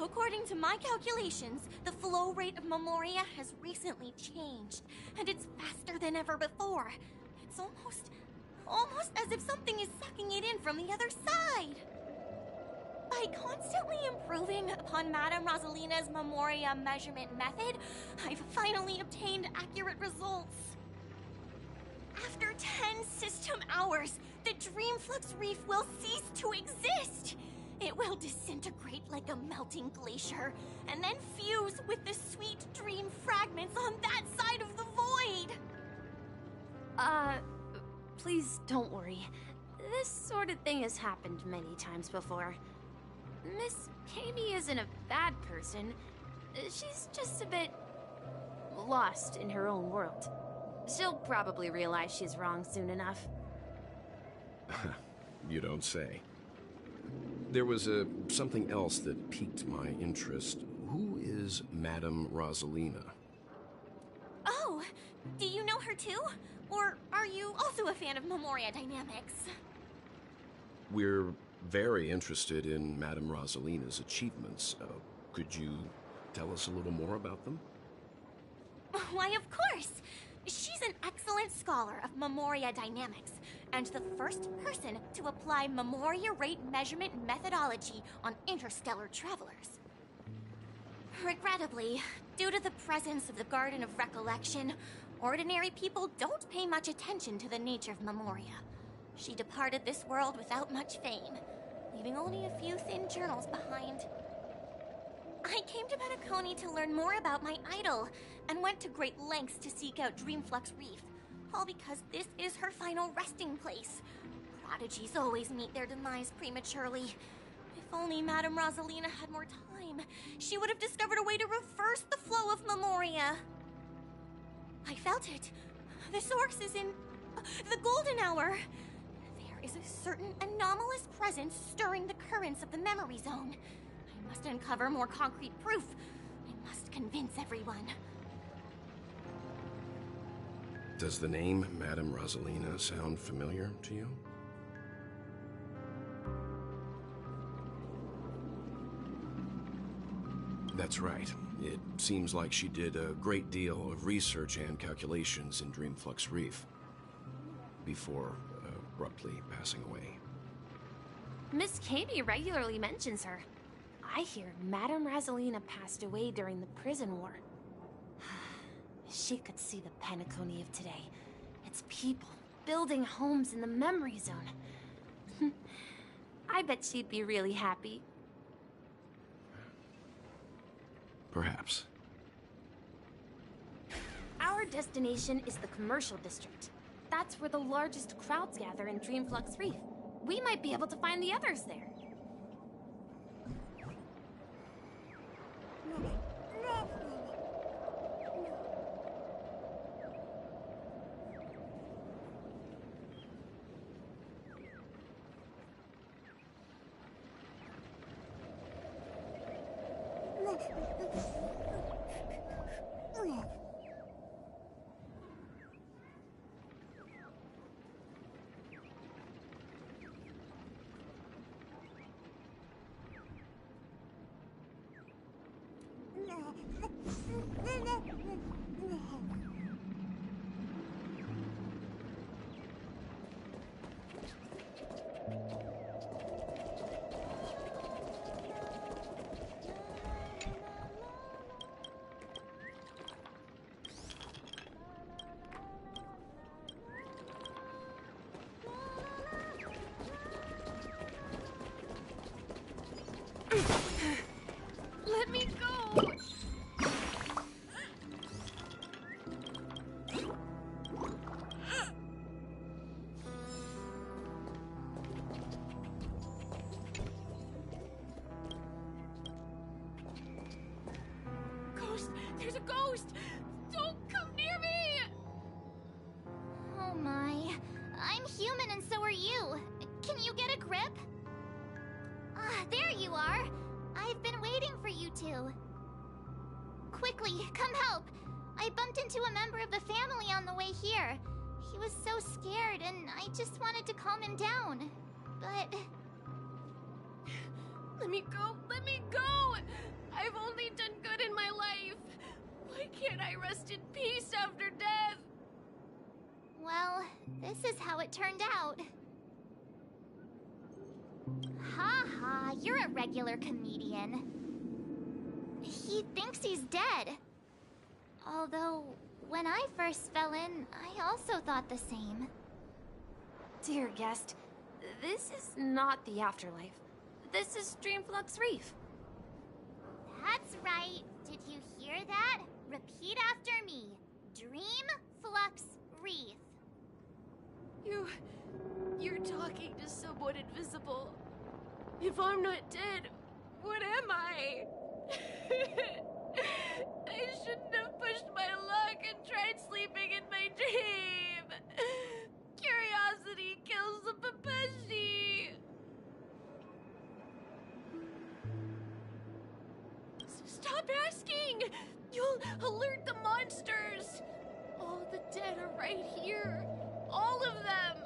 [SPEAKER 8] according to my calculations, the flow rate of memoria has recently changed, and it's faster than ever before. It's almost as if something is sucking it in from the other side. By constantly improving upon Madame Rosalina's memoria measurement method, I've finally obtained accurate results. After 10 system hours, the Dreamflux Reef will cease to exist. It will disintegrate like a melting glacier, and then fuse with the sweet dream fragments on that side of the void.
[SPEAKER 9] Please don't worry. This sort of thing has happened many times before. Miss Kami isn't a bad person. She's just a bit lost in her own world. She'll probably realize she's wrong soon enough.
[SPEAKER 3] You don't say. There was something else that piqued my interest. Who is Madame Rosalina?
[SPEAKER 8] Oh, do you know her too? Or are you also a fan of Memoria Dynamics?
[SPEAKER 3] We're very interested in Madame Rosalina's achievements. Could you tell us a little more about them?
[SPEAKER 8] Why, of course! She's an excellent scholar of Memoria Dynamics, and the first person to apply Memoria rate measurement methodology on interstellar travelers. Regrettably, due to the presence of the Garden of Recollection, ordinary people don't pay much attention to the nature of Memoria. She departed this world without much fame, leaving only a few thin journals behind. I came to Penacony to learn more about my idol, and went to great lengths to seek out Dreamflux Reef, all because this is her final resting place. Prodigies always meet their demise prematurely. If only Madame Rosalina had more time, she would have discovered a way to reverse the flow of Memoria. I felt it. The source is in the Golden Hour. There is a certain anomalous presence stirring the currents of the memory zone. I must uncover more concrete proof. I must convince everyone.
[SPEAKER 3] Does the name Madame Rosalina sound familiar to you? That's right. It seems like she did a great deal of research and calculations in Dreamflux Reef before abruptly passing away.
[SPEAKER 9] Miss Katie regularly mentions her. I hear Madame Rosalina passed away during the prison war. She could see the Penacony of today. Its people building homes in the memory zone. I bet she'd be really happy.
[SPEAKER 3] Perhaps.
[SPEAKER 9] Our destination is the commercial district. That's where the largest crowds gather in Dreamflux Reef. We might be able to find the others there. Let me go! Ghost! There's a ghost! Don't come near me!
[SPEAKER 23] Oh my. I'm human and so are you. Can you get a grip? Ah, there you are. I've been waiting for you two. Quickly, come help. I bumped into a member of the family on the way here. He was so scared and I just wanted to calm him down. But...
[SPEAKER 20] Let me go! Let me go! I've only done good in my life. Why can't I rest in peace after death?
[SPEAKER 23] well, this is how it turned out. Ha ha, you're a regular comedian. He thinks he's dead. Although, when I first fell in, I also thought the same.
[SPEAKER 9] Dear guest, this is not the afterlife. This is Dreamflux Reef.
[SPEAKER 23] That's right. Did you hear that? Repeat after me. Dreamflux Reef.
[SPEAKER 20] You're talking to someone invisible. If I'm not dead, what am I? I shouldn't have pushed my luck and tried sleeping in my dreams. Alert the monsters! All the dead are right here. All of them!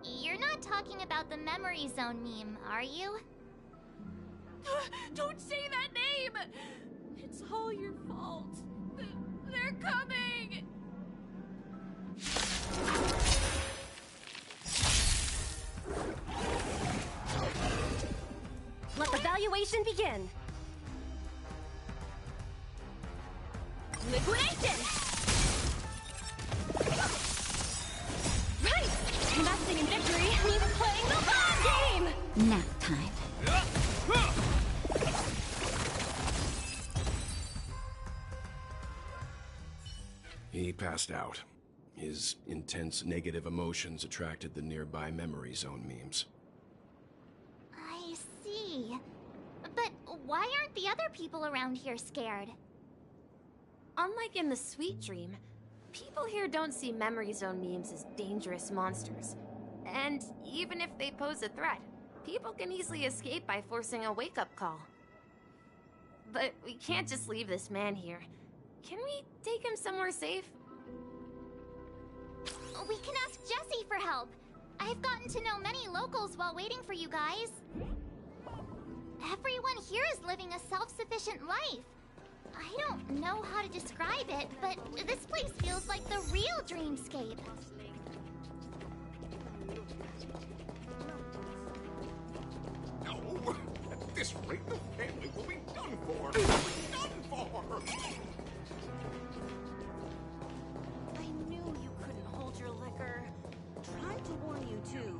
[SPEAKER 23] You're not talking about the Memory Zone meme, are you?
[SPEAKER 20] Don't say that name! It's all your fault. They're coming!
[SPEAKER 12] Let the valuation begin. Liquidation! Right! Investing in victory means playing the long game!
[SPEAKER 23] Nap time.
[SPEAKER 3] He passed out. His intense negative emotions attracted the nearby memory zone memes.
[SPEAKER 23] I see. But why aren't the other people around here scared?
[SPEAKER 9] Unlike in the Sweet Dream, people here don't see Memory Zone memes as dangerous monsters. And even if they pose a threat, people can easily escape by forcing a wake-up call. But we can't just leave this man here. Can we take him somewhere safe?
[SPEAKER 23] We can ask Jessie for help. I've gotten to know many locals while waiting for you guys. Everyone here is living a self-sufficient life. I don't know how to describe it, but this place feels like the real dreamscape.
[SPEAKER 10] No! At this rate, the family will be done for! Done for!
[SPEAKER 22] I knew you couldn't hold your liquor. Tried to warn you, too.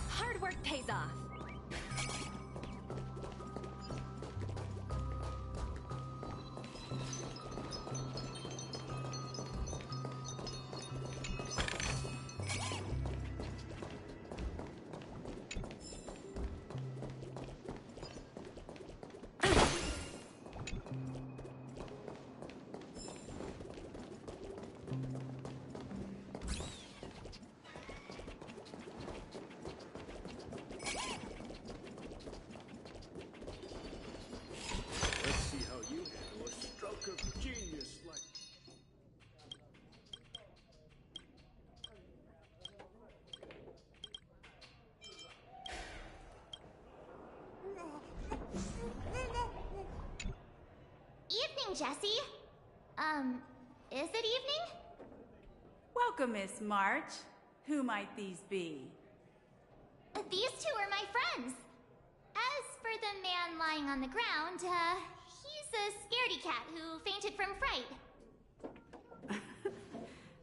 [SPEAKER 12] Hard work pays off.
[SPEAKER 8] Jessie. Is it evening?
[SPEAKER 16] Welcome, Miss March. Who might these be?
[SPEAKER 8] These two are my friends. As for the man lying on the ground, he's a scaredy cat who fainted from fright.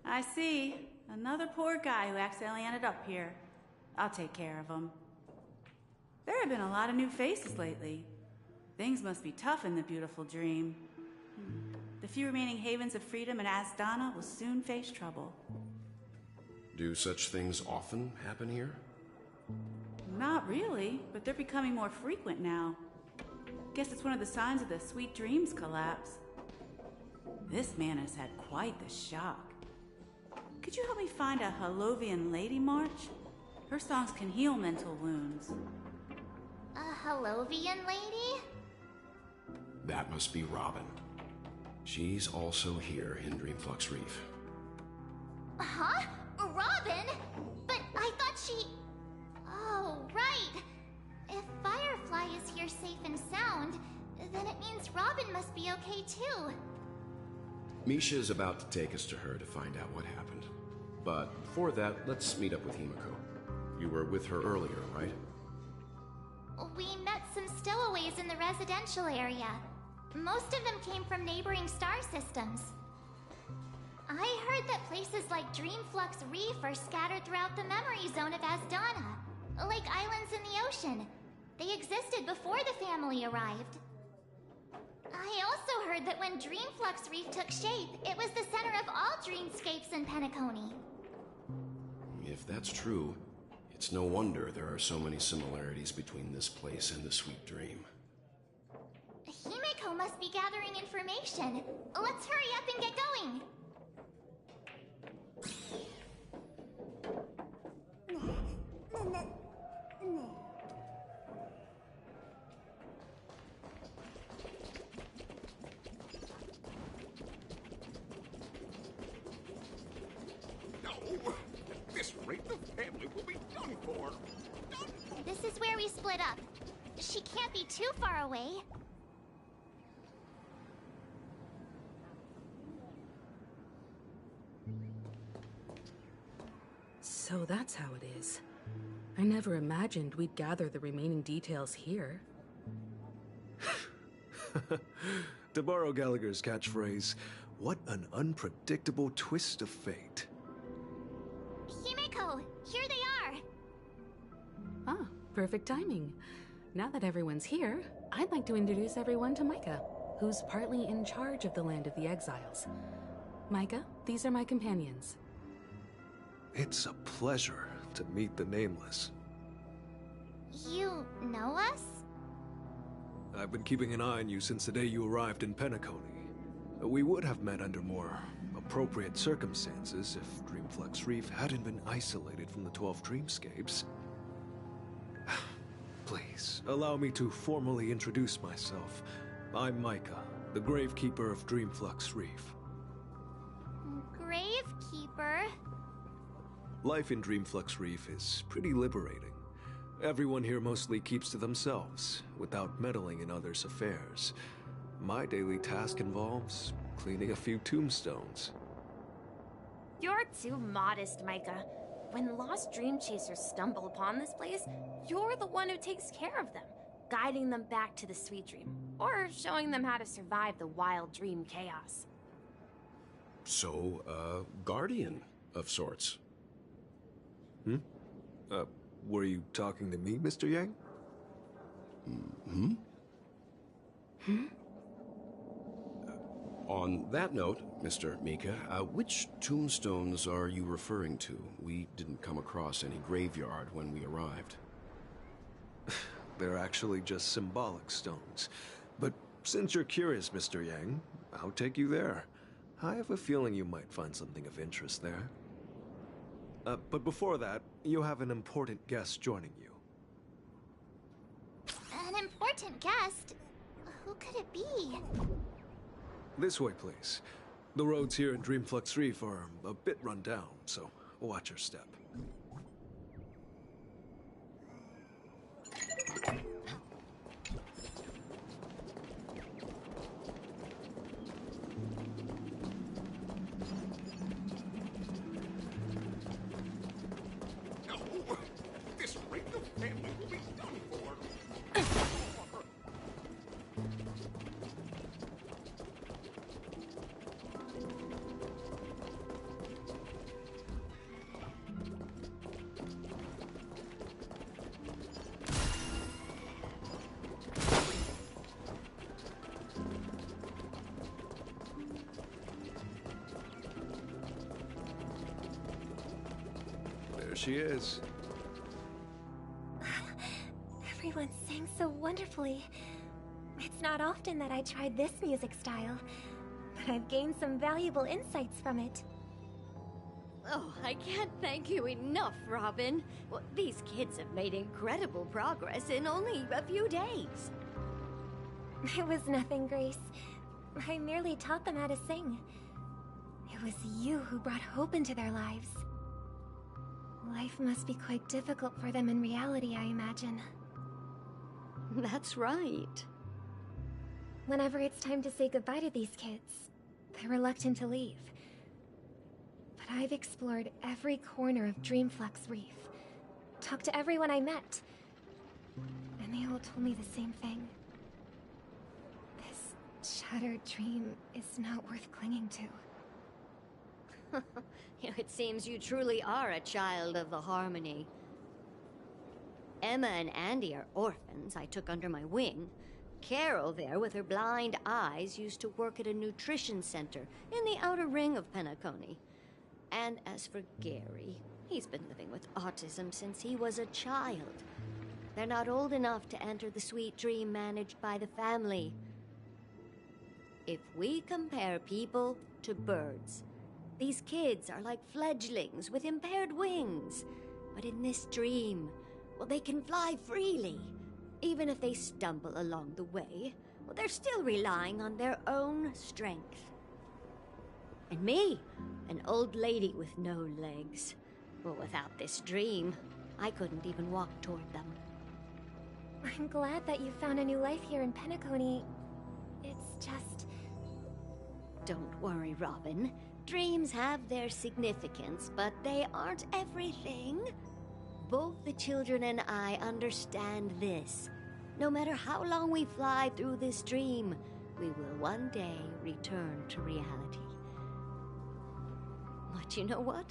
[SPEAKER 16] I see. Another poor guy who accidentally ended up here. I'll take care of him. There have been a lot of new faces lately. Things must be tough in the beautiful dream. The few remaining havens of freedom in Asdana will soon face trouble.
[SPEAKER 3] Do such things often happen here?
[SPEAKER 16] Not really, but they're becoming more frequent now. Guess it's one of the signs of the Sweet Dreams collapse. This man has had quite the shock. Could you help me find a Halovian lady, March? Her songs can heal mental wounds.
[SPEAKER 8] A Halovian lady?
[SPEAKER 3] That must be Robin. She's also here in Dreamflux Reef.
[SPEAKER 8] Huh? Robin? But I thought she... Oh, right. If Firefly is here safe and sound, then it means Robin must be okay too.
[SPEAKER 3] Misha is about to take us to her to find out what happened. But before that, let's meet up with Himiko. You were with her earlier, right?
[SPEAKER 8] We met some stowaways in the residential area. Most of them came from neighboring star systems. I heard that places like Dreamflux Reef are scattered throughout the memory zone of Asdana, like islands in the ocean. They existed before the family arrived. I also heard that when Dreamflux Reef took shape, it was the center of all dreamscapes in Penacony.
[SPEAKER 3] If that's true, it's no wonder there are so many similarities between this place and the Sweet Dream.
[SPEAKER 8] Himeko must be gathering information. Let's hurry up and get going.
[SPEAKER 10] At this rate, the family will be done for.
[SPEAKER 8] This is where we split up. She can't be too far away.
[SPEAKER 2] So that's how it is. I never imagined we'd gather the remaining details here.
[SPEAKER 18] To borrow Gallagher's catchphrase, what an unpredictable twist of fate.
[SPEAKER 8] Himeko, here they are.
[SPEAKER 2] Ah, perfect timing. Now that everyone's here, I'd like to introduce everyone to Micah, who's partly in charge of the Land of the Exiles. Micah, these are my companions.
[SPEAKER 18] It's a pleasure to meet the Nameless.
[SPEAKER 8] You know us?
[SPEAKER 18] I've been keeping an eye on you since the day you arrived in Penacony. We would have met under more appropriate circumstances if Dreamflux Reef hadn't been isolated from the 12 dreamscapes. Please, allow me to formally introduce myself. I'm Micah, the Gravekeeper of Dreamflux Reef.
[SPEAKER 8] Gravekeeper?
[SPEAKER 18] Life in Dreamflux Reef is pretty liberating. Everyone here mostly keeps to themselves, without meddling in others' affairs. My daily task involves cleaning a few tombstones.
[SPEAKER 9] You're too modest, Micah. When lost dream chasers stumble upon this place, you're the one who takes care of them, guiding them back to the Sweet Dream, or showing them how to survive the wild dream chaos.
[SPEAKER 3] So, guardian of sorts.
[SPEAKER 18] Were you talking to me, Mr. Yang?
[SPEAKER 3] On that note, Mr. Mika, which tombstones are you referring to? We didn't come across any graveyard when we arrived.
[SPEAKER 18] They're actually just symbolic stones. But since you're curious, Mr. Yang, I'll take you there. I have a feeling you might find something of interest there. But before that, you have an important guest joining you.
[SPEAKER 8] An important guest? Who could it be?
[SPEAKER 18] This way, please. The roads here in Dreamflux Reef are a bit run down, so watch your step. There she is.
[SPEAKER 6] Everyone sang so wonderfully. It's not often that I tried this music style, but I've gained some valuable insights from it.
[SPEAKER 11] Oh, I can't thank you enough, Robin. Well, these kids have made incredible progress in only a few days.
[SPEAKER 6] It was nothing, Grace. I merely taught them how to sing. It was you who brought hope into their lives. Life must be quite difficult for them in reality, I imagine.
[SPEAKER 11] That's right.
[SPEAKER 6] Whenever it's time to say goodbye to these kids, they're reluctant to leave. But I've explored every corner of Dreamflux Reef, talked to everyone I met, and they all told me the same thing. This shattered dream is not worth clinging to.
[SPEAKER 11] It seems you truly are a child of the Harmony. Emma and Andy are orphans I took under my wing. Carol there, with her blind eyes, used to work at a nutrition center in the outer ring of Penacony. And as for Gary, he's been living with autism since he was a child. They're not old enough to enter the sweet dream managed by the family. If we compare people to birds, these kids are like fledglings with impaired wings. But in this dream, well, they can fly freely. Even if they stumble along the way, well, they're still relying on their own strength. And me, an old lady with no legs. Well, without this dream, I couldn't even walk toward them.
[SPEAKER 6] I'm glad that you found a new life here in Penacony. It's just...
[SPEAKER 11] Don't worry, Robin. Dreams have their significance, but they aren't everything. Both the children and I understand this. No matter how long we fly through this dream, we will one day return to reality. But you know what?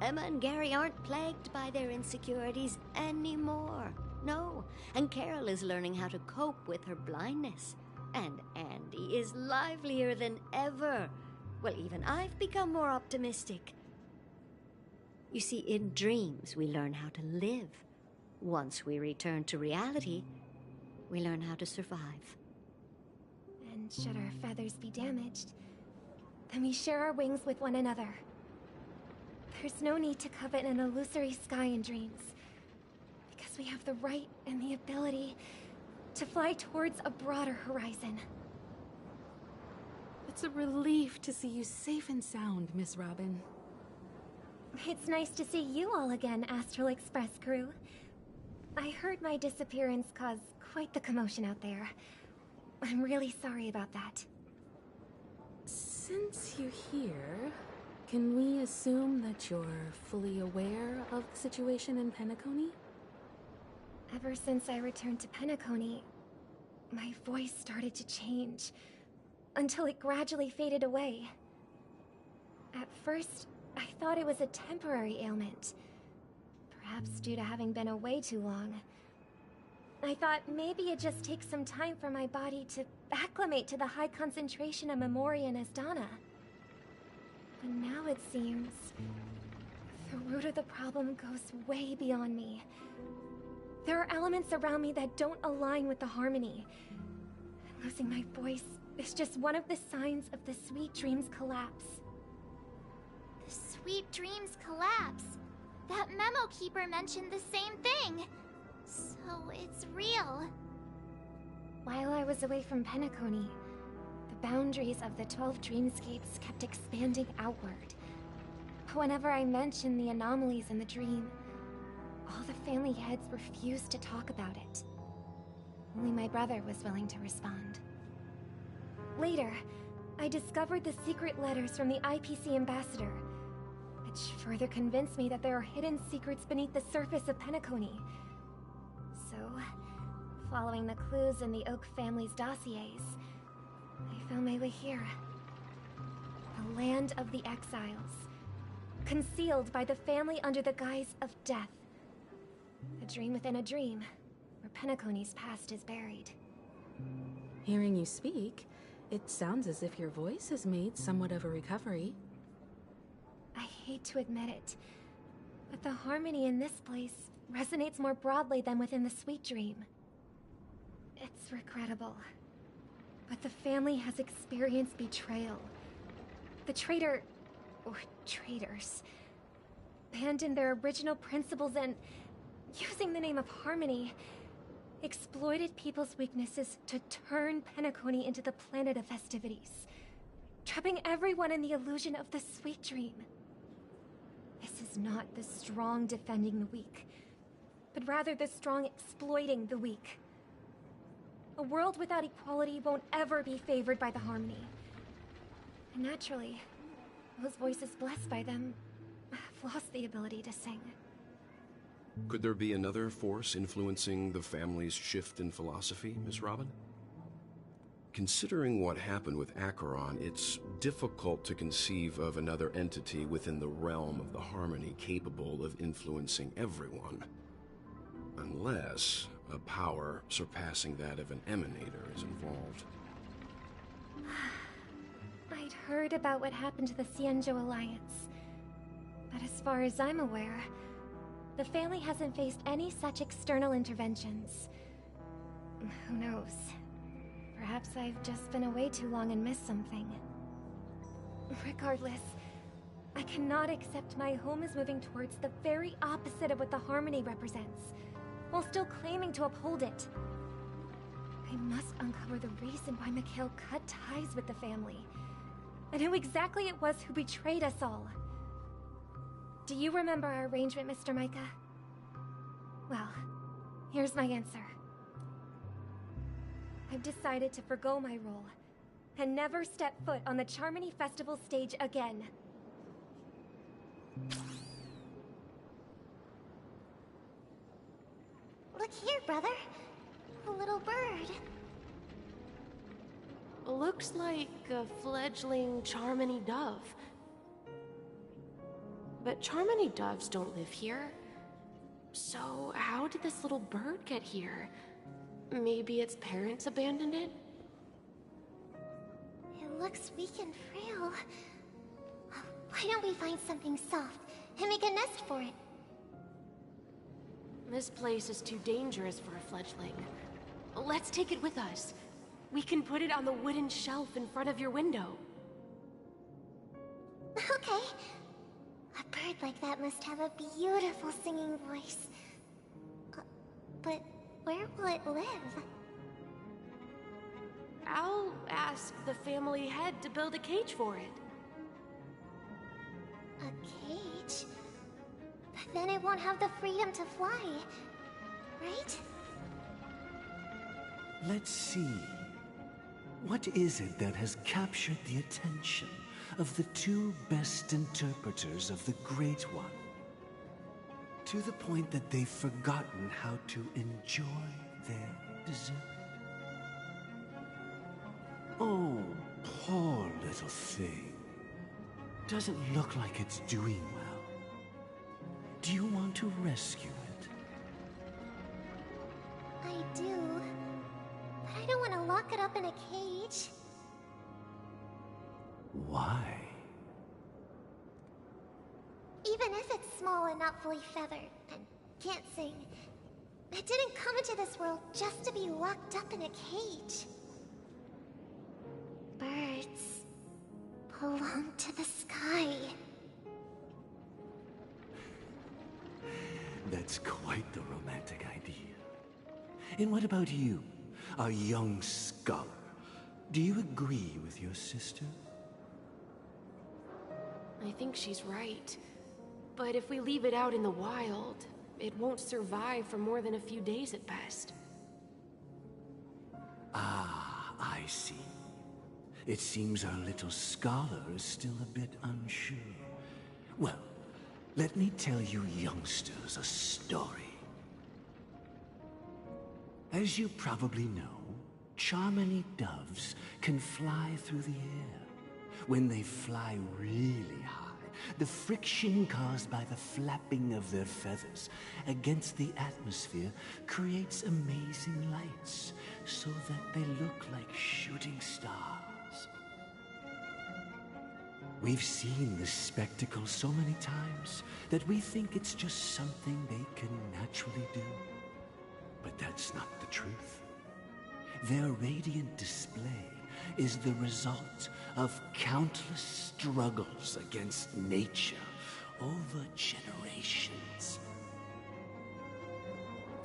[SPEAKER 11] Emma and Gary aren't plagued by their insecurities anymore. No, and Carol is learning how to cope with her blindness. And Andy is livelier than ever. Well, even I've become more optimistic. You see, in dreams, we learn how to live. Once we return to reality, we learn how to survive.
[SPEAKER 6] And should our feathers be damaged, then we share our wings with one another. There's no need to covet an illusory sky in dreams, because we have the right and the ability to fly towards a broader horizon.
[SPEAKER 2] It's a relief to see you safe and sound, Miss Robin.
[SPEAKER 6] It's nice to see you all again, Astral Express crew. I heard my disappearance caused quite the commotion out there. I'm really sorry about that.
[SPEAKER 2] Since you're here, can we assume that you're fully aware of the situation in Penacony?
[SPEAKER 6] Ever since I returned to Penacony, my voice started to change, until it gradually faded away. At first, I thought it was a temporary ailment, perhaps due to having been away too long. I thought maybe it just takes some time for my body to acclimate to the high concentration of Memoria and Asdana. But now it seems the root of the problem goes way beyond me. There are elements around me that don't align with the harmony. Losing my voice is just one of the signs of the Sweet Dreams collapse.
[SPEAKER 23] The Sweet Dreams collapse. That memo keeper mentioned the same thing. So it's real.
[SPEAKER 6] While I was away from Penacony, the boundaries of the 12 dreamscapes kept expanding outward. Whenever I mentioned the anomalies in the dream, all the family heads refused to talk about it. Only my brother was willing to respond. Later, I discovered the secret letters from the IPC ambassador, which further convinced me that there are hidden secrets beneath the surface of Penacony. So, following the clues in the Oak family's dossiers, I found my way here. The land of the exiles, concealed by the family under the guise of death. A dream within a dream, where Penacony's past is buried.
[SPEAKER 2] Hearing you speak, it sounds as if your voice has made somewhat of a recovery.
[SPEAKER 6] I hate to admit it, But the harmony in this place resonates more broadly than within the Sweet Dream. It's regrettable, but the family has experienced betrayal. The traitor, or traitors, abandoned their original principles and, using the name of harmony, exploited people's weaknesses to turn Penacony into the planet of festivities, trapping everyone in the illusion of the Sweet Dream. This is not the strong defending the weak, but rather the strong exploiting the weak. A world without equality won't ever be favored by the harmony. And naturally, those voices blessed by them have lost the ability to sing.
[SPEAKER 3] Could there be another force influencing the family's shift in philosophy, Miss Robin? Considering what happened with Acheron, it's difficult to conceive of another entity within the realm of the harmony capable of influencing everyone. Unless a power surpassing that of an emanator is involved.
[SPEAKER 6] I'd heard about what happened to the Xianzhou Alliance, but as far as I'm aware, the family hasn't faced any such external interventions. Who knows? Perhaps I've just been away too long and missed something. Regardless, I cannot accept my home is moving towards the very opposite of what the harmony represents, while still claiming to uphold it. I must uncover the reason why Mikhail cut ties with the family, and who exactly it was who betrayed us all. Do you remember our arrangement, Mr. Micah? Well, here's my answer. I've decided to forgo my role, and never step foot on the Charmony Festival stage again.
[SPEAKER 23] Look here, brother. A little bird.
[SPEAKER 20] Looks like a fledgling Charmony dove. But Charmony doves don't live here. So how did this little bird get here? Maybe its parents abandoned it?
[SPEAKER 23] It looks weak and frail. Why don't we find something soft and make a nest for it?
[SPEAKER 20] This place is too dangerous for a fledgling. Let's take it with us. We can put it on the wooden shelf in front of your window.
[SPEAKER 23] Okay. A bird like that must have a beautiful singing voice. But where will it live?
[SPEAKER 20] I'll ask the family head to build a cage for it.
[SPEAKER 23] A cage? But then it won't have the freedom to fly, right?
[SPEAKER 17] Let's see. What is it that has captured the attention of the two best interpreters of the Great One, to the point that they've forgotten how to enjoy their dessert? Oh, poor little thing. Doesn't look like it's doing well. Do you want to rescue it?
[SPEAKER 23] I do. But I don't want to lock it up in a cage.
[SPEAKER 17] Why?
[SPEAKER 23] Even if it's small and not fully feathered, and can't sing, it didn't come into this world just to be locked up in a cage. Birds belong to the sky.
[SPEAKER 17] That's quite the romantic idea. And what about you, a young scholar? Do you agree with your sister?
[SPEAKER 20] I think she's right. But if we leave it out in the wild, it won't survive for more than a few days at best.
[SPEAKER 17] Ah, I see. It seems our little scholar is still a bit unsure. Well, let me tell you youngsters a story. As you probably know, Charmony doves can fly through the air. When they fly really high, the friction caused by the flapping of their feathers against the atmosphere creates amazing lights, so that they look like shooting stars.
[SPEAKER 13] We've seen this spectacle so many times that we think it's just something they can naturally do. But that's not the truth. Their radiant display is the result of countless struggles against nature over generations.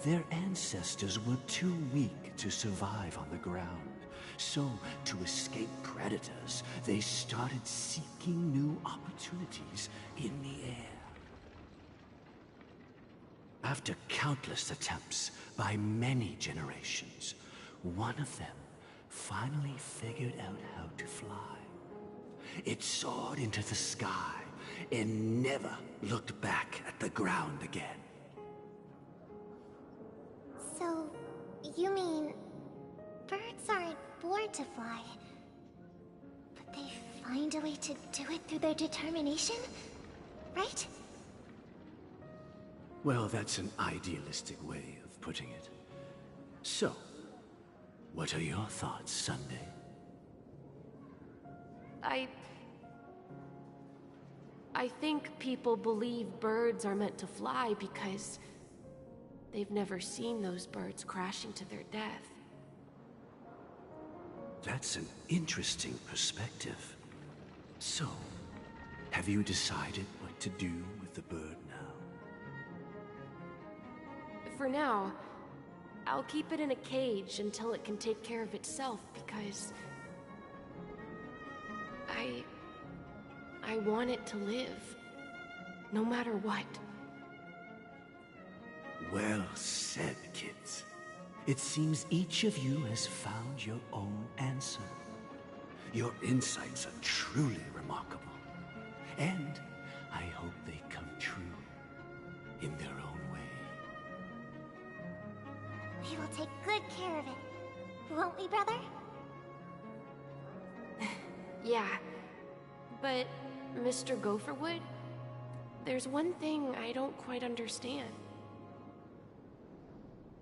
[SPEAKER 13] Their ancestors were too weak to survive on the ground. So, to escape predators, they started seeking new opportunities in the air. After countless attempts by many generations, one of them finally figured out how to fly. It soared into the sky and never looked back at the ground again.
[SPEAKER 23] So, you mean birds aren't born to fly, but they find a way to do it through their determination, right?
[SPEAKER 13] Well, that's an idealistic way of putting it. So, what are your thoughts, Sunday?
[SPEAKER 20] I think people believe birds are meant to fly because they've never seen those birds crashing to their death.
[SPEAKER 13] That's an interesting perspective. So, have you decided what to do with the bird now?
[SPEAKER 20] For now, I'll keep it in a cage until it can take care of itself because I want it to live, no matter what.
[SPEAKER 13] Well said, kids. It seems each of you has found your own answer. Your insights are truly remarkable. And I hope they come true in their own way.
[SPEAKER 23] We will take good care of it, won't we, brother?
[SPEAKER 20] Yeah, but Mr. Gopherwood, there's one thing I don't quite understand.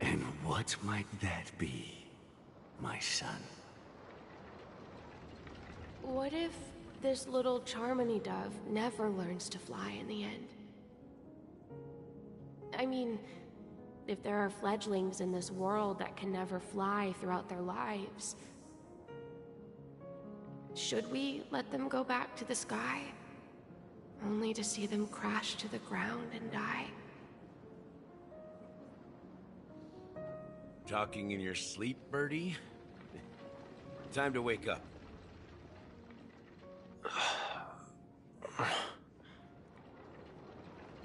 [SPEAKER 13] And what might that be, my son?
[SPEAKER 20] What if this little Charmony dove never learns to fly in the end? I mean, if there are fledglings in this world that can never fly throughout their lives, should we let them go back to the sky, only to see them crash to the ground and die?
[SPEAKER 1] Talking in your sleep, Birdie? Time to wake up.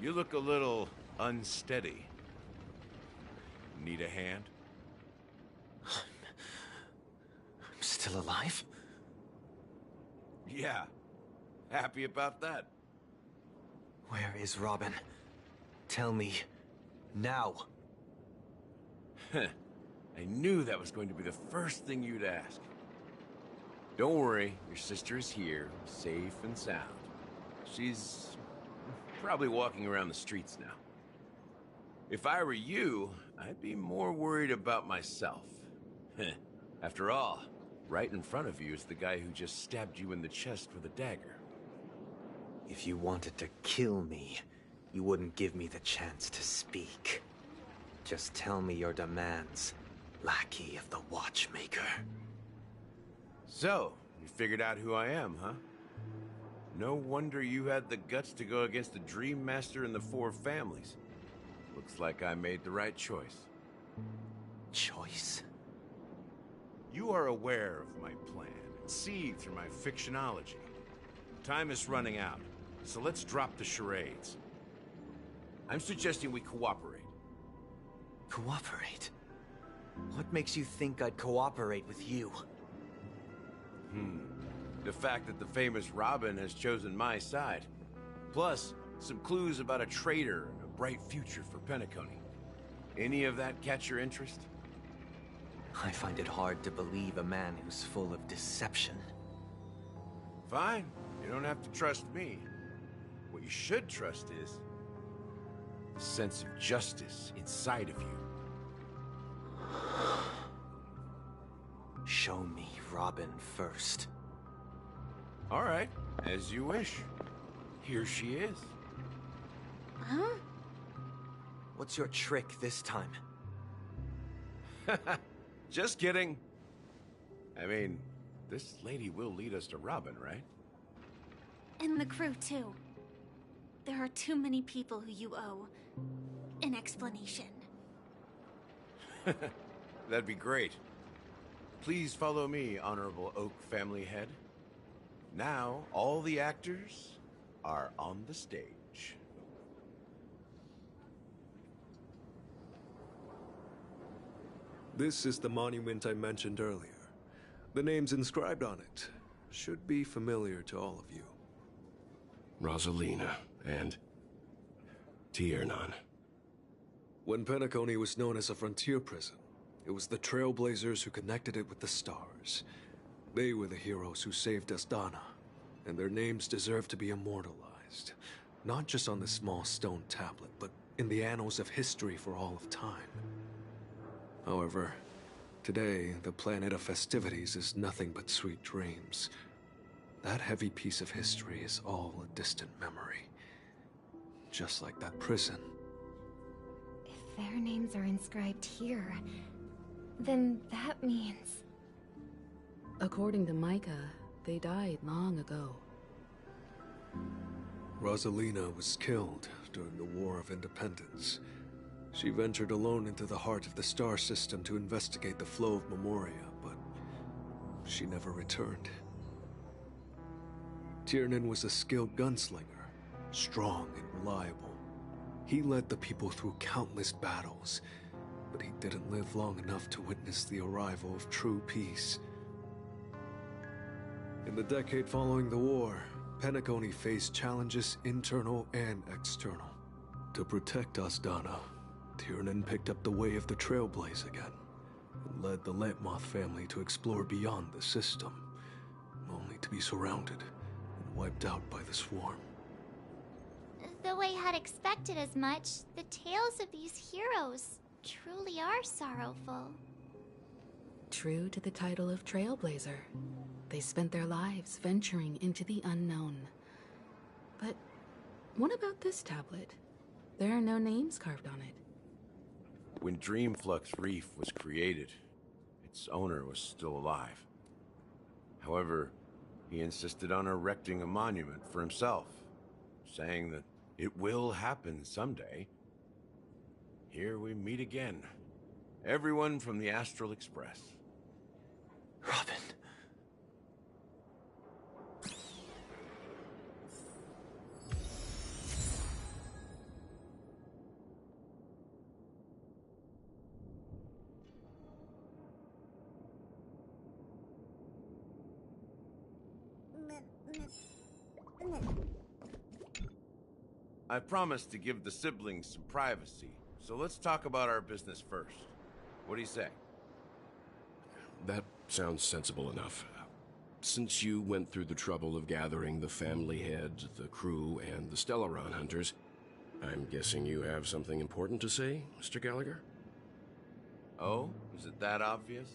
[SPEAKER 1] You look a little unsteady. Need a hand?
[SPEAKER 7] I'm still alive?
[SPEAKER 1] Yeah. Happy about that.
[SPEAKER 7] Where is Robin? Tell me. Now.
[SPEAKER 1] I knew that was going to be the first thing you'd ask. Don't worry, your sister is here, safe and sound. She's probably walking around the streets now. If I were you, I'd be more worried about myself. After all, right in front of you is the guy who just stabbed you in the chest with a dagger.
[SPEAKER 7] If you wanted to kill me, you wouldn't give me the chance to speak. Just tell me your demands, lackey of the Watchmaker.
[SPEAKER 1] So, you figured out who I am, huh? No wonder you had the guts to go against the Dream Master and the Four Families. Looks like I made the right choice.
[SPEAKER 7] Choice?
[SPEAKER 1] You are aware of my plan and see through my fictionology. Time is running out, so let's drop the charades. I'm suggesting we cooperate.
[SPEAKER 7] Cooperate? What makes you think I'd cooperate with you?
[SPEAKER 1] The fact that the famous Robin has chosen my side. Plus, some clues about a traitor and a bright future for Penacony. Any of that catch your interest?
[SPEAKER 7] I find it hard to believe a man who's full of deception.
[SPEAKER 1] Fine. You don't have to trust me. What you should trust is the sense of justice inside of you.
[SPEAKER 7] Show me Robin first.
[SPEAKER 1] All right, as you wish. Here she is.
[SPEAKER 8] Huh?
[SPEAKER 7] What's your trick this time?
[SPEAKER 1] Just kidding. I mean, this lady will lead us to Robin, right?
[SPEAKER 8] And the crew, too. There are too many people who you owe an explanation.
[SPEAKER 1] That'd be great. Please follow me, Honorable Oak family head. Now, all the actors are on the stage.
[SPEAKER 18] This is the monument I mentioned earlier. The names inscribed on it should be familiar to all of you.
[SPEAKER 3] Rosalina and Tiernan.
[SPEAKER 18] When Penacony was known as a frontier prison, it was the Trailblazers who connected it with the stars. They were the heroes who saved Asdana, and their names deserve to be immortalized. Not just on this small stone tablet, but in the annals of history for all of time. However, today, the planet of festivities is nothing but sweet dreams. That heavy piece of history is all a distant memory. Just like that prison.
[SPEAKER 6] If their names are inscribed here, then that means...
[SPEAKER 2] According to Micah, they died long ago.
[SPEAKER 18] Rosalina was killed during the War of Independence. She ventured alone into the heart of the star system to investigate the flow of Memoria, but she never returned. Tiernan was a skilled gunslinger, strong and reliable. He led the people through countless battles, but he didn't live long enough to witness the arrival of true peace. In the decade following the war, Penacony faced challenges internal and external. To protect Asdana, Tiernan picked up the way of the Trailblazer again, and led the Letmoth family to explore beyond the system, only to be surrounded and wiped out by the swarm.
[SPEAKER 23] Though I had expected as much, the tales of these heroes truly are sorrowful.
[SPEAKER 2] True to the title of Trailblazer, they spent their lives venturing into the unknown. But what about this tablet? There are no names carved on it.
[SPEAKER 1] When Dreamflux Reef was created, its owner was still alive. However, he insisted on erecting a monument for himself, saying that it will happen someday. Here we meet again. Everyone from the Astral Express.
[SPEAKER 7] Robin.
[SPEAKER 1] I promised to give the siblings some privacy, so let's talk about our business first. What do you say?
[SPEAKER 3] That sounds sensible enough. Since you went through the trouble of gathering the family head, the crew, and the Stellaron hunters, I'm guessing you have something important to say, Mr. Gallagher?
[SPEAKER 1] Oh? Is it that obvious?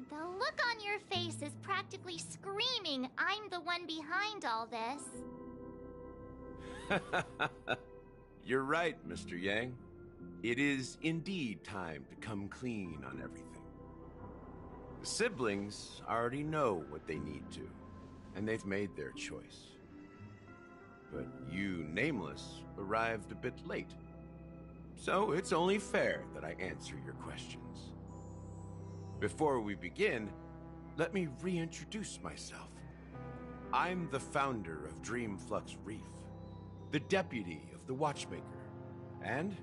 [SPEAKER 23] The look on your face is practically screaming, I'm the one behind all this.
[SPEAKER 1] You're right, Mr. Yang. It is indeed time to come clean on everything. The siblings already know what they need to, and they've made their choice. But you, Nameless, arrived a bit late. So it's only fair that I answer your questions. Before we begin, let me reintroduce myself. I'm the founder of Dreamflux Reef, the deputy of the Watchmaker, and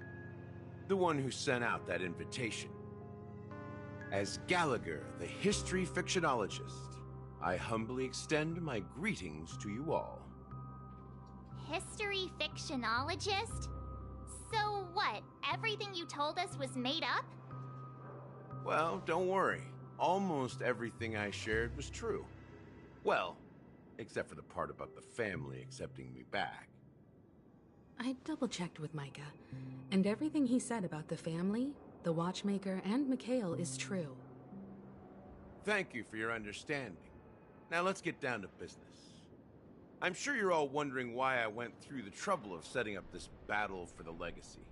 [SPEAKER 1] the one who sent out that invitation. As Gallagher, the history fictionologist, I humbly extend my greetings to you all.
[SPEAKER 23] History fictionologist? So what, everything you told us was made up?
[SPEAKER 1] Well, don't worry. Almost everything I shared was true. Well, except for the part about the family accepting me back.
[SPEAKER 2] I double-checked with Micah, and everything he said about the family, the Watchmaker, and Mikhail is true.
[SPEAKER 1] Thank you for your understanding. Now let's get down to business. I'm sure you're all wondering why I went through the trouble of setting up this battle for the legacy,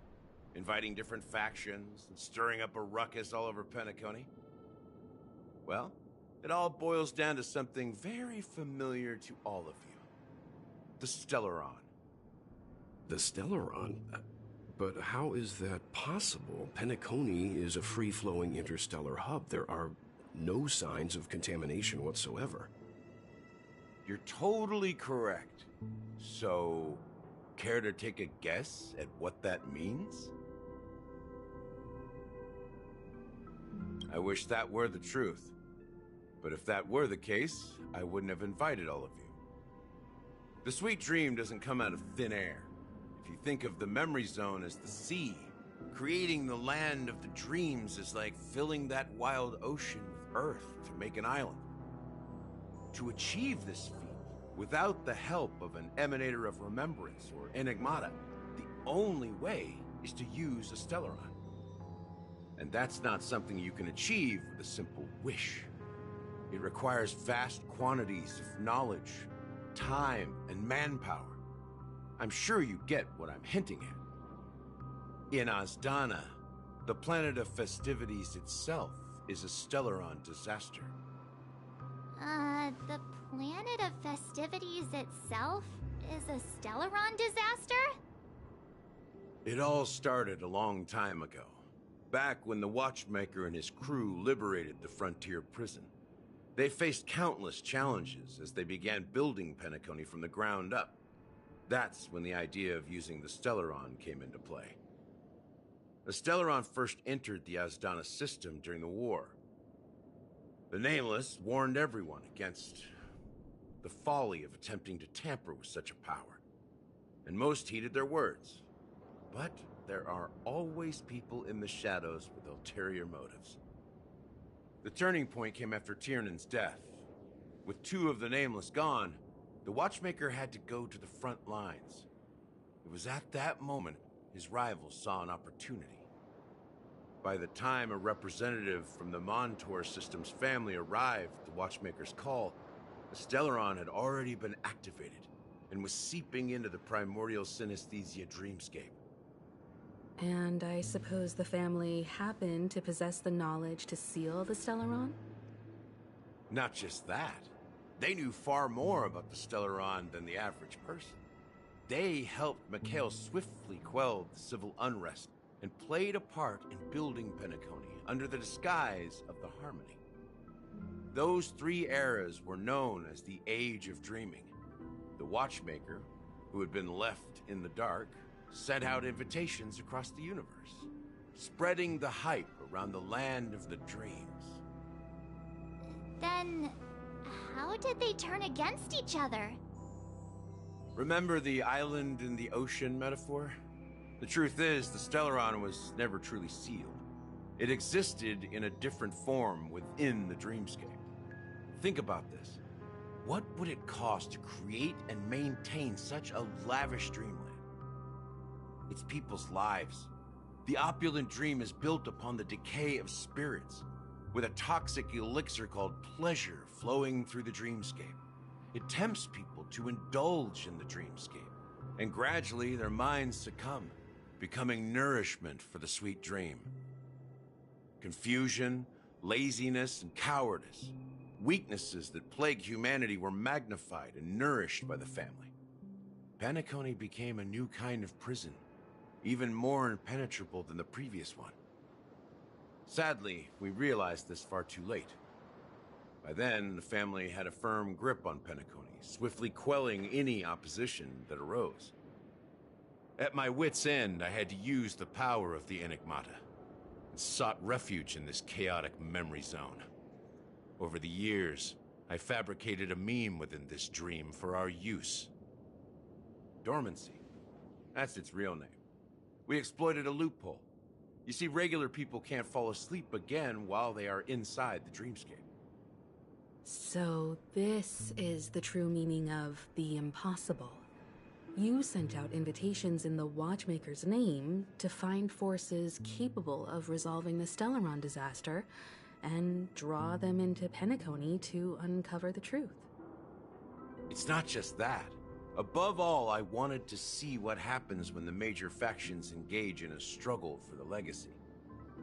[SPEAKER 1] inviting different factions and stirring up a ruckus all over Penacony. Well, it all boils down to something very familiar to all of you. The Stellaron.
[SPEAKER 3] The Stellaron? But how is that possible? Penacony is a free-flowing interstellar hub. There are no signs of contamination whatsoever.
[SPEAKER 1] You're totally correct. So, care to take a guess at what that means? I wish that were the truth. But if that were the case, I wouldn't have invited all of you. The sweet dream doesn't come out of thin air. If you think of the memory zone as the sea, creating the land of the dreams is like filling that wild ocean with earth to make an island. To achieve this feat, without the help of an emanator of remembrance or enigmata, the only way is to use a Stellaron. And that's not something you can achieve with a simple wish. It requires vast quantities of knowledge, time, and manpower. I'm sure you get what I'm hinting at. In Azdana, the planet of festivities itself is a Stellaron disaster.
[SPEAKER 23] The planet of festivities itself is a Stellaron disaster?
[SPEAKER 1] It all started a long time ago, back when the Watchmaker and his crew liberated the frontier prison. They faced countless challenges as they began building Penacony from the ground up. That's when the idea of using the Stellaron came into play. The Stellaron first entered the Azdana system during the war. The Nameless warned everyone against the folly of attempting to tamper with such a power, and most heeded their words. But there are always people in the shadows with ulterior motives. The turning point came after Tiernan's death. With two of the Nameless gone, the Watchmaker had to go to the front lines. It was at that moment his rivals saw an opportunity. By the time a representative from the Montour Systems family arrived at the Watchmaker's call, the Stellaron had already been activated and was seeping into the primordial synesthesia dreamscape.
[SPEAKER 2] And I suppose the family happened to possess the knowledge to seal the Stellaron?
[SPEAKER 1] Not just that. They knew far more about the Stellaron than the average person. They helped Mikhail swiftly quell the civil unrest and played a part in building Penacony under the disguise of the Harmony. Those three eras were known as the Age of Dreaming. The Watchmaker, who had been left in the dark, sent out invitations across the universe, spreading the hype around the land of the dreams.
[SPEAKER 23] Then, how did they turn against each other?
[SPEAKER 1] Remember the island in the ocean metaphor? The truth is, the Stellaron was never truly sealed. It existed in a different form within the dreamscape. Think about this. What would it cost to create and maintain such a lavish dreamland? It's people's lives. The opulent dream is built upon the decay of spirits, with a toxic elixir called pleasure flowing through the dreamscape. It tempts people to indulge in the dreamscape, and gradually their minds succumb, becoming nourishment for the sweet dream. Confusion, laziness, and cowardice, weaknesses that plague humanity, were magnified and nourished by the family. Penacony became a new kind of prison, even more impenetrable than the previous one. Sadly, we realized this far too late. By then, the family had a firm grip on Penacony, swiftly quelling any opposition that arose. At my wit's end, I had to use the power of the Enigmata, and sought refuge in this chaotic memory zone. Over the years, I fabricated a meme within this dream for our use. Dormancy. That's its real name. We exploited a loophole. You see, regular people can't fall asleep again while they are inside the dreamscape.
[SPEAKER 2] So this is the true meaning of the impossible. You sent out invitations in the Watchmaker's name to find forces capable of resolving the Stellaron disaster and draw them into Penacony to uncover the truth.
[SPEAKER 1] It's not just that. Above all, I wanted to see what happens when the major factions engage in a struggle for the legacy.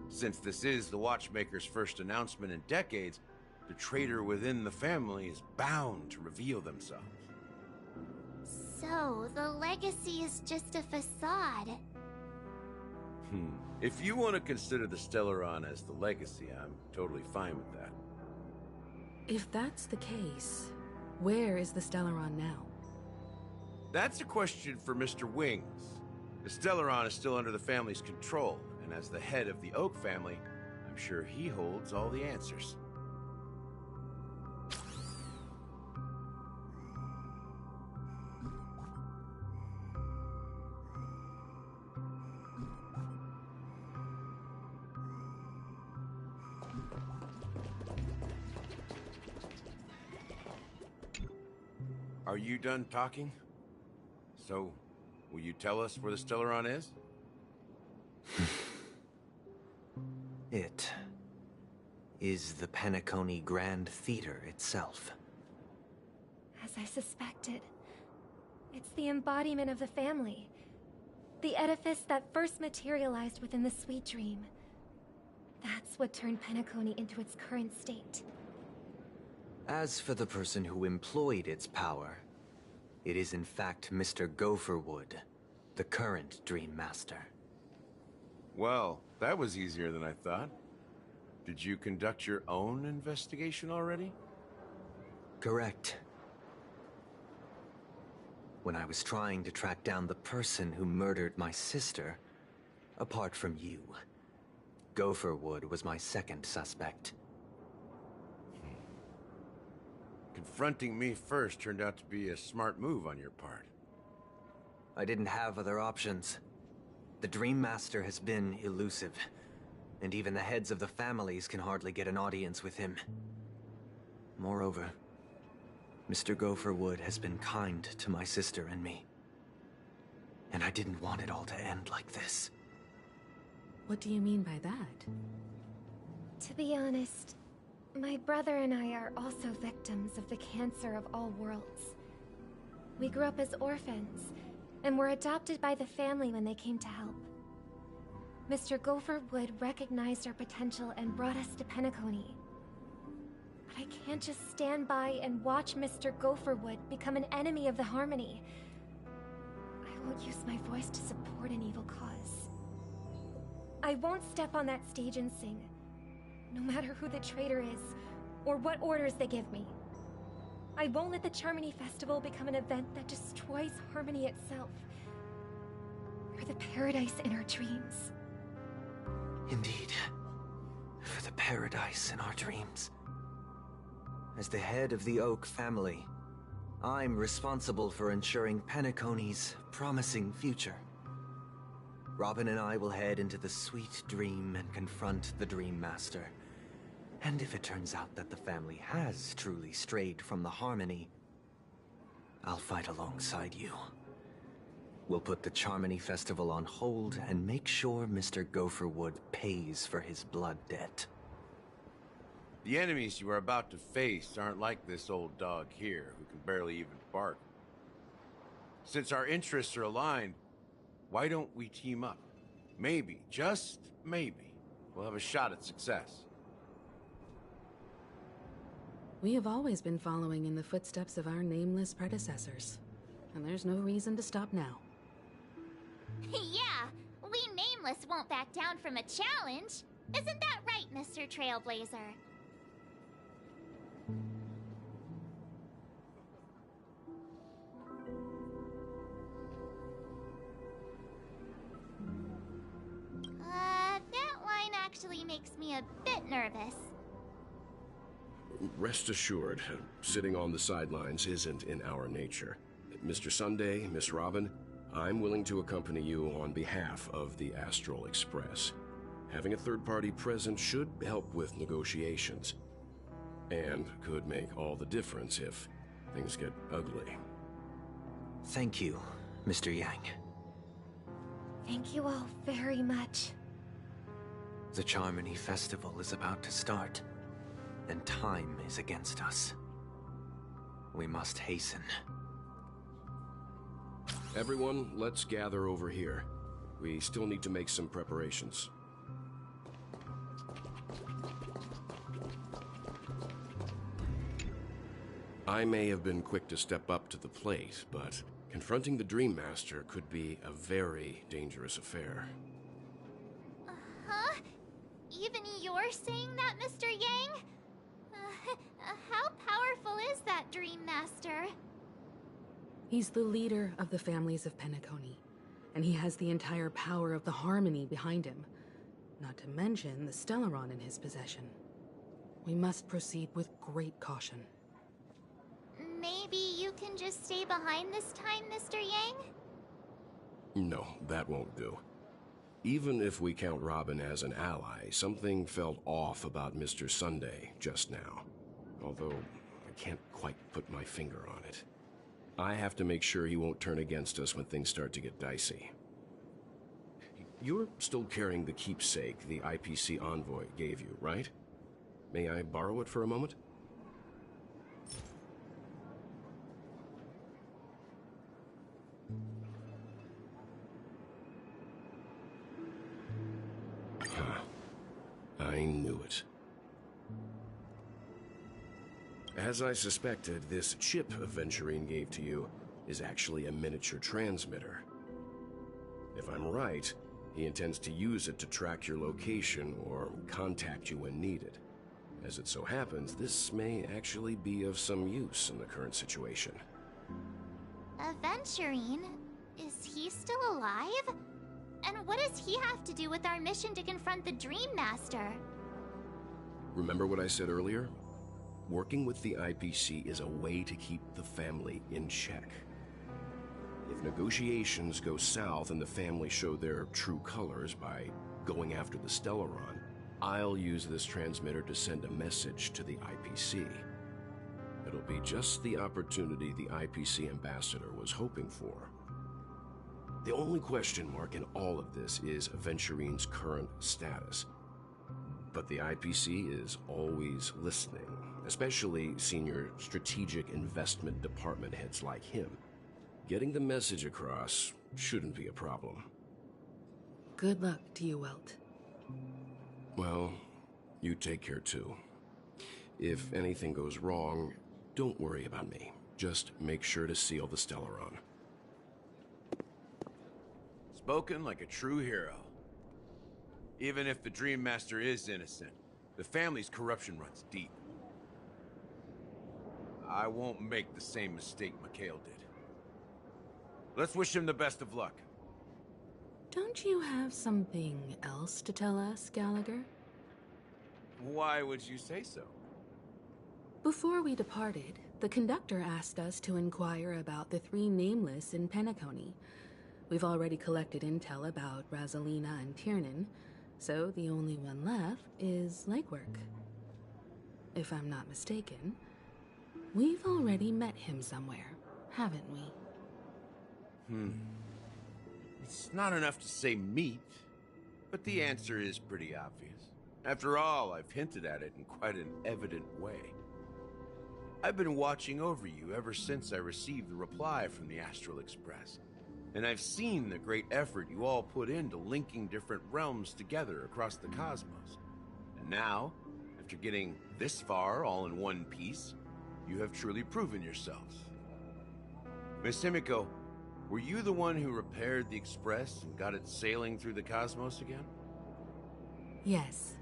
[SPEAKER 1] Since this is the Watchmaker's first announcement in decades, the traitor within the family is bound to reveal themselves.
[SPEAKER 23] So, the legacy is just a facade.
[SPEAKER 1] If you want to consider the Stellaron as the legacy, I'm totally fine with that.
[SPEAKER 2] If that's the case, where is the Stellaron now?
[SPEAKER 1] That's a question for Mr. Wings. The Stellaron is still under the family's control, and as the head of the Oak family, I'm sure he holds all the answers. Are you done talking? So, will you tell us where the Stellaron is?
[SPEAKER 15] It is the Penacony Grand Theater itself.
[SPEAKER 6] As I suspected, it's the embodiment of the family. The edifice that first materialized within the Sweet Dream. That's what turned Penacony into its current state.
[SPEAKER 15] As for the person who employed its power, it is in fact Mr. Gopherwood, the current Dream Master.
[SPEAKER 1] Well, that was easier than I thought. Did you conduct your own investigation already?
[SPEAKER 15] Correct. When I was trying to track down the person who murdered my sister, apart from you, Gopherwood was my second suspect.
[SPEAKER 1] Confronting me first turned out to be a smart move on your part.
[SPEAKER 15] I didn't have other options. The Dream Master has been elusive, and even the heads of the families can hardly get an audience with him. Moreover, Mr. Gopherwood has been kind to my sister and me. And I didn't want it all to end like this.
[SPEAKER 2] What do you mean by that?
[SPEAKER 6] To be honest, my brother and I are also victims of the cancer of all worlds. We grew up as orphans, and were adopted by the family when they came to help. Mr. Gopherwood recognized our potential and brought us to Penacony. But I can't just stand by and watch Mr. Gopherwood become an enemy of the Harmony. I won't use my voice to support an evil cause. I won't step on that stage and sing, no matter who the traitor is, or what orders they give me. I won't let the Charmony Festival become an event that destroys Harmony itself, or the paradise in our dreams.
[SPEAKER 15] Indeed. For the paradise in our dreams. As the head of the Oak family, I'm responsible for ensuring Penacony's promising future. Robin and I will head into the Sweet Dream and confront the Dream Master. And if it turns out that the family has truly strayed from the Harmony, I'll fight alongside you. We'll put the Charmony Festival on hold and make sure Mr. Gopherwood pays for his blood debt.
[SPEAKER 1] The enemies you are about to face aren't like this old dog here, who can barely even bark. Since our interests are aligned, why don't we team up? Maybe, just maybe, we'll have a shot at success.
[SPEAKER 2] We have always been following in the footsteps of our nameless predecessors, and there's no reason to stop now.
[SPEAKER 23] Yeah, we Nameless won't back down from a challenge. Isn't that right, Mr. Trailblazer? That line actually makes me a bit nervous.
[SPEAKER 3] Rest assured, sitting on the sidelines isn't in our nature. Mr. Sunday, Miss Robin, I'm willing to accompany you on behalf of the Astral Express. Having a third party present should help with negotiations, and could make all the difference if things get ugly.
[SPEAKER 15] Thank you, Mr. Yang.
[SPEAKER 6] Thank you all very much.
[SPEAKER 15] The Charmony Festival is about to start, and time is against us.
[SPEAKER 7] We must hasten.
[SPEAKER 3] Everyone, let's gather over here. We still need to make some preparations. I may have been quick to step up to the plate, but confronting the Dream Master could be a very dangerous affair.
[SPEAKER 23] Huh? Even you're saying that, Mr. Yang? How powerful is that Dream Master?
[SPEAKER 2] He's the leader of the families of Penacony, and he has the entire power of the Harmony behind him, not to mention the Stellaron in his possession. We must proceed with great caution.
[SPEAKER 23] Maybe you can just stay behind this time, Mr. Yang?
[SPEAKER 3] No, that won't do. Even if we count Robin as an ally, something felt off about Mr. Sunday just now. Although, I can't quite put my finger on it. I have to make sure he won't turn against us when things start to get dicey. You're still carrying the keepsake the IPC envoy gave you, right? May I borrow it for a moment? I knew it. As I suspected, this chip Aventurine gave to you is actually a miniature transmitter. If I'm right, he intends to use it to track your location or contact you when needed. As it so happens, this may actually be of some use in the current situation.
[SPEAKER 23] Aventurine? Is he still alive? And what does he have to do with our mission to confront the Dream Master?
[SPEAKER 3] Remember what I said earlier? Working with the IPC is a way to keep the family in check. If negotiations go south and the family show their true colors by going after the Stellaron, I'll use this transmitter to send a message to the IPC. It'll be just the opportunity the IPC ambassador was hoping for. The only question mark in all of this is Aventurine's current status. But the IPC is always listening, especially senior strategic investment department heads like him. Getting the message across shouldn't be a problem.
[SPEAKER 2] Good luck to you, Welt.
[SPEAKER 3] Well, you take care too. If anything goes wrong, don't worry about me. Just make sure to seal the Stellaron.
[SPEAKER 1] Spoken like a true hero. Even if the Dream Master is innocent, the family's corruption runs deep. I won't make the same mistake Mikhail did. Let's wish him the best of luck.
[SPEAKER 2] Don't you have something else to tell us, Gallagher?
[SPEAKER 1] Why would you say so?
[SPEAKER 2] Before we departed, the conductor asked us to inquire about the three nameless in Penacony. We've already collected intel about Razalina and Tiernan, so the only one left is legwork. If I'm not mistaken, we've already met him somewhere, haven't we?
[SPEAKER 1] It's not enough to say meet, but the answer is pretty obvious. After all, I've hinted at it in quite an evident way. I've been watching over you ever since I received the reply from the Astral Express. And I've seen the great effort you all put into linking different realms together across the cosmos. And now, after getting this far all in one piece, you have truly proven yourselves. Miss Himiko, were you the one who repaired the Express and got it sailing through the cosmos again?
[SPEAKER 2] Yes.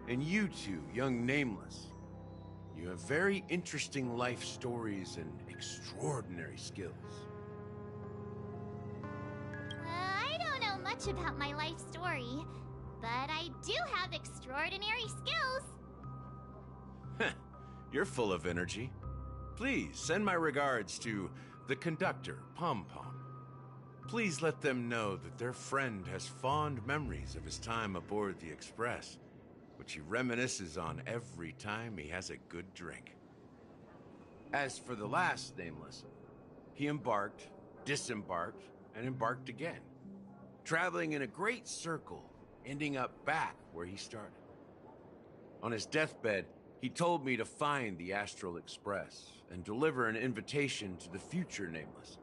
[SPEAKER 1] And you two, young Nameless, you have very interesting life stories and extraordinary skills.
[SPEAKER 23] I don't know much about my life story, but I do have extraordinary skills.
[SPEAKER 1] You're full of energy. Please send my regards to the conductor, Pom Pom. Please let them know that their friend has fond memories of his time aboard the Express, which he reminisces on every time he has a good drink. As for the last Nameless, he embarked, disembarked, and embarked again, traveling in a great circle, ending up back where he started. On his deathbed, He told me to find the Astral Express and deliver an invitation to the future Nameless.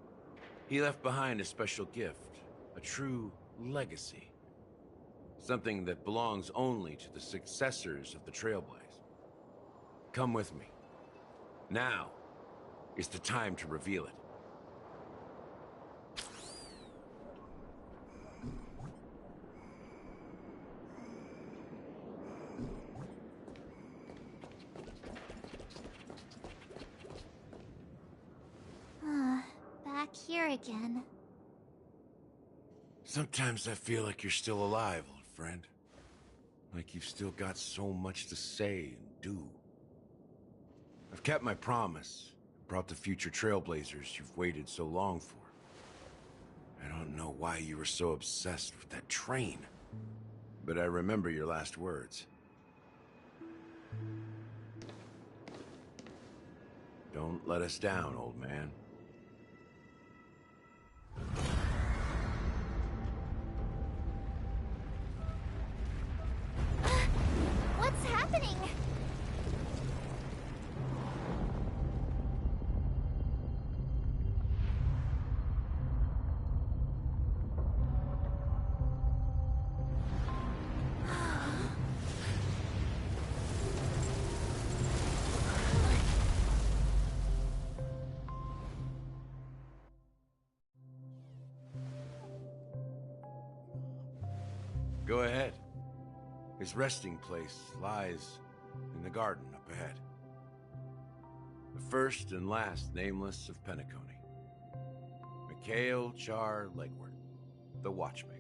[SPEAKER 1] He left behind a special gift, a true legacy. Something that belongs only to the successors of the Trailblaze. Come with me. Now is the time to reveal it.
[SPEAKER 23] Back here again.
[SPEAKER 1] Sometimes I feel like you're still alive, old friend. Like you've still got so much to say and do. I've kept my promise, brought the future Trailblazers you've waited so long for. I don't know why you were so obsessed with that train, but I remember your last words. Don't let us down, old man.
[SPEAKER 23] What's happening?
[SPEAKER 1] Go ahead. His resting place lies in the garden up ahead. The first and last Nameless of Penacony. Mikhail Char Legward, the Watchmaker.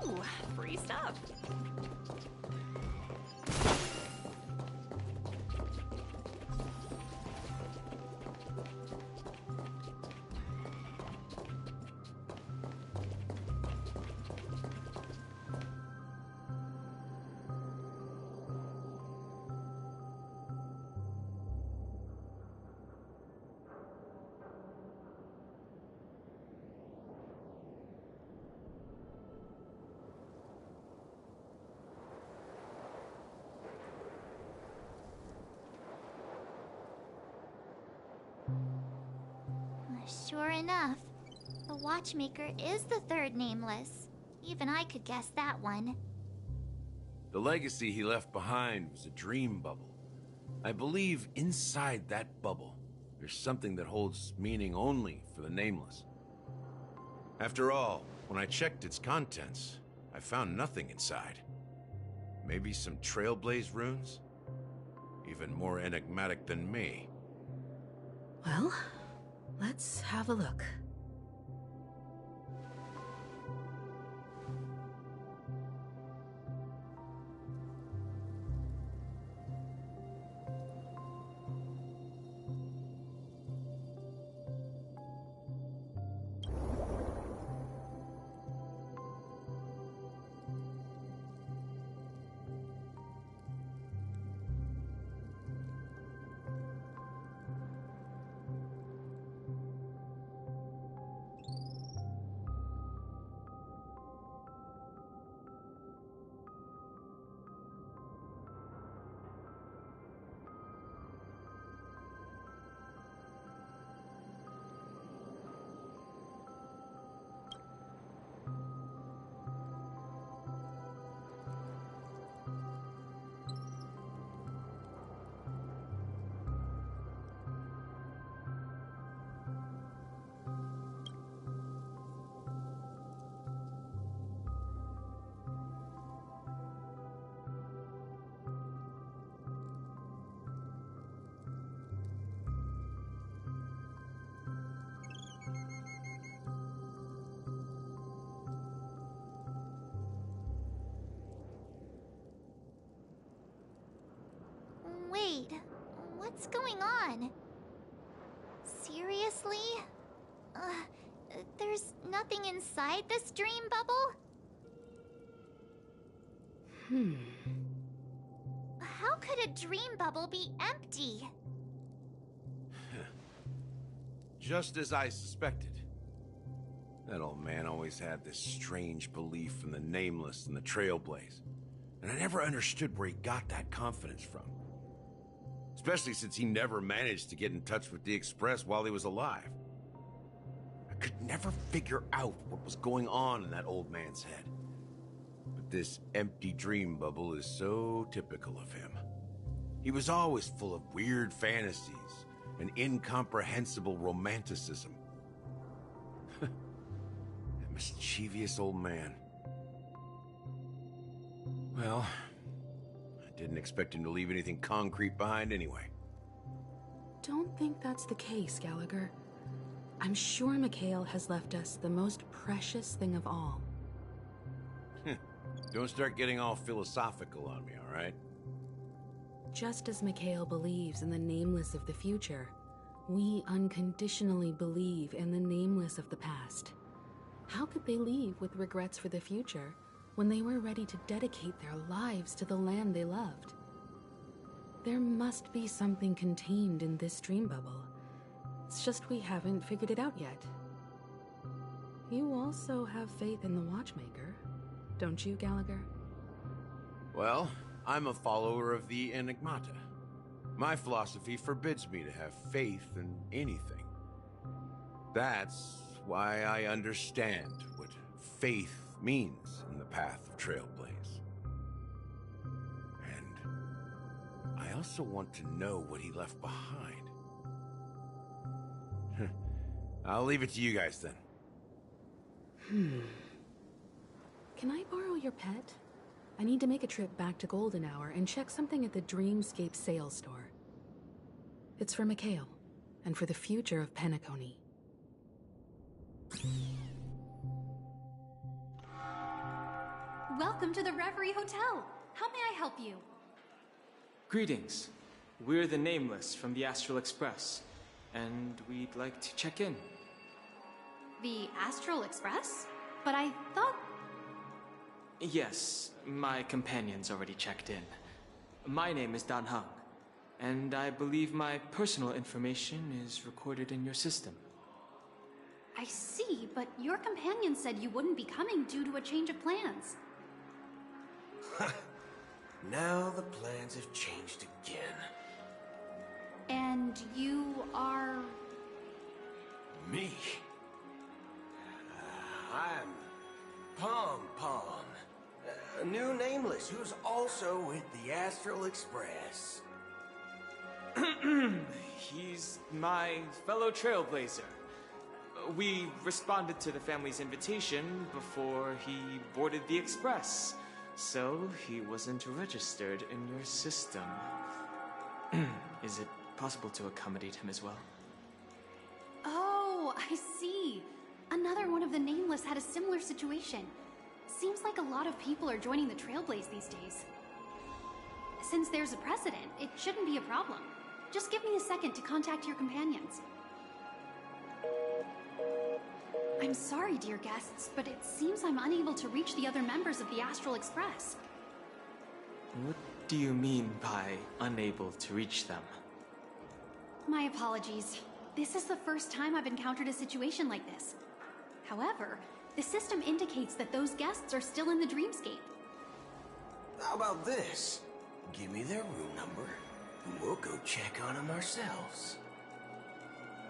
[SPEAKER 14] Ooh, free stuff.
[SPEAKER 23] Sure enough, the Watchmaker is the third Nameless. Even I could guess that one.
[SPEAKER 1] The legacy he left behind was a dream bubble. I believe inside that bubble, there's something that holds meaning only for the Nameless. After all, when I checked its contents, I found nothing inside. Maybe some Trailblaze runes? Even more enigmatic than me.
[SPEAKER 19] Well, let's have a look.
[SPEAKER 23] Wait, what's going on? Seriously? There's nothing inside this dream bubble? How could a dream bubble be empty?
[SPEAKER 1] Just as I suspected. That old man always had this strange belief in the Nameless and the Trailblazer, and I never understood where he got that confidence from. Especially since he never managed to get in touch with the Express while he was alive. I could never figure out what was going on in that old man's head. But this empty dream bubble is so typical of him. He was always full of weird fantasies and incomprehensible romanticism. That mischievous old man. Well, I didn't expect him to leave anything concrete behind anyway.
[SPEAKER 19] Don't think that's the case, Gallagher. I'm sure Mikhail has left us the most precious thing of all.
[SPEAKER 1] Don't start getting all philosophical on me, all right?
[SPEAKER 19] Just as Mikhail believes in the Nameless of the future, we unconditionally believe in the Nameless of the past. How could they leave with regrets for the future when they were ready to dedicate their lives to the land they loved? There must be something contained in this dream bubble. It's just we haven't figured it out yet. You also have faith in the Watchmaker, don't you, Gallagher?
[SPEAKER 1] Well, I'm a follower of the Enigmata. My philosophy forbids me to have faith in anything. That's why I understand what faith means in the path of Trailblaze. And I also want to know what he left behind. I'll leave it to you guys then.
[SPEAKER 19] Can I borrow your pet? I need to make a trip back to Golden Hour and check something at the Dreamscape sales store. It's for Mikhail, and for the future of Penacony.
[SPEAKER 12] Welcome to the Reverie Hotel. How may I help you?
[SPEAKER 4] Greetings. We're the Nameless from the Astral Express, and we'd like to check in.
[SPEAKER 12] The Astral Express? But I thought...
[SPEAKER 4] Yes, my companion's already checked in. My name is Dan Hung, and I believe my personal information is recorded in your system.
[SPEAKER 12] I see, but your companion said you wouldn't be coming due to a change of plans.
[SPEAKER 17] Now the plans have changed again.
[SPEAKER 12] And you are...
[SPEAKER 17] Me? I'm Pom Pom, a new Nameless who's also with the Astral Express.
[SPEAKER 4] He's my fellow Trailblazer. We responded to the family's invitation before he boarded the Express, so he wasn't registered in your system. Is it possible to accommodate him as well?
[SPEAKER 12] Oh, I see. Another one of the Nameless had a similar situation. Seems like a lot of people are joining the Trailblaze these days. Since there's a precedent, it shouldn't be a problem. Just give me a second to contact your companions. I'm sorry, dear guests, but it seems I'm unable to reach the other members of the Astral Express.
[SPEAKER 4] What do you mean by unable to reach them?
[SPEAKER 12] My apologies. This is the first time I've encountered a situation like this. However, the system indicates that those guests are still in the dreamscape.
[SPEAKER 17] How about this? Give me their room number, and we'll go check on them ourselves.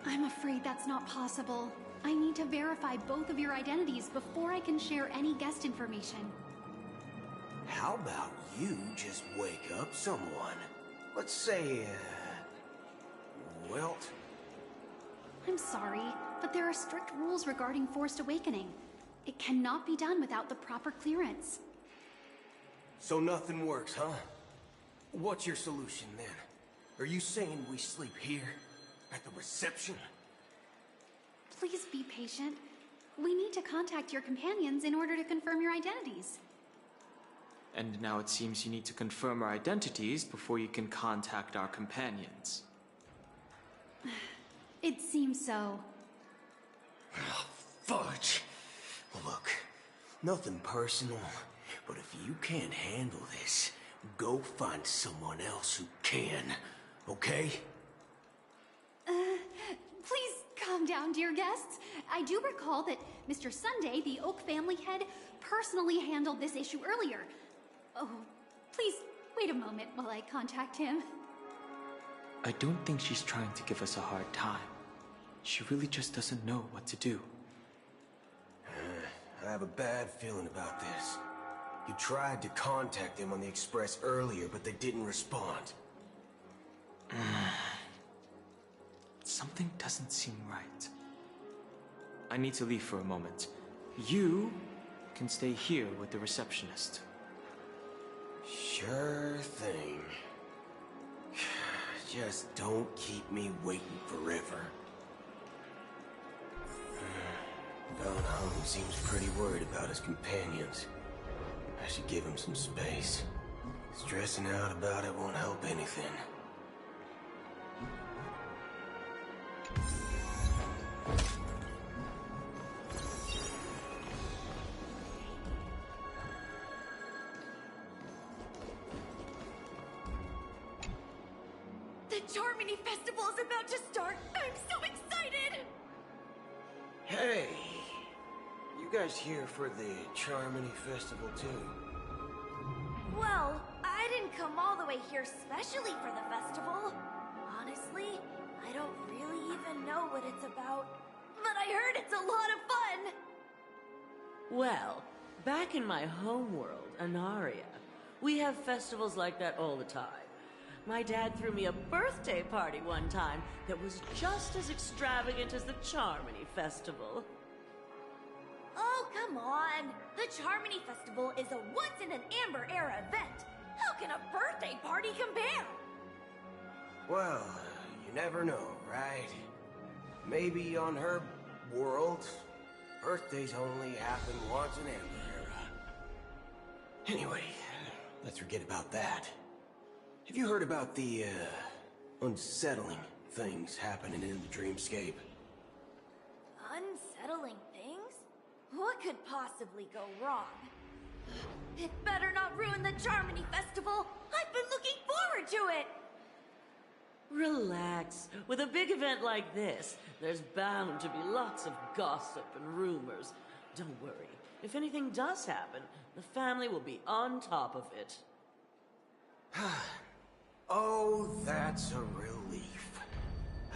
[SPEAKER 12] I'm afraid that's not possible. I need to verify both of your identities before I can share any guest information.
[SPEAKER 17] How about you just wake up someone? Let's say, Welt?
[SPEAKER 12] I'm sorry, but there are strict rules regarding forced awakening. It cannot be done without the proper clearance.
[SPEAKER 17] So nothing works, huh? What's your solution then? Are you saying we sleep here? At the reception?
[SPEAKER 12] Please be patient. We need to contact your companions in order to confirm your identities.
[SPEAKER 4] And now it seems you need to confirm our identities before you can contact our companions.
[SPEAKER 12] It seems so.
[SPEAKER 17] Fudge! Look, nothing personal, but if you can't handle this, go find someone else who can, okay?
[SPEAKER 12] Please calm down, dear guests. I do recall that Mr. Sunday, the Oak family head, personally handled this issue earlier. Oh, please wait a moment while I contact him.
[SPEAKER 4] I don't think she's trying to give us a hard time. She really just doesn't know what to do.
[SPEAKER 17] I have a bad feeling about this. You tried to contact them on the Express earlier, but they didn't respond.
[SPEAKER 4] Something doesn't seem right. I need to leave for a moment. You can stay here with the receptionist.
[SPEAKER 17] Sure thing. Just don't keep me waiting forever. Don Hung seems pretty worried about his companions. I should give him some space. Stressing out about it won't help anything.
[SPEAKER 20] The Charmony Festival is about to start! I'm so excited!
[SPEAKER 17] Hey! You guys here for the Charmony Festival too?
[SPEAKER 8] Well, I didn't come all the way here specially for the festival. Honestly, I don't really even know what it's about. But I heard it's a lot of fun!
[SPEAKER 5] Well, back in my homeworld, Anaria, we have festivals like that all the time. My dad threw me a birthday party one time that was just as extravagant as the Charmony Festival.
[SPEAKER 8] Oh, come on! The Charmony Festival is a once-in-an-amber era event. How can a birthday party compare?
[SPEAKER 17] Well, you never know, right? Maybe on her world, birthdays only happen once in Amber Era. Anyway, let's forget about that. Have you heard about the, unsettling things happening in the dreamscape?
[SPEAKER 8] Unsettling things? What could possibly go wrong? It better not ruin the Charmony Festival! I've been looking forward to it!
[SPEAKER 5] Relax. With a big event like this, there's bound to be lots of gossip and rumors. Don't worry. If anything does happen, the family will be on top of it.
[SPEAKER 17] Oh, that's a relief.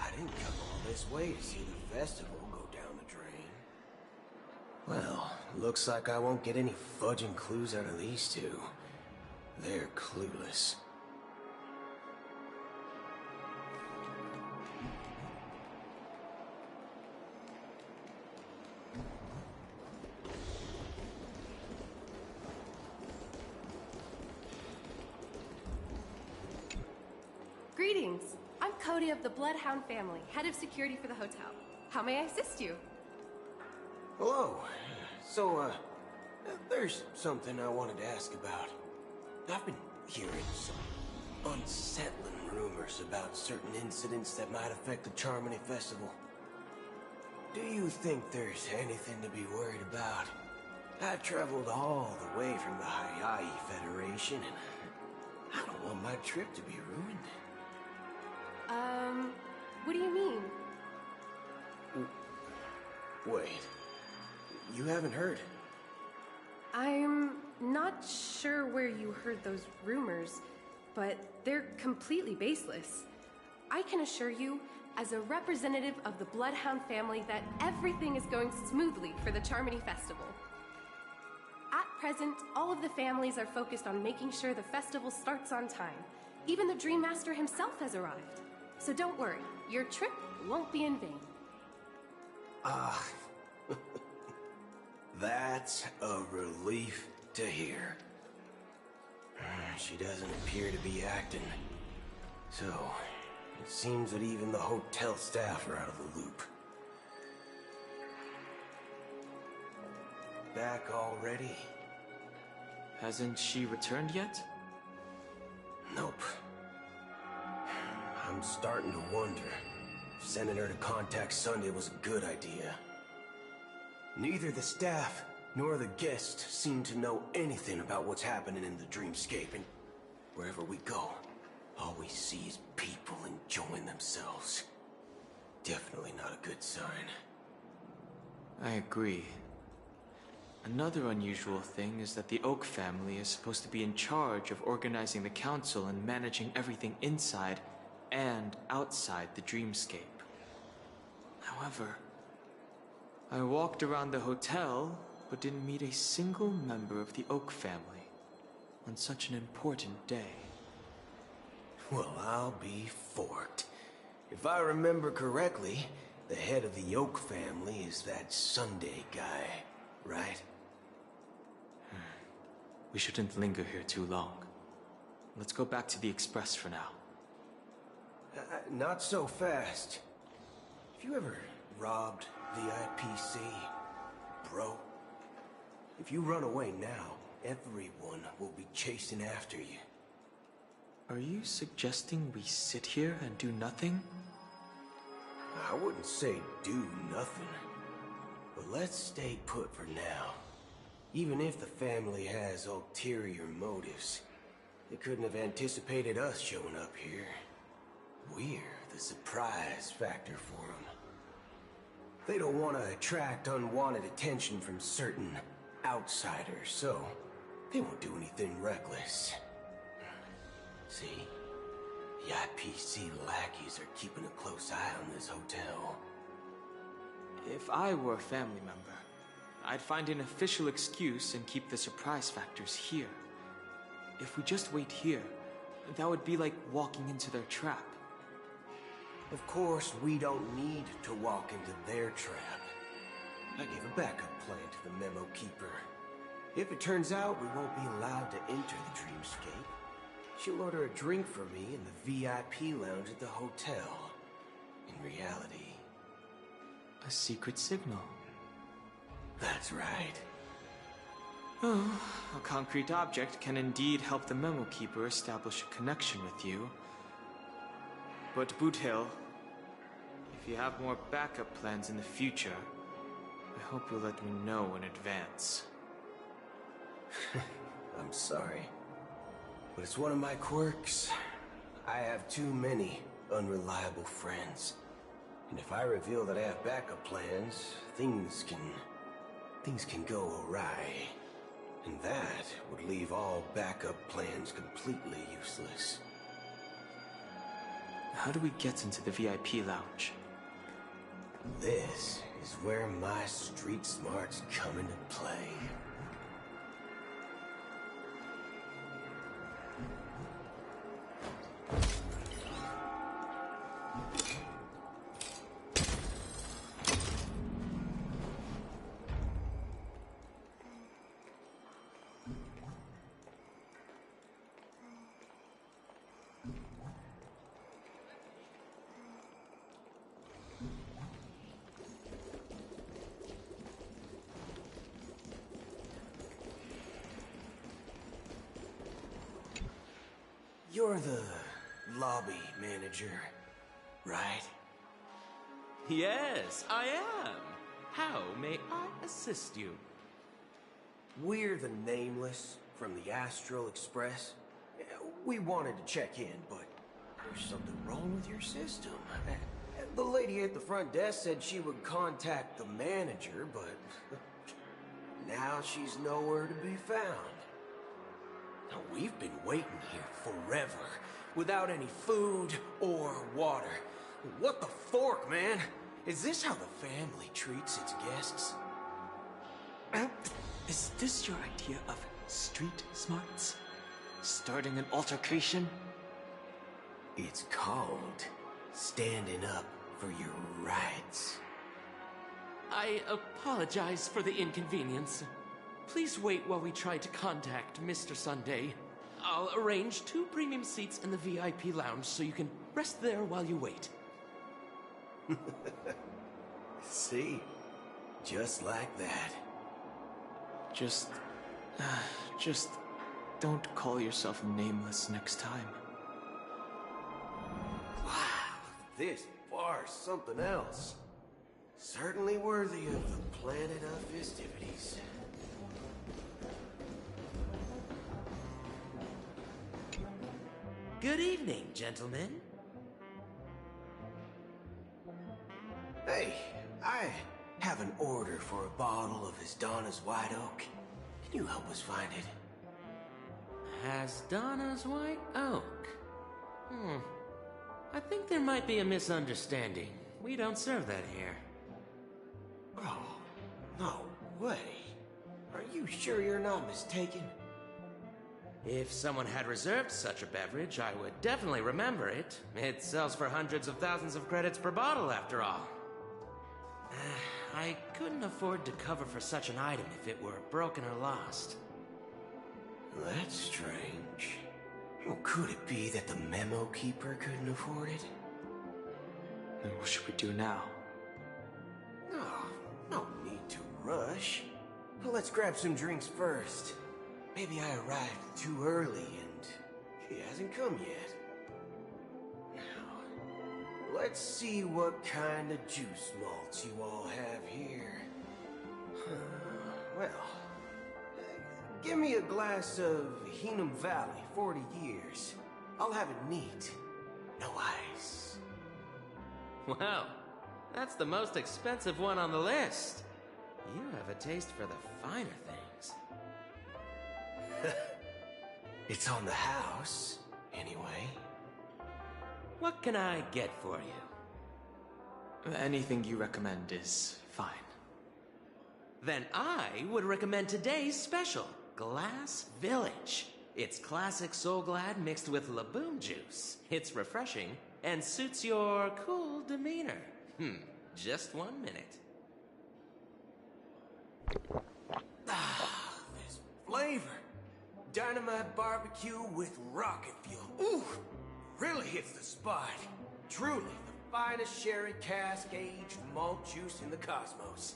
[SPEAKER 17] I didn't come all this way to see the festival go down the drain. Well, looks like I won't get any fudging clues out of these two. They're clueless.
[SPEAKER 21] Greetings. I'm Cody of the Bloodhound family, head of security for the hotel. How may I assist you?
[SPEAKER 17] Hello. So, there's something I wanted to ask about. I've been hearing some unsettling rumors about certain incidents that might affect the Charmony Festival. Do you think there's anything to be worried about? I've traveled all the way from the Hayaii Federation, and I don't want my trip to be ruined.
[SPEAKER 21] What do you mean?
[SPEAKER 17] Wait, you haven't heard?
[SPEAKER 21] I'm not sure where you heard those rumors, but they're completely baseless. I can assure you, as a representative of the Bloodhound family, that everything is going smoothly for the Charmony Festival. At present, all of the families are focused on making sure the festival starts on time. Even the Dream Master himself has arrived. So don't worry, your trip won't be in vain.
[SPEAKER 17] That's a relief to hear. She doesn't appear to be acting. So, it seems that even the hotel staff are out of the loop. Back already?
[SPEAKER 4] Hasn't she returned yet?
[SPEAKER 10] Nope. I'm starting to wonder if sending her to contact Sunday was a good idea. Neither the staff nor the guests seem to know anything about what's happening in the dreamscape, and wherever we go, all we see is people enjoying themselves. Definitely not a good sign.
[SPEAKER 4] I agree. Another unusual thing is that the Oak family is supposed to be in charge of organizing the council and managing everything inside and outside the dreamscape. However, I walked around the hotel but didn't meet a single member of the Oak family on such an important day.
[SPEAKER 10] Well, I'll be forked. If I remember correctly, the head of the Oak family is that Sunday guy, right?
[SPEAKER 4] We shouldn't linger here too long. Let's go back to the Express for now.
[SPEAKER 10] Not so fast. Have you ever robbed VIPC, bro? If you run away now, everyone will be chasing after you.
[SPEAKER 4] Are you suggesting we sit here and do nothing?
[SPEAKER 10] I wouldn't say do nothing, but let's stay put for now. Even if the family has ulterior motives, they couldn't have anticipated us showing up here. We're the surprise factor for them. They don't want to attract unwanted attention from certain outsiders, so they won't do anything reckless. See? The IPC lackeys are keeping a close eye on this hotel.
[SPEAKER 4] If I were a family member, I'd find an official excuse and keep the surprise factors here. If we just wait here, that would be like walking into their trap.
[SPEAKER 10] Of course, we don't need to walk into their trap. I gave a backup plan to the memo keeper. If it turns out we won't be allowed to enter the dreamscape, she'll order a drink for me in the VIP lounge at the hotel. In reality,
[SPEAKER 4] a secret signal.
[SPEAKER 10] That's right.
[SPEAKER 4] Oh, a concrete object can indeed help the memo keeper establish a connection with you. But Boothill, if you have more backup plans in the future, I hope you'll let me know in advance.
[SPEAKER 10] I'm sorry, but it's one of my quirks. I have too many unreliable friends. And if I reveal that I have backup plans, things can go awry. And that would leave all backup plans completely useless.
[SPEAKER 4] How do we get into the VIP lounge?
[SPEAKER 10] This is where my street smarts come into play. You're the lobby manager, right?
[SPEAKER 16] Yes, I am. How may I assist you?
[SPEAKER 10] We're the Nameless from the Astral Express. We wanted to check in, but there's something wrong with your system. The lady at the front desk said she would contact the manager, but now she's nowhere to be found. Now, we've been waiting here forever, without any food or water. What the fork, man? Is this how the family treats its guests?
[SPEAKER 4] Is this your idea of street smarts? Starting an altercation?
[SPEAKER 10] It's called standing up for your rights.
[SPEAKER 16] I apologize for the inconvenience. Please wait while we try to contact Mr. Sunday. I'll arrange 2 premium seats in the VIP lounge so you can rest there while you wait.
[SPEAKER 10] See? Just like that.
[SPEAKER 4] Just Don't call yourself nameless next time.
[SPEAKER 10] Wow, this bar's something else. Certainly worthy of the planet of festivities.
[SPEAKER 16] Good evening, gentlemen.
[SPEAKER 10] Hey, I have an order for a bottle of Hasdana's White Oak. Can you help us find it?
[SPEAKER 16] Hasdana's White Oak? I think there might be a misunderstanding. We don't serve that here.
[SPEAKER 10] Oh, no way. Are you sure you're not mistaken?
[SPEAKER 16] If someone had reserved such a beverage, I would definitely remember it. It sells for hundreds of thousands of credits per bottle, after all. I couldn't afford to cover for such an item if it were broken or lost.
[SPEAKER 10] That's strange. Well, could it be that the memo keeper couldn't afford it?
[SPEAKER 4] Then what should we do now?
[SPEAKER 10] No need to rush. Well, let's grab some drinks first. Maybe I arrived too early and he hasn't come yet. Now, let's see what kind of juice malts you all have here. Well, give me a glass of Hingham Valley, 40 years. I'll have it neat. No ice.
[SPEAKER 16] Wow, that's the most expensive one on the list. You have a taste for the finer things.
[SPEAKER 10] It's on the house, anyway.
[SPEAKER 16] What can I get for you?
[SPEAKER 4] Anything you recommend is fine.
[SPEAKER 16] Then I would recommend today's special, Glass Village. It's classic Soul Glad mixed with Laboon juice. It's refreshing and suits your cool demeanor. Just 1 minute.
[SPEAKER 10] This flavor. Dynamite barbecue with rocket fuel. Ooh, really hits the spot. Truly the finest sherry cask-aged malt juice in the cosmos.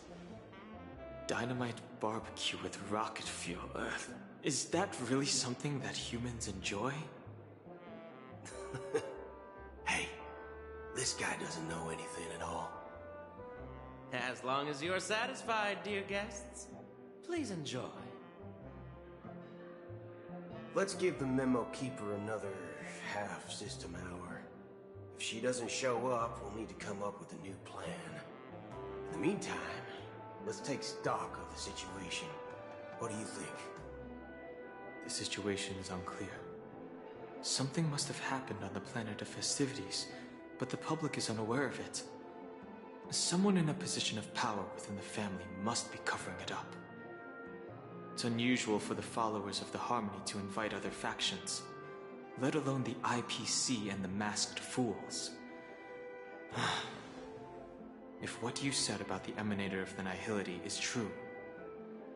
[SPEAKER 4] Dynamite barbecue with rocket fuel. Is that really something that humans enjoy?
[SPEAKER 10] Hey, this guy doesn't know anything at all.
[SPEAKER 16] As long as you're satisfied, dear guests, please enjoy.
[SPEAKER 10] Let's give the memo keeper another half-system hour. If she doesn't show up, we'll need to come up with a new plan. In the meantime, let's take stock of the situation. What do you think?
[SPEAKER 4] The situation is unclear. Something must have happened on the planet of festivities, but the public is unaware of it. Someone in a position of power within the family must be covering it up. It's unusual for the followers of the Harmony to invite other factions, let alone the IPC and the Masked Fools. If what you said about the Emanator of the Nihility is true,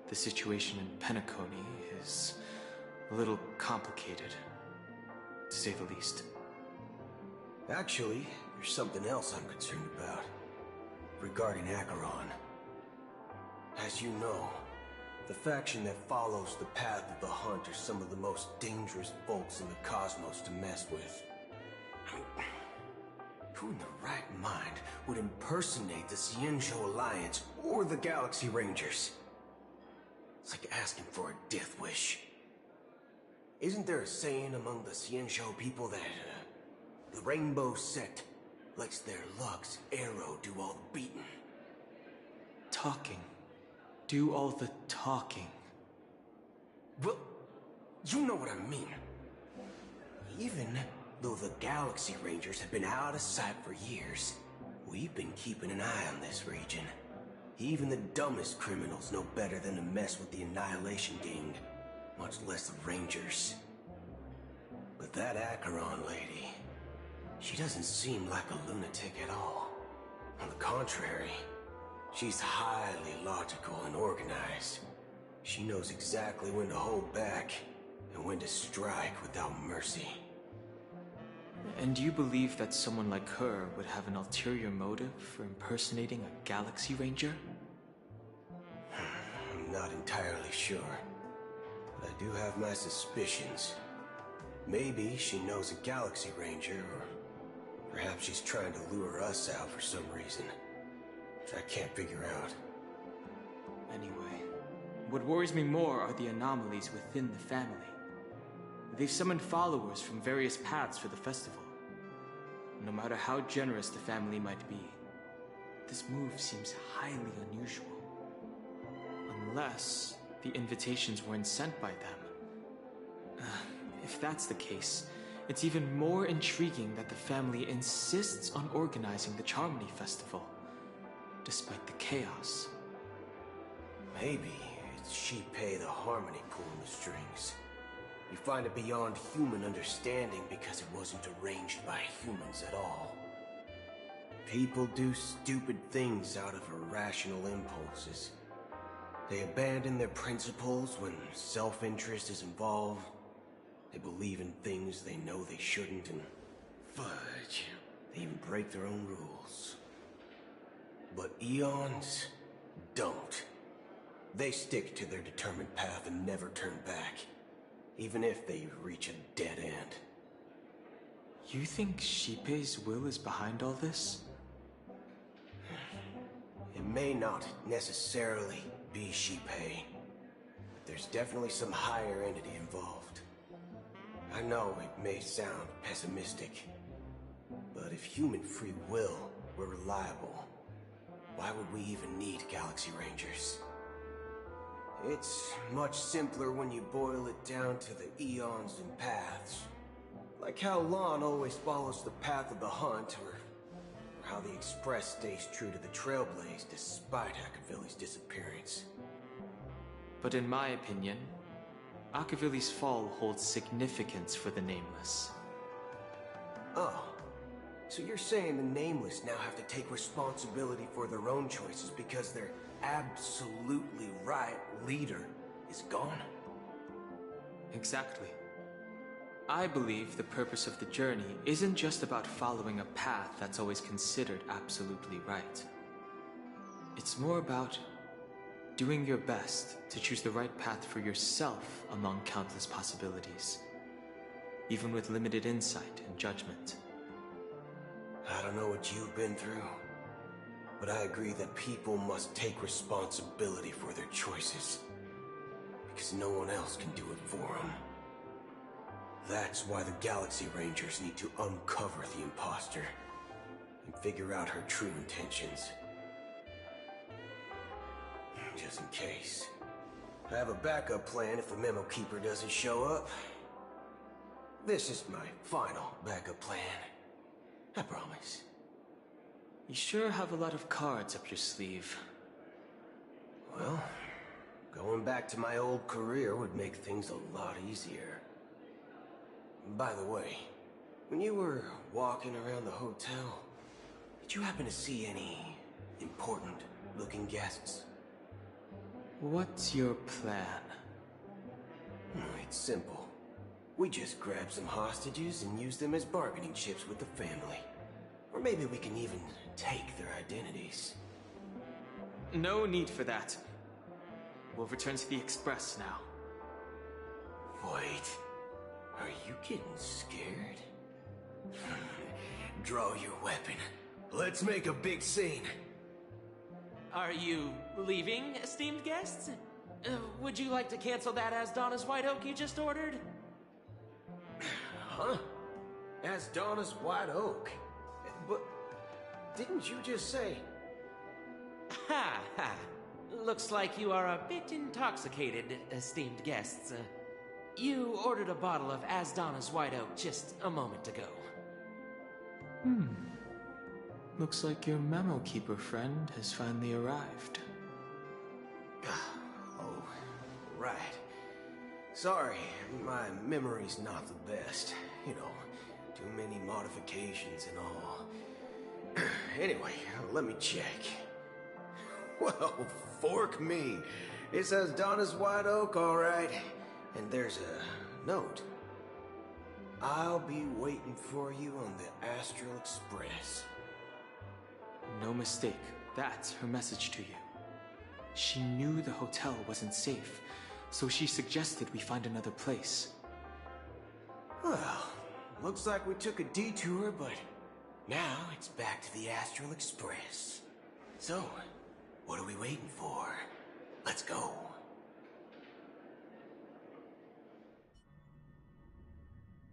[SPEAKER 4] the situation in Penacony is a little complicated, to say the least.
[SPEAKER 10] Actually, there's something else I'm concerned about. Regarding Acheron. As you know, the faction that follows the path of the hunt are some of the most dangerous folks in the cosmos to mess with. Who in the right mind would impersonate the Xianzhou Alliance or the Galaxy Rangers? It's like asking for a death wish. Isn't there a saying among the Xianzhou people that the Rainbow Sect lets their Lux Arrow do all the beating?
[SPEAKER 4] Talking. Do all the talking.
[SPEAKER 10] Well, you know what I mean. Even though the Galaxy Rangers have been out of sight for years, we've been keeping an eye on this region. Even the dumbest criminals know better than to mess with the Annihilation Gang, much less the Rangers. But that Acheron lady, she doesn't seem like a lunatic at all. On the contrary, she's highly logical and organized. She knows exactly when to hold back and when to strike without mercy.
[SPEAKER 4] And you believe that someone like her would have an ulterior motive for impersonating a Galaxy Ranger?
[SPEAKER 10] I'm not entirely sure. but I do have my suspicions. Maybe she knows a Galaxy Ranger, or perhaps she's trying to lure us out for some reason, which I can't figure out.
[SPEAKER 4] Anyway, what worries me more are the anomalies within the family. They've summoned followers from various paths for the festival. No matter how generous the family might be, this move seems highly unusual. Unless the invitations weren't sent by them. If that's the case, it's even more intriguing that the family insists on organizing the Charmony Festival, despite the chaos.
[SPEAKER 10] Maybe it's Shipei the Harmony pulling the strings. We find it beyond human understanding because it wasn't arranged by humans at all. People do stupid things out of irrational impulses. They abandon their principles when self-interest is involved. They believe in things they know they shouldn't, and fudge, they even break their own rules. But Eons don't. They stick to their determined path and never turn back, even if they reach a dead end.
[SPEAKER 4] You think Shipei's will is behind all this?
[SPEAKER 10] It may not necessarily be Shipei, but there's definitely some higher entity involved. I know it may sound pessimistic, but if human free will were reliable, why would we even need Galaxy Rangers? It's much simpler when you boil it down to the eons and paths. Like how Lon always follows the path of the hunt, or how the Express stays true to the Trailblaze despite Akavilli's disappearance.
[SPEAKER 4] But in my opinion, Akavilli's fall holds significance for the Nameless.
[SPEAKER 10] Oh, so you're saying the Nameless now have to take responsibility for their own choices because their absolutely right leader is gone?
[SPEAKER 4] Exactly. I believe the purpose of the journey isn't just about following a path that's always considered absolutely right. It's more about doing your best to choose the right path for yourself among countless possibilities, even with limited insight and judgment.
[SPEAKER 10] I don't know what you've been through, but I agree that people must take responsibility for their choices, because no one else can do it for them. That's why the Galaxy Rangers need to uncover the imposter and figure out her true intentions. Just in case. I have a backup plan if the Memo Keeper doesn't show up. This is my final backup plan. I promise.
[SPEAKER 4] You sure have a lot of cards up your sleeve.
[SPEAKER 10] Well, going back to my old career would make things a lot easier. By the way, when you were walking around the hotel, did you happen to see any important-looking guests?
[SPEAKER 4] What's your plan?
[SPEAKER 10] It's simple. We just grab some hostages and use them as bargaining chips with the family. Or maybe we can even take their identities.
[SPEAKER 4] No need for that. We'll return to the Express now.
[SPEAKER 10] Wait. Are you getting scared? Draw your weapon. Let's make a big scene.
[SPEAKER 16] Are you leaving, esteemed guests? Would you like to cancel that Asdana's White Oak you just ordered?
[SPEAKER 10] Huh? Asdana's White Oak? But didn't you just say...
[SPEAKER 16] Ha ha. Looks like you are a bit intoxicated, esteemed guests. You ordered a bottle of Asdana's White Oak just a moment ago.
[SPEAKER 4] Looks like your Memo Keeper friend has finally arrived.
[SPEAKER 10] Oh, right. Sorry, my memory's not the best. You know, too many modifications and all. Anyway, let me check. Well, fork me. It says Donna's White Oak, all right. And there's a note. I'll be waiting for you on the Astral Express.
[SPEAKER 4] No mistake. That's her message to you. She knew the hotel wasn't safe, so she suggested we find another place.
[SPEAKER 10] Well, looks like we took a detour, but now it's back to the Astral Express. So, what are we waiting for? Let's go.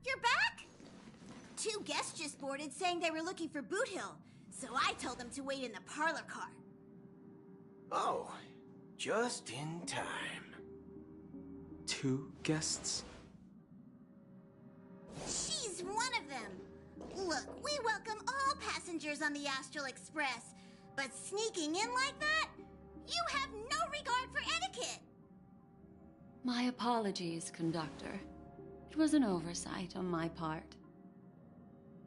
[SPEAKER 23] You're back? 2 guests just boarded saying they were looking for Boot Hill, so I told them to wait in the parlor car.
[SPEAKER 10] Oh, just in time.
[SPEAKER 4] 2 guests?
[SPEAKER 23] She's one of them. Look, we welcome all passengers on the Astral Express, but sneaking in like that? You have no regard for etiquette.
[SPEAKER 9] My apologies, conductor. It was an oversight on my part.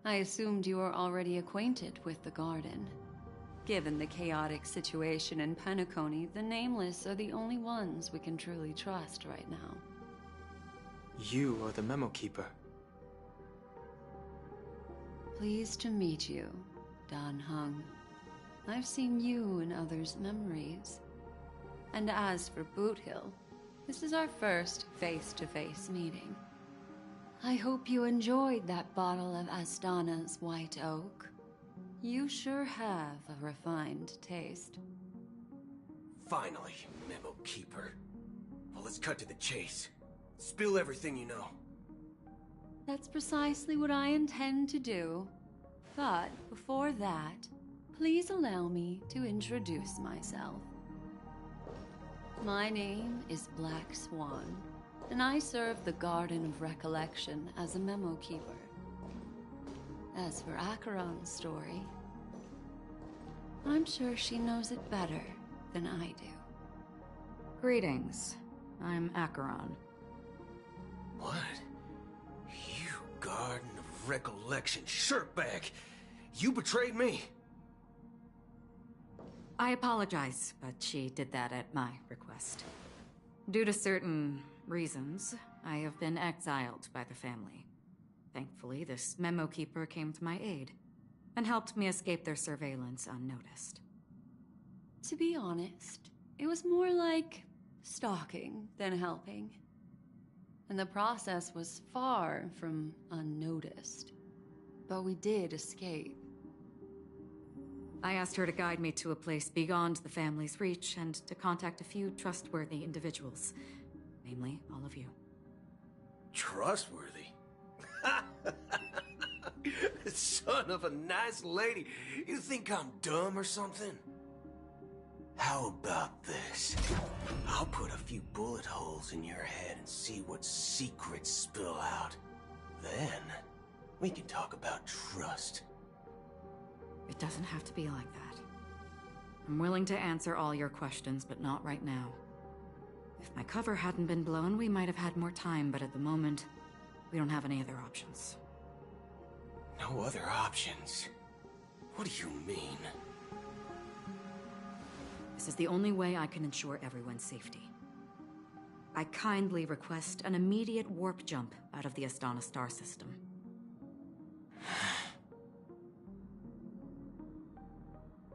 [SPEAKER 9] I assumed you were already acquainted with the garden. Given the chaotic situation in Penacony, the Nameless are the only ones we can truly trust right now.
[SPEAKER 4] You are the memo keeper.
[SPEAKER 9] Pleased to meet you, Dan Heng. I've seen you in others' memories. And as for Boot Hill, this is our first face-to-face meeting. I hope you enjoyed that bottle of Astana's White Oak. You sure have a refined taste.
[SPEAKER 10] Finally, Memo Keeper. Well, let's cut to the chase. Spill everything you know.
[SPEAKER 9] That's precisely what I intend to do. But before that, please allow me to introduce myself. My name is Black Swan, and I serve the Garden of Recollection as a memo keeper. As for Acheron's story, I'm sure she knows it better than I do.
[SPEAKER 2] Greetings. I'm Acheron.
[SPEAKER 10] What? You Garden of Recollection shirtbag! You betrayed me!
[SPEAKER 2] I apologize, but she did that at my request. Due to certain reasons, I have been exiled by the family. Thankfully, this memo keeper came to my aid and helped me escape their surveillance unnoticed.
[SPEAKER 9] To be honest, it was more like stalking than helping. And the process was far from unnoticed. But we did escape.
[SPEAKER 2] I asked her to guide me to a place beyond the family's reach and to contact a few trustworthy individuals. Namely, all of you.
[SPEAKER 10] Trustworthy? Son of a nice lady. You think I'm dumb or something? How about this? I'll put a few bullet holes in your head and see what secrets spill out. Then, we can talk about trust.
[SPEAKER 2] It doesn't have to be like that. I'm willing to answer all your questions, but not right now. If my cover hadn't been blown, we might have had more time, but at the moment, we don't have any other options.
[SPEAKER 10] No other options? What do you mean?
[SPEAKER 2] This is the only way I can ensure everyone's safety. I kindly request an immediate warp jump out of the Astana star system.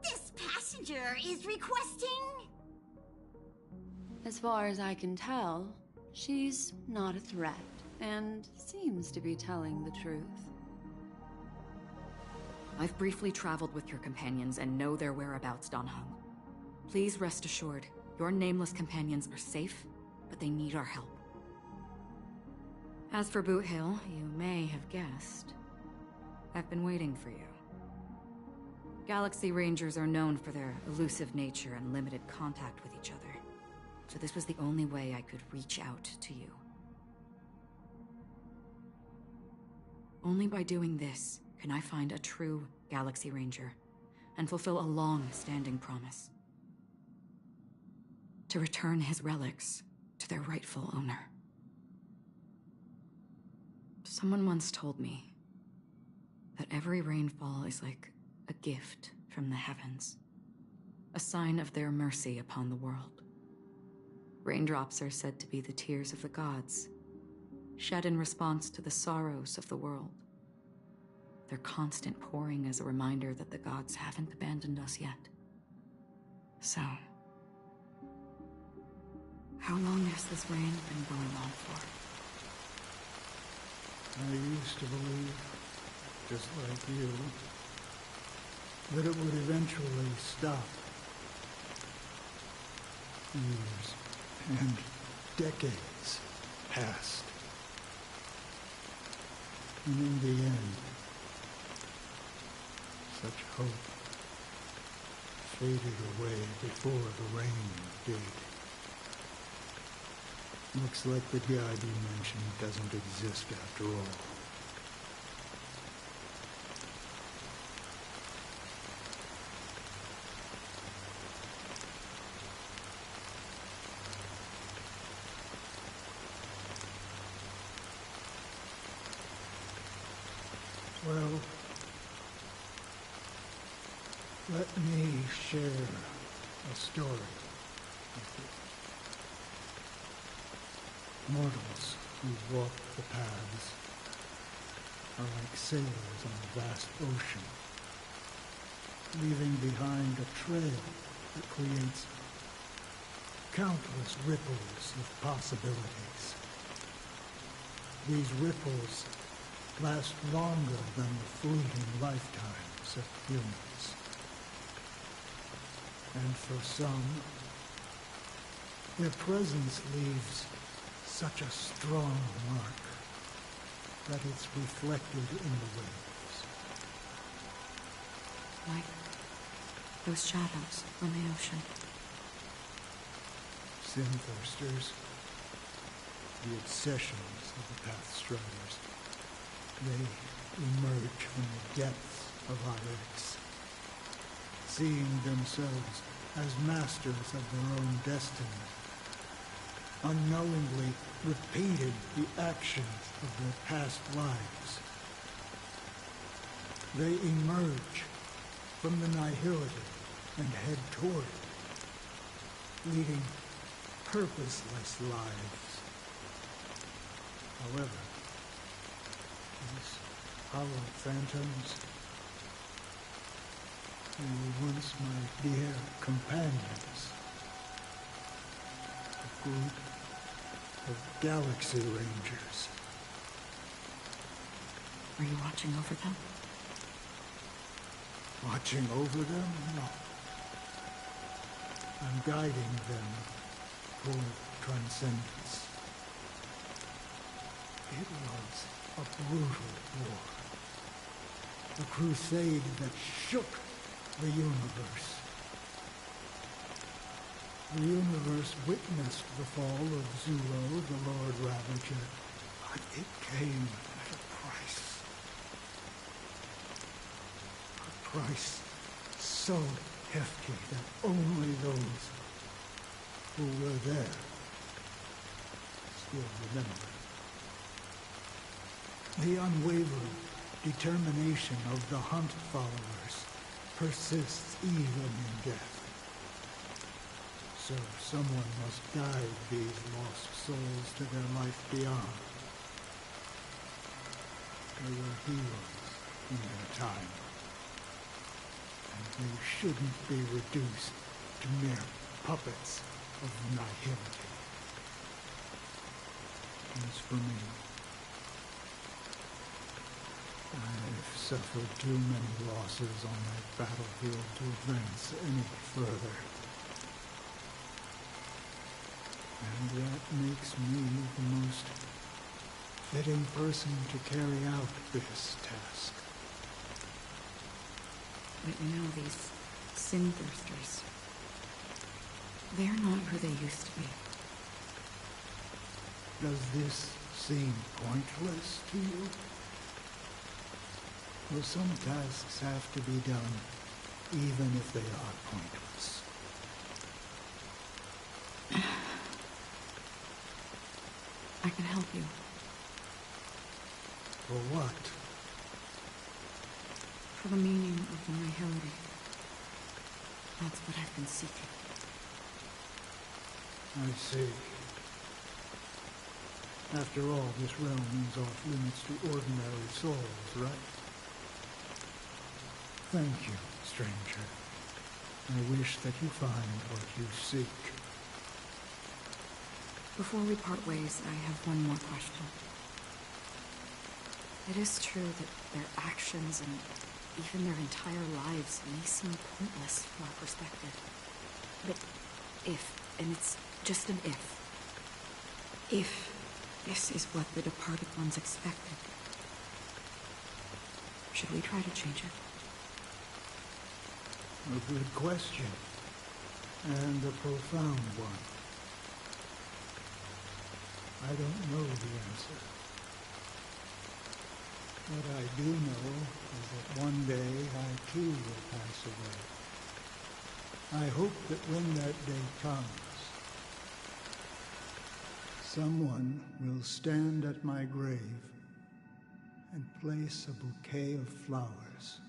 [SPEAKER 23] This passenger is requesting...
[SPEAKER 9] As far as I can tell, she's not a threat, and seems to be telling the truth.
[SPEAKER 2] I've briefly traveled with your companions and know their whereabouts, Dan Heng. Please rest assured, your nameless companions are safe, but they need our help. As for Boot Hill, you may have guessed. I've been waiting for you. Galaxy Rangers are known for their elusive nature and limited contact with each other. So this was the only way I could reach out to you. Only by doing this can I find a true Galaxy Ranger and fulfill a long-standing promise. To return his relics to their rightful owner. Someone once told me that every rainfall is like a gift from the heavens, a sign of their mercy upon the world. Raindrops are said to be the tears of the gods, shed in response to the sorrows of the world. Their constant pouring is a reminder that the gods haven't abandoned us yet. So, How long has this reign been going on for?
[SPEAKER 17] I used to believe, just like you, that it would eventually stop. Years and decades passed. And in the end, such hope faded away before the rain did. Looks like the god you mentioned doesn't exist after all. Well, let me share a story with you. Mortals who walk the paths are like sailors on a vast ocean, leaving behind a trail that creates countless ripples of possibilities. These ripples last longer than the fleeting lifetimes of humans. And for some, their presence leaves such a strong mark that it's reflected in the waves.
[SPEAKER 2] Like those shadows on the ocean.
[SPEAKER 17] Sin-thirsters, the obsessions of the Pathstriders, they emerge from the depths of Ix, seeing themselves as masters of their own destiny, unknowingly repeated the actions of their past lives. They emerge from the nihility and head toward it, leading purposeless lives. However, these hollow phantoms, they were once my dear companions, a group of Galaxy Rangers.
[SPEAKER 2] Are you watching over them?
[SPEAKER 17] Watching over them? No. I'm guiding them toward transcendence. It was a brutal war. A crusade that shook the universe. The universe witnessed the fall of Zulo, the Lord Ravager, but it came at a price. A price so hefty that only those who were there still remember. The unwavering determination of the Hunt followers persists even in death. So someone must guide these lost souls to their life beyond. They were heroes in their time, and they shouldn't be reduced to mere puppets of nihility. As for me, I've suffered too many losses on that battlefield to advance any further. And that makes me the most fitting person to carry out this task.
[SPEAKER 2] But you know, these sin-thirsters, they're not who they used to be.
[SPEAKER 17] Does this seem pointless to you? Well, some tasks have to be done, even if they are pointless.
[SPEAKER 2] I can help you.
[SPEAKER 17] For what?
[SPEAKER 2] For the meaning of the nihility. That's what I've been seeking.
[SPEAKER 17] I see. After all, this realm is off limits to ordinary souls, right? Thank you, stranger. I wish that you find what you seek.
[SPEAKER 2] Before we part ways, I have one more question. It is true that their actions and even their entire lives may seem pointless from our perspective. But if, and it's just an if this is what the departed ones expected, should we try to change it?
[SPEAKER 11] A good question. And a profound one. I don't know the answer. What I do know is that one day I too will pass away. I hope that when that day comes, someone will stand at my grave and place a bouquet of flowers.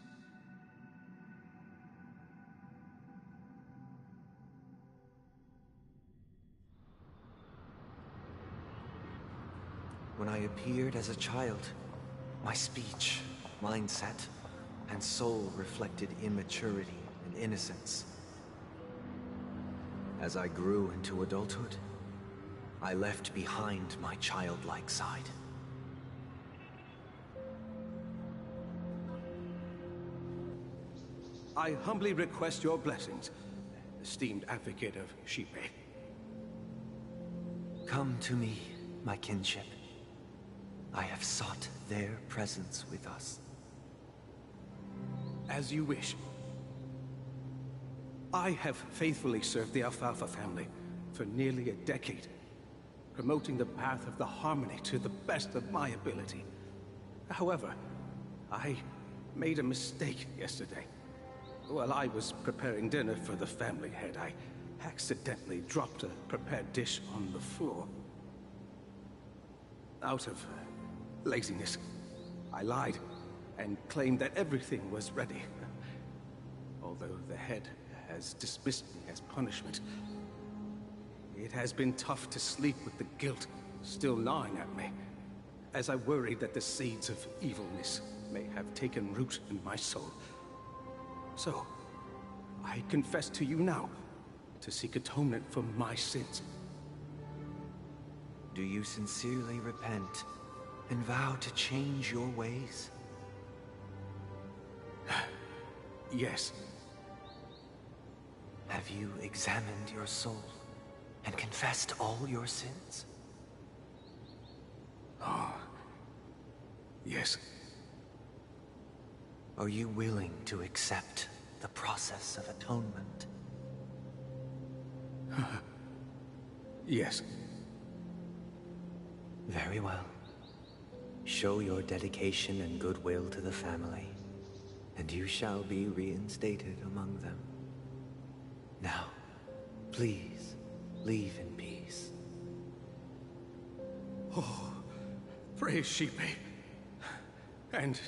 [SPEAKER 15] When I appeared as a child, my speech, mindset, and soul reflected immaturity and innocence. As I grew into adulthood, I left behind my childlike side.
[SPEAKER 3] I humbly request your blessings, esteemed advocate of Shipe.
[SPEAKER 15] Come to me, my kinship. I have sought their presence with us.
[SPEAKER 3] As you wish. I have faithfully served the Alfalfa family for nearly a decade, promoting the path of the harmony to the best of my ability. However, I made a mistake yesterday. While I was preparing dinner for the family head, I accidentally dropped a prepared dish on the floor. Out of laziness, I lied and claimed that everything was ready. Although the head has dismissed me as punishment, it has been tough to sleep with the guilt still gnawing at me, as I worried that the seeds of evilness may have taken root in my soul. So, I confess to you now, to seek atonement for my sins.
[SPEAKER 15] Do you sincerely repent and vow to change your ways?
[SPEAKER 3] Yes.
[SPEAKER 15] Have you examined your soul and confessed all your sins?
[SPEAKER 3] Oh, yes.
[SPEAKER 15] Are you willing to accept the process of atonement?
[SPEAKER 3] Yes.
[SPEAKER 15] Very well. Show your dedication and goodwill to the family, and you shall be reinstated among them. Now, please, leave in peace.
[SPEAKER 3] Oh, praise Shipe. And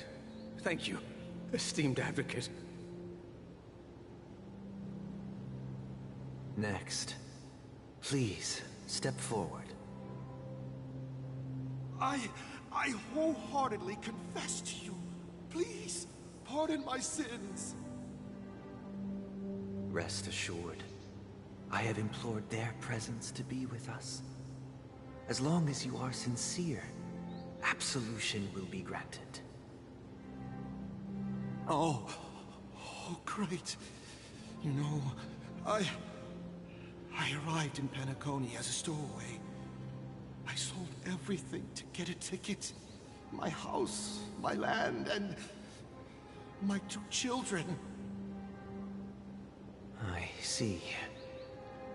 [SPEAKER 3] thank you, esteemed advocate.
[SPEAKER 15] Next, please step forward.
[SPEAKER 13] I wholeheartedly confess to you. Please, pardon my sins.
[SPEAKER 15] Rest assured, I have implored their presence to be with us. As long as you are sincere, absolution will be granted.
[SPEAKER 13] Oh, great. You know, I arrived in Penacony as a stowaway. I sold everything to get a ticket. My house, my land, and my 2 children.
[SPEAKER 15] I see.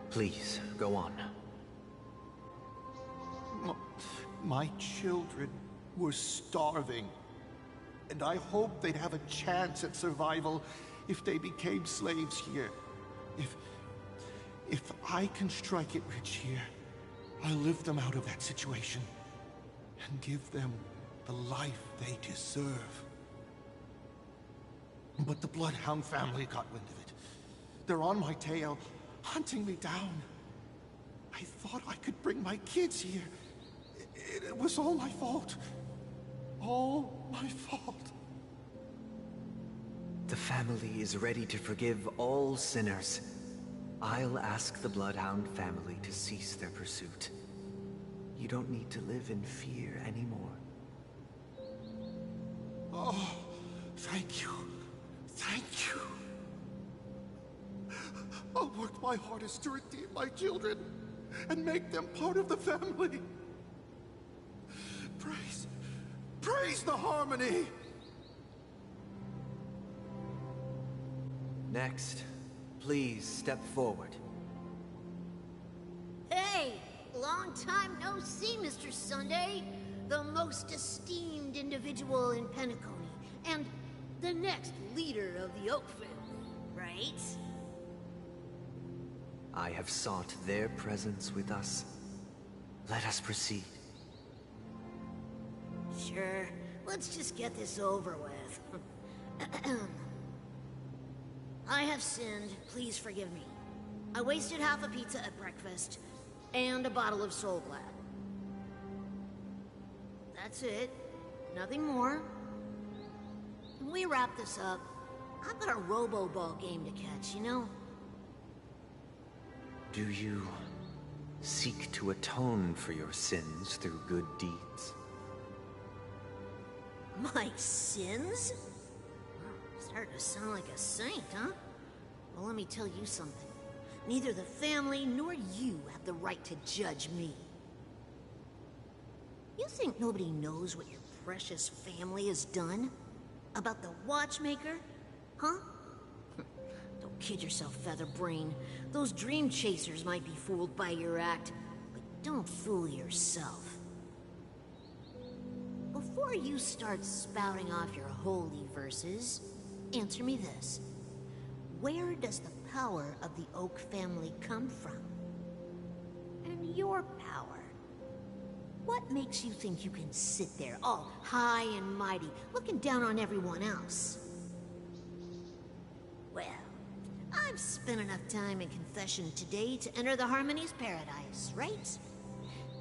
[SPEAKER 15] Please, go on.
[SPEAKER 13] My children were starving, and I hoped they'd have a chance at survival if they became slaves here. If I can strike it rich here, I'll lift them out of that situation and give them the life they deserve. But the Bloodhound family got wind of it. They're on my tail, hunting me down. I thought I could bring my kids here. It was all my fault. All my fault.
[SPEAKER 15] The family is ready to forgive all sinners. I'll ask the Bloodhound family to cease their pursuit. You don't need to live in fear anymore.
[SPEAKER 13] Oh, thank you. Thank you. I'll work my hardest to redeem my children and make them part of the family. Praise the harmony!
[SPEAKER 15] Next, please step forward.
[SPEAKER 6] Hey! Long time no see, Mr. Sunday. The most esteemed individual in Penacony, and the next leader of the Oak family, right?
[SPEAKER 15] I have sought their presence with us. Let us proceed.
[SPEAKER 6] Sure. Let's just get this over with. I have sinned. Please forgive me. I wasted half a pizza at breakfast, and a bottle of Soul Glad. That's it. Nothing more. When we wrap this up, I've got a robo-ball game to catch, you know?
[SPEAKER 15] Do you seek to atone for your sins through good deeds?
[SPEAKER 6] My sins? Starting to sound like a saint, huh? Well, let me tell you something. Neither the family nor you have the right to judge me. You think nobody knows what your precious family has done? About the watchmaker? Huh? Don't kid yourself, Featherbrain. Those dream chasers might be fooled by your act, but don't fool yourself. Before you start spouting off your holy verses, answer me this. Where does the power of the Oak family come from? And your power? What makes you think you can sit there, all high and mighty, looking down on everyone else? Well, I've spent enough time in confession today to enter the Harmony's paradise, right?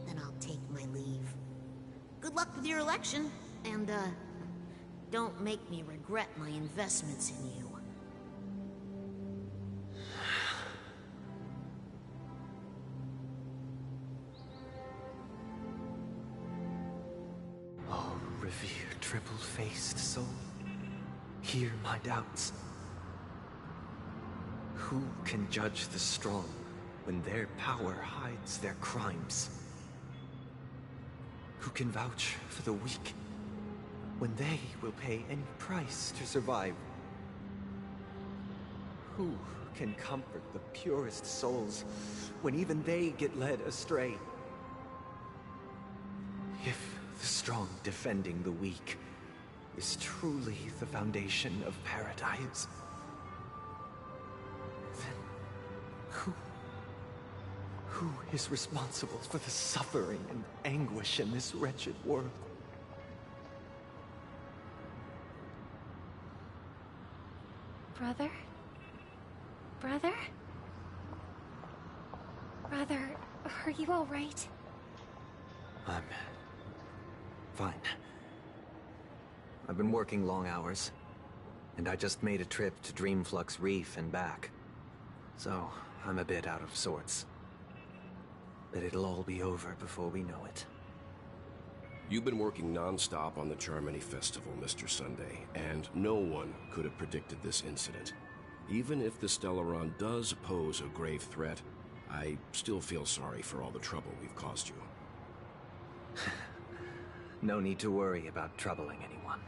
[SPEAKER 6] Then I'll take my leave. Good luck with your election, and, don't make me regret my investments in you.
[SPEAKER 15] Oh, revered triple-faced soul, hear my doubts. Who can judge the strong when their power hides their crimes? Who can vouch for the weak when they will pay any price to survive? Who can comfort the purest souls when even they get led astray? If the strong defending the weak is truly the foundation of paradise, then who is responsible for the suffering and anguish in this wretched world?
[SPEAKER 18] Brother? Brother? Brother, are you all right?
[SPEAKER 15] I'm fine. I've been working long hours, and I just made a trip to Dreamflux Reef and back. So, I'm a bit out of sorts. But it'll all be over before we know it.
[SPEAKER 3] You've been working non-stop on the Charmony Festival, Mr. Sunday, and no one could have predicted this incident. Even if the Stellaron does pose a grave threat, I still feel sorry for all the trouble we've caused you.
[SPEAKER 15] No need to worry about troubling anyone.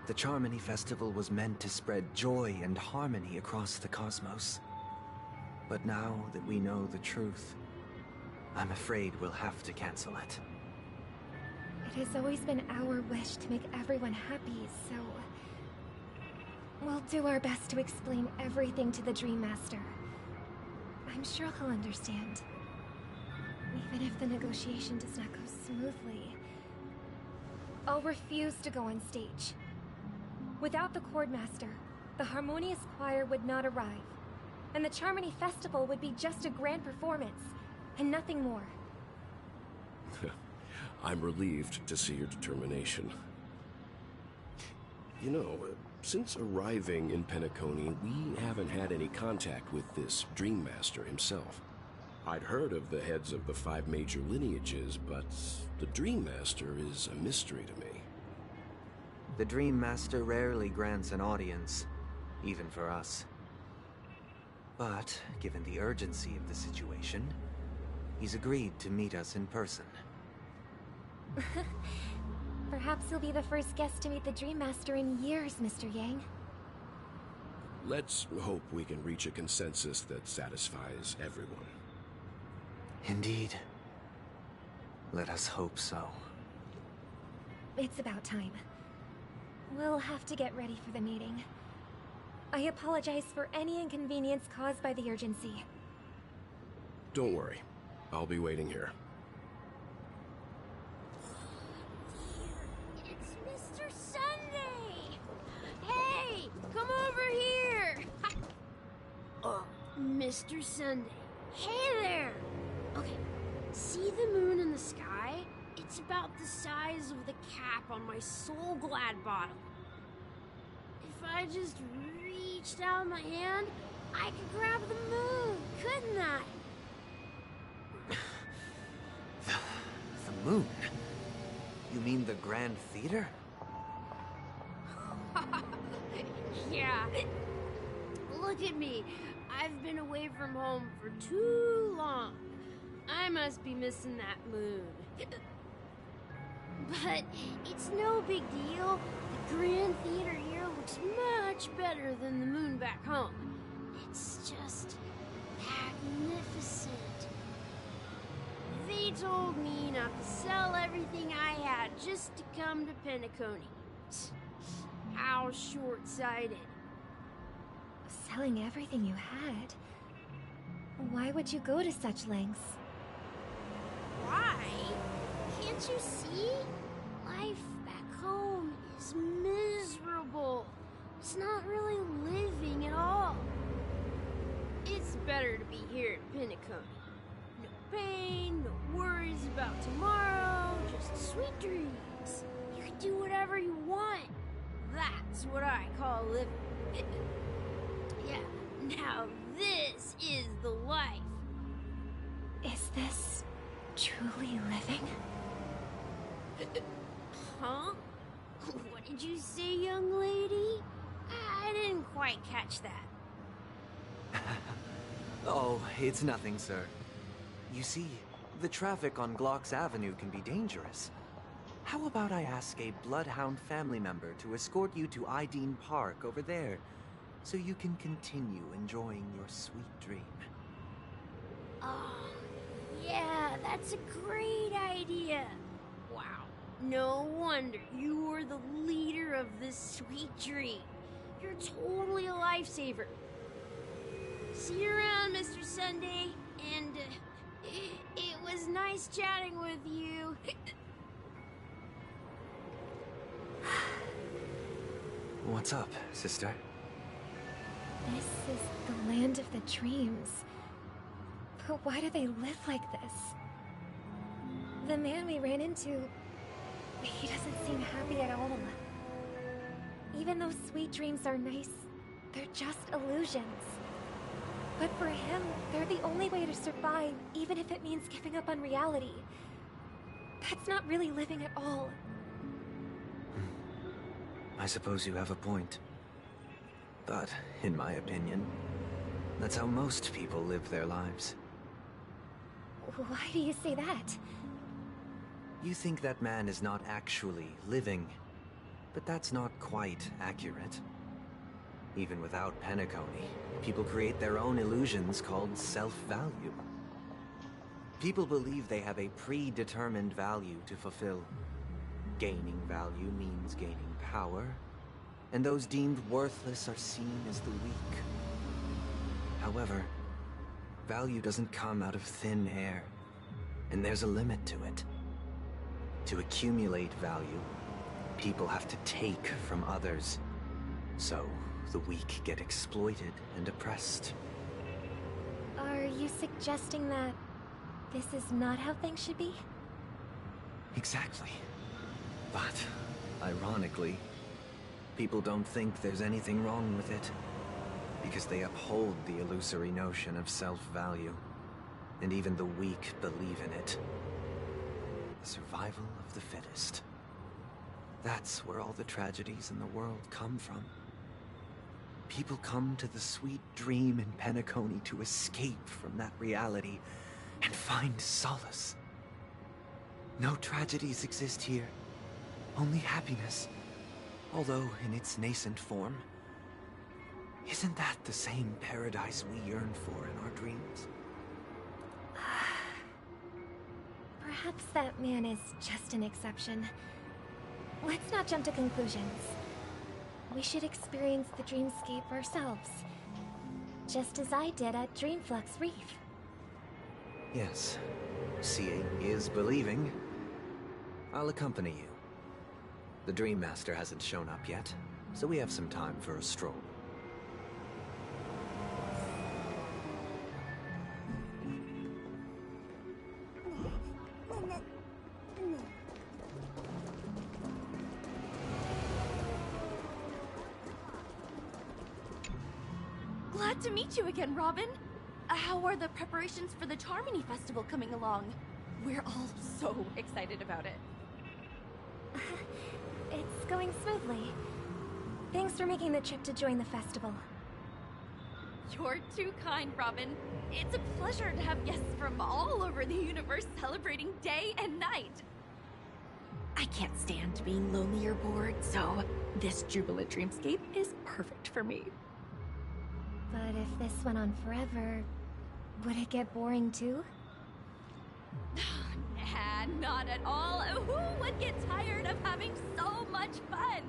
[SPEAKER 15] The Charmony Festival was meant to spread joy and harmony across the cosmos. But now that we know the truth, I'm afraid we'll have to cancel it.
[SPEAKER 18] It has always been our wish to make everyone happy, so... we'll do our best to explain everything to the Dream Master. I'm sure he'll understand. Even if the negotiation does not go smoothly, I'll refuse to go on stage. Without the Chord Master, the Harmonious Choir would not arrive, and the Charmony Festival would be just a grand performance, and nothing more.
[SPEAKER 3] I'm relieved to see your determination. You know, since arriving in Penacony, we haven't had any contact with this Dream Master himself. I'd heard of the heads of the 5 major lineages, but the Dream Master is a mystery to me.
[SPEAKER 15] The Dream Master rarely grants an audience, even for us. But, given the urgency of the situation, he's agreed to meet us in person.
[SPEAKER 18] Perhaps you'll be the first guest to meet the Dream Master in years, Mr. Yang.
[SPEAKER 3] Let's hope we can reach a consensus that satisfies everyone.
[SPEAKER 15] Indeed. Let us hope so.
[SPEAKER 18] It's about time. We'll have to get ready for the meeting. I apologize for any inconvenience caused by the urgency.
[SPEAKER 3] Don't worry. I'll be waiting here.
[SPEAKER 7] It's Mr. Sunday! Hey, come over here! Mr. Sunday. Hey there! Okay, see the moon in the sky? It's about the size of the cap on my Soul Glad bottle. If I just reached out my hand, I could grab the moon, couldn't I?
[SPEAKER 15] The moon? You mean the Grand Theater?
[SPEAKER 7] Yeah. Look at me. I've been away from home for too long. I must be missing that moon. But it's no big deal. The Grand Theater here looks much better than the moon back home. It's just magnificent. They told me not to sell everything I had just to come to Penacony. How short-sighted.
[SPEAKER 18] Selling everything you had? Why would you go to such lengths?
[SPEAKER 7] Why? Can't you see? Life back home is miserable. It's not really living at all. It's better to be here at Penacony. No pain, no worries about tomorrow, just sweet dreams. You can do whatever you want. That's what I call living. Yeah, now this is the life.
[SPEAKER 18] Is this truly living?
[SPEAKER 7] Huh? What did you say, young lady? I didn't quite catch that.
[SPEAKER 15] Oh, it's nothing, sir. You see, the traffic on Glock's Avenue can be dangerous. How about I ask a Bloodhound family member to escort you to Ideen Park over there, so you can continue enjoying your sweet dream?
[SPEAKER 7] Oh, yeah, that's a great idea. Wow, no wonder you were the leader of this sweet dream. You're totally a lifesaver. See you around, Mr. Sunday, and it was nice chatting with you.
[SPEAKER 15] What's up, sister?
[SPEAKER 18] This is the land of the dreams. But why do they live like this? The man we ran into, he doesn't seem happy at all. Even though sweet dreams are nice, they're just illusions. But for him, they're the only way to survive, even if it means giving up on reality. That's not really living at all.
[SPEAKER 15] I suppose you have a point. But, in my opinion, that's how most people live their lives.
[SPEAKER 18] Why do you say that?
[SPEAKER 15] You think that man is not actually living, but that's not quite accurate. Even without Penacony, people create their own illusions called self-value. People believe they have a predetermined value to fulfill. Gaining value means gaining power, and those deemed worthless are seen as the weak. However, value doesn't come out of thin air, and there's a limit to it. To accumulate value, people have to take from others. So, the weak get exploited and oppressed.
[SPEAKER 18] Are you suggesting that this is not how things should be?
[SPEAKER 15] Exactly. But, ironically, people don't think there's anything wrong with it, because they uphold the illusory notion of self-value. and even the weak believe in it. The survival of the fittest. That's where all the tragedies in the world come from. People come to the sweet dream in Penacony to escape from that reality and find solace. No tragedies exist here, only happiness. Although in its nascent form. Isn't that the same paradise we yearn for in our dreams?
[SPEAKER 18] Perhaps that man is just an exception. Let's not jump to conclusions. We should experience the dreamscape ourselves. Just as I did at Dreamflux Reef.
[SPEAKER 15] Yes. Seeing is believing. I'll accompany you. The Dream Master hasn't shown up yet, so we have some time for a stroll.
[SPEAKER 1] Glad to meet you again, Robin. How are the preparations for the Charmony Festival coming along? We're all so excited about it.
[SPEAKER 18] It's going smoothly. Thanks for making the trip to join the festival.
[SPEAKER 1] You're too kind, Robin. It's a pleasure to have guests from all over the universe celebrating day and night. I can't stand being lonely or bored, so this jubilant dreamscape is perfect for me.
[SPEAKER 18] But if this went on forever, would it get boring too?
[SPEAKER 1] Nah, not at all. Who would get tired of having so much fun?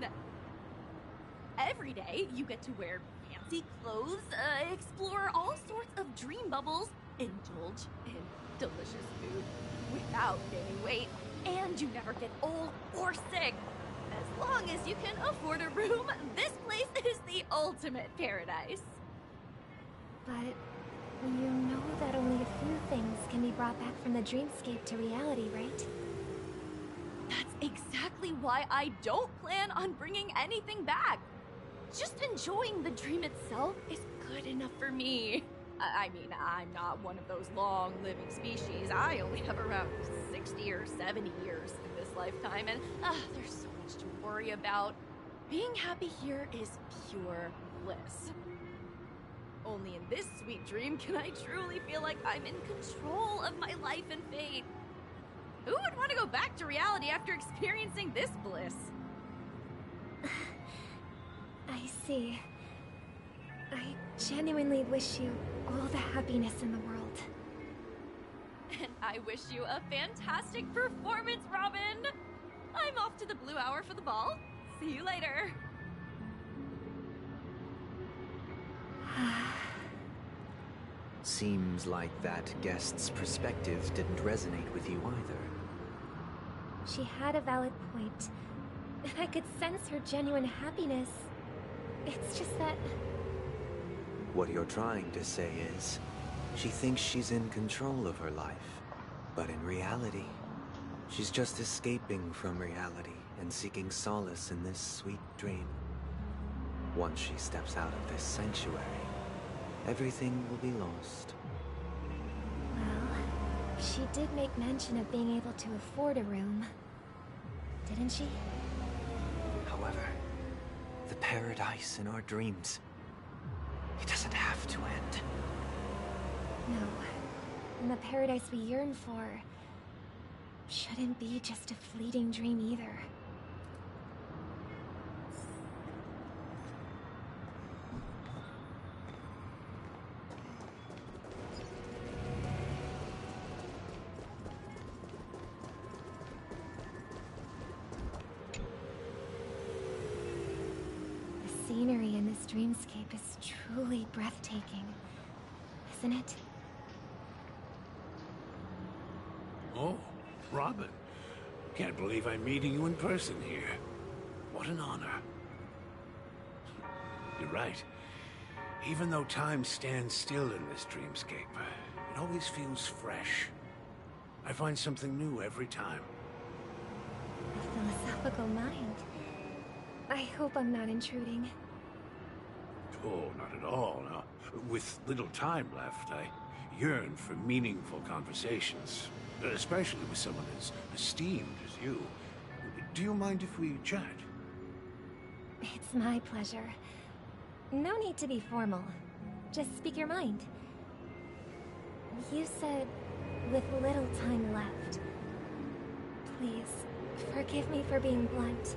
[SPEAKER 1] Every day, you get to wear fancy clothes, explore all sorts of dream bubbles, indulge in delicious food without gaining weight, and you never get old or sick. As long as you can afford a room, this place is the ultimate paradise.
[SPEAKER 18] But you know that only a few things can be brought back from the dreamscape to reality, right?
[SPEAKER 1] That's exactly why I don't plan on bringing anything back. Just enjoying the dream itself is good enough for me. I mean, I'm not one of those long-living species. I only have around 60 or 70 years in this lifetime, and there's so much to worry about. Being happy here is pure bliss. Only in this sweet dream can I truly feel like I'm in control of my life and fate. Who would want to go back to reality after experiencing this bliss?
[SPEAKER 18] I see. I genuinely wish you all the happiness in the world.
[SPEAKER 1] And I wish you a fantastic performance, Robin! I'm off to the Blue Hour for the ball. See you later.
[SPEAKER 15] Seems like that guest's perspective didn't resonate with you either.
[SPEAKER 18] She had a valid point, and I could sense her genuine happiness. It's just that...
[SPEAKER 15] What you're trying to say is, she thinks she's in control of her life, but in reality, she's just escaping from reality and seeking solace in this sweet dream. Once she steps out of this sanctuary, everything will be lost.
[SPEAKER 18] Well, she did make mention of being able to afford a room, didn't she?
[SPEAKER 15] However, the paradise in our dreams, it doesn't have to end.
[SPEAKER 18] No, and the paradise we yearn for shouldn't be just a fleeting dream either. The scenery in this dreamscape is truly breathtaking, isn't it?
[SPEAKER 14] Oh, Robin. Can't believe I'm meeting you in person here. What an honor. You're right. Even though time stands still in this dreamscape, it always feels fresh. I find something new every time.
[SPEAKER 18] A philosophical mind. I hope I'm not intruding.
[SPEAKER 14] Oh, not at all. No. With little time left, I yearn for meaningful conversations, especially with someone as esteemed as you. Do you mind if we chat?
[SPEAKER 18] It's my pleasure. No need to be formal. Just speak your mind. You said, with little time left. Please, forgive me for being blunt.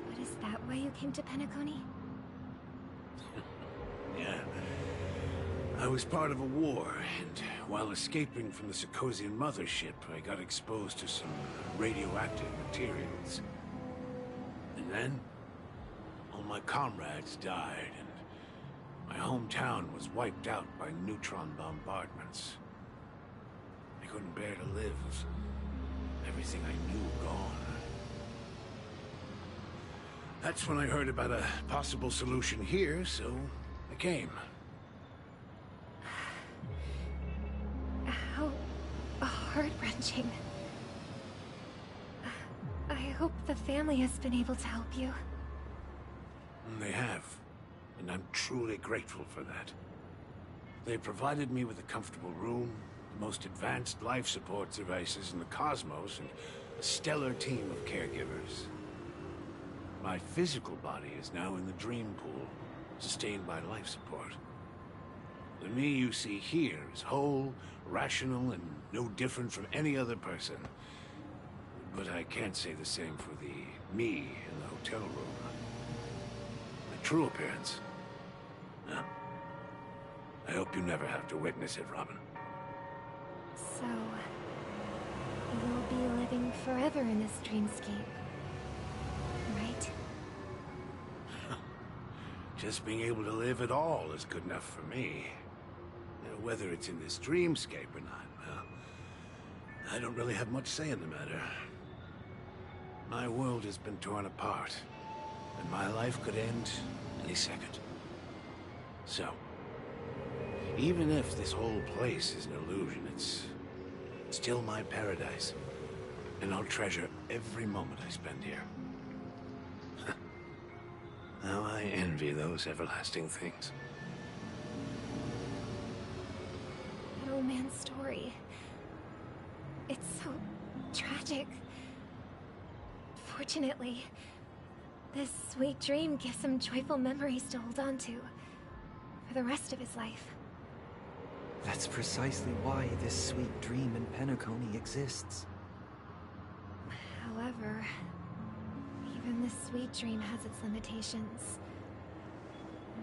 [SPEAKER 18] But is that why you came to Penacony?
[SPEAKER 14] Yeah. I was part of a war, and while escaping from the Sarkosian mothership, I got exposed to some radioactive materials. And then, all my comrades died, and my hometown was wiped out by neutron bombardments. I couldn't bear to live with everything I knew gone. That's when I heard about a possible solution here, so I came.
[SPEAKER 18] How heart-wrenching. I hope the family has been able to help you.
[SPEAKER 14] They have, and I'm truly grateful for that. They provided me with a comfortable room, the most advanced life support devices in the cosmos, and a stellar team of caregivers. My physical body is now in the dream pool, sustained by life support. The me you see here is whole, rational, and no different from any other person. But I can't say the same for the me in the hotel room. My true appearance? No. I hope you never have to witness it, Robin.
[SPEAKER 18] So, you'll be living forever in this dreamscape, right?
[SPEAKER 14] Just being able to live at all is good enough for me. Whether it's in this dreamscape or not, well, I don't really have much say in the matter. My world has been torn apart, and my life could end any second. So, even if this whole place is an illusion, it's still my paradise. And I'll treasure every moment I spend here. How I envy those everlasting things.
[SPEAKER 18] That old man's story. It's so tragic. Fortunately, this sweet dream gives him joyful memories to hold on to for the rest of his life.
[SPEAKER 15] That's precisely why this sweet dream in Penacony exists.
[SPEAKER 18] However, even this sweet dream has its limitations.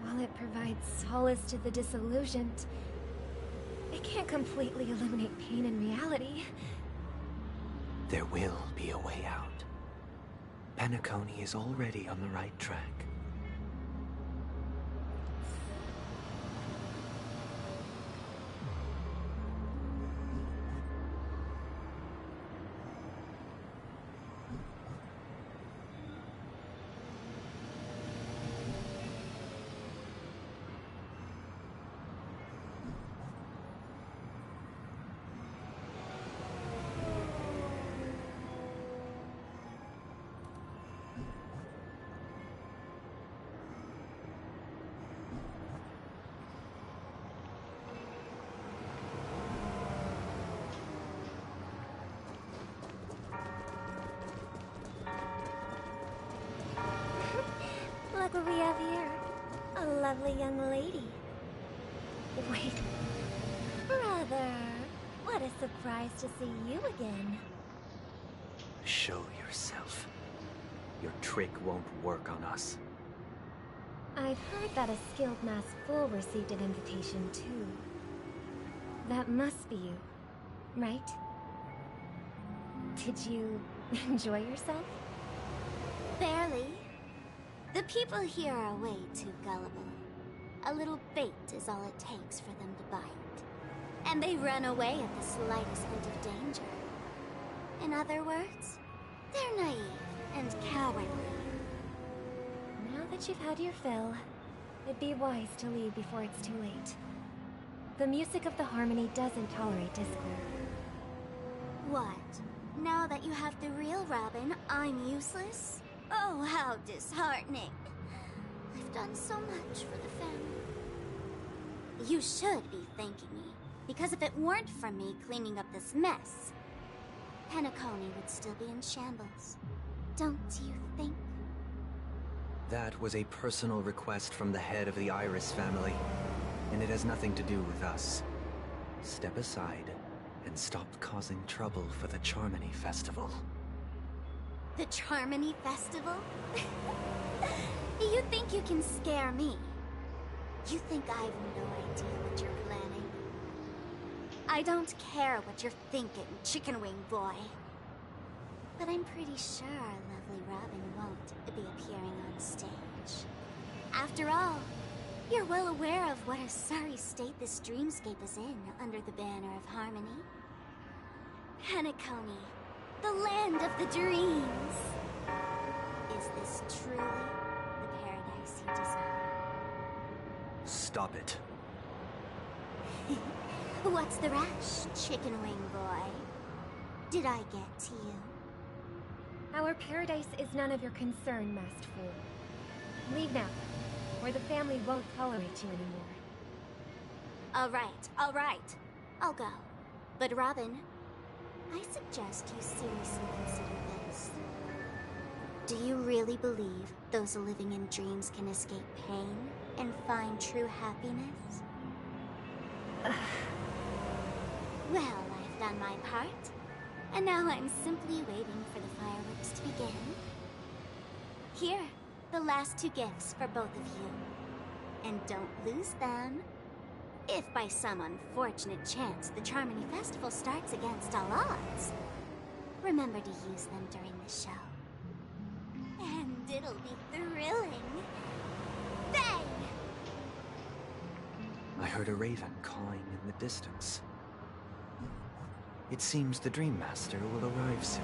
[SPEAKER 18] While it provides solace to the disillusioned, it can't completely eliminate pain in reality.
[SPEAKER 15] There will be a way out. Penacony is already on the right track.
[SPEAKER 7] Look what we have here. A lovely young lady.
[SPEAKER 18] Wait.
[SPEAKER 7] Brother, what a surprise to see you again.
[SPEAKER 15] Show yourself. Your trick won't work on us.
[SPEAKER 18] I've heard that a skilled masked fool received an invitation too. That must be you, right? Did you enjoy yourself?
[SPEAKER 23] Barely. The people here are way too gullible. A little bait is all it takes for them to bite. And they run away at the slightest hint of danger. In other words, they're naive and cowardly.
[SPEAKER 18] Now that you've had your fill, it'd be wise to leave before it's too late. The music of the harmony doesn't tolerate discord.
[SPEAKER 23] What? Now that you have the real Robin, I'm useless? Oh, how disheartening. I've done so much for the family. You should be thanking me, because if it weren't for me cleaning up this mess, Penacony would still be in shambles. Don't you think?
[SPEAKER 15] That was a personal request from the head of the Iris family, and it has nothing to do with us. Step aside and stop causing trouble for the Charmony Festival.
[SPEAKER 23] The Charmony Festival? You think you can scare me? You think I have no idea what you're planning? I don't care what you're thinking, Chicken Wing Boy. But I'm pretty sure our lovely Robin won't be appearing on stage. After all, you're well aware of what a sorry state this dreamscape is in under the banner of harmony. Penacony, the land of the dreams. Is this truly the paradise you desire?
[SPEAKER 15] Stop it.
[SPEAKER 23] What's the rush, Chicken Wing Boy? Did I get to you?
[SPEAKER 18] Our paradise is none of your concern, masked fool. Leave now, or the family won't tolerate you anymore.
[SPEAKER 23] All right. I'll go. But Robin, I suggest you seriously consider this. Do you really believe those living in dreams can escape pain and find true happiness? Well, I've done my part, and now I'm simply waiting for the fireworks to begin. Here, the last 2 gifts for both of you. And don't lose them. If by some unfortunate chance the Charmony Festival starts against all odds, remember to use them during the show. And it'll be thrilling. Bang!
[SPEAKER 15] I heard a raven cawing in the distance. It seems the Dream Master will arrive soon.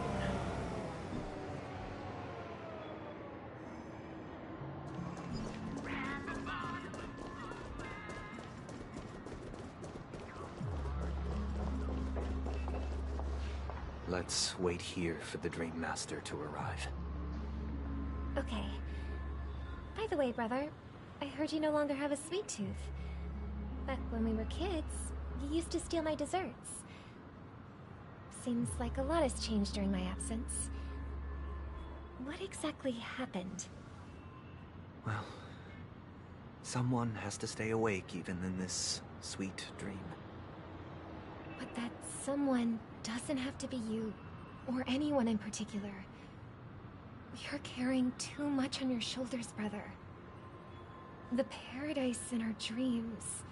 [SPEAKER 15] Let's wait here for the Dream Master to arrive.
[SPEAKER 18] Okay. By the way, brother, I heard you no longer have a sweet tooth. Back when we were kids, you used to steal my desserts. Seems like a lot has changed during my absence. What exactly happened?
[SPEAKER 15] Well, someone has to stay awake even in this sweet dream.
[SPEAKER 18] But that someone doesn't have to be you, or anyone in particular. You're carrying too much on your shoulders, brother. The paradise in our dreams.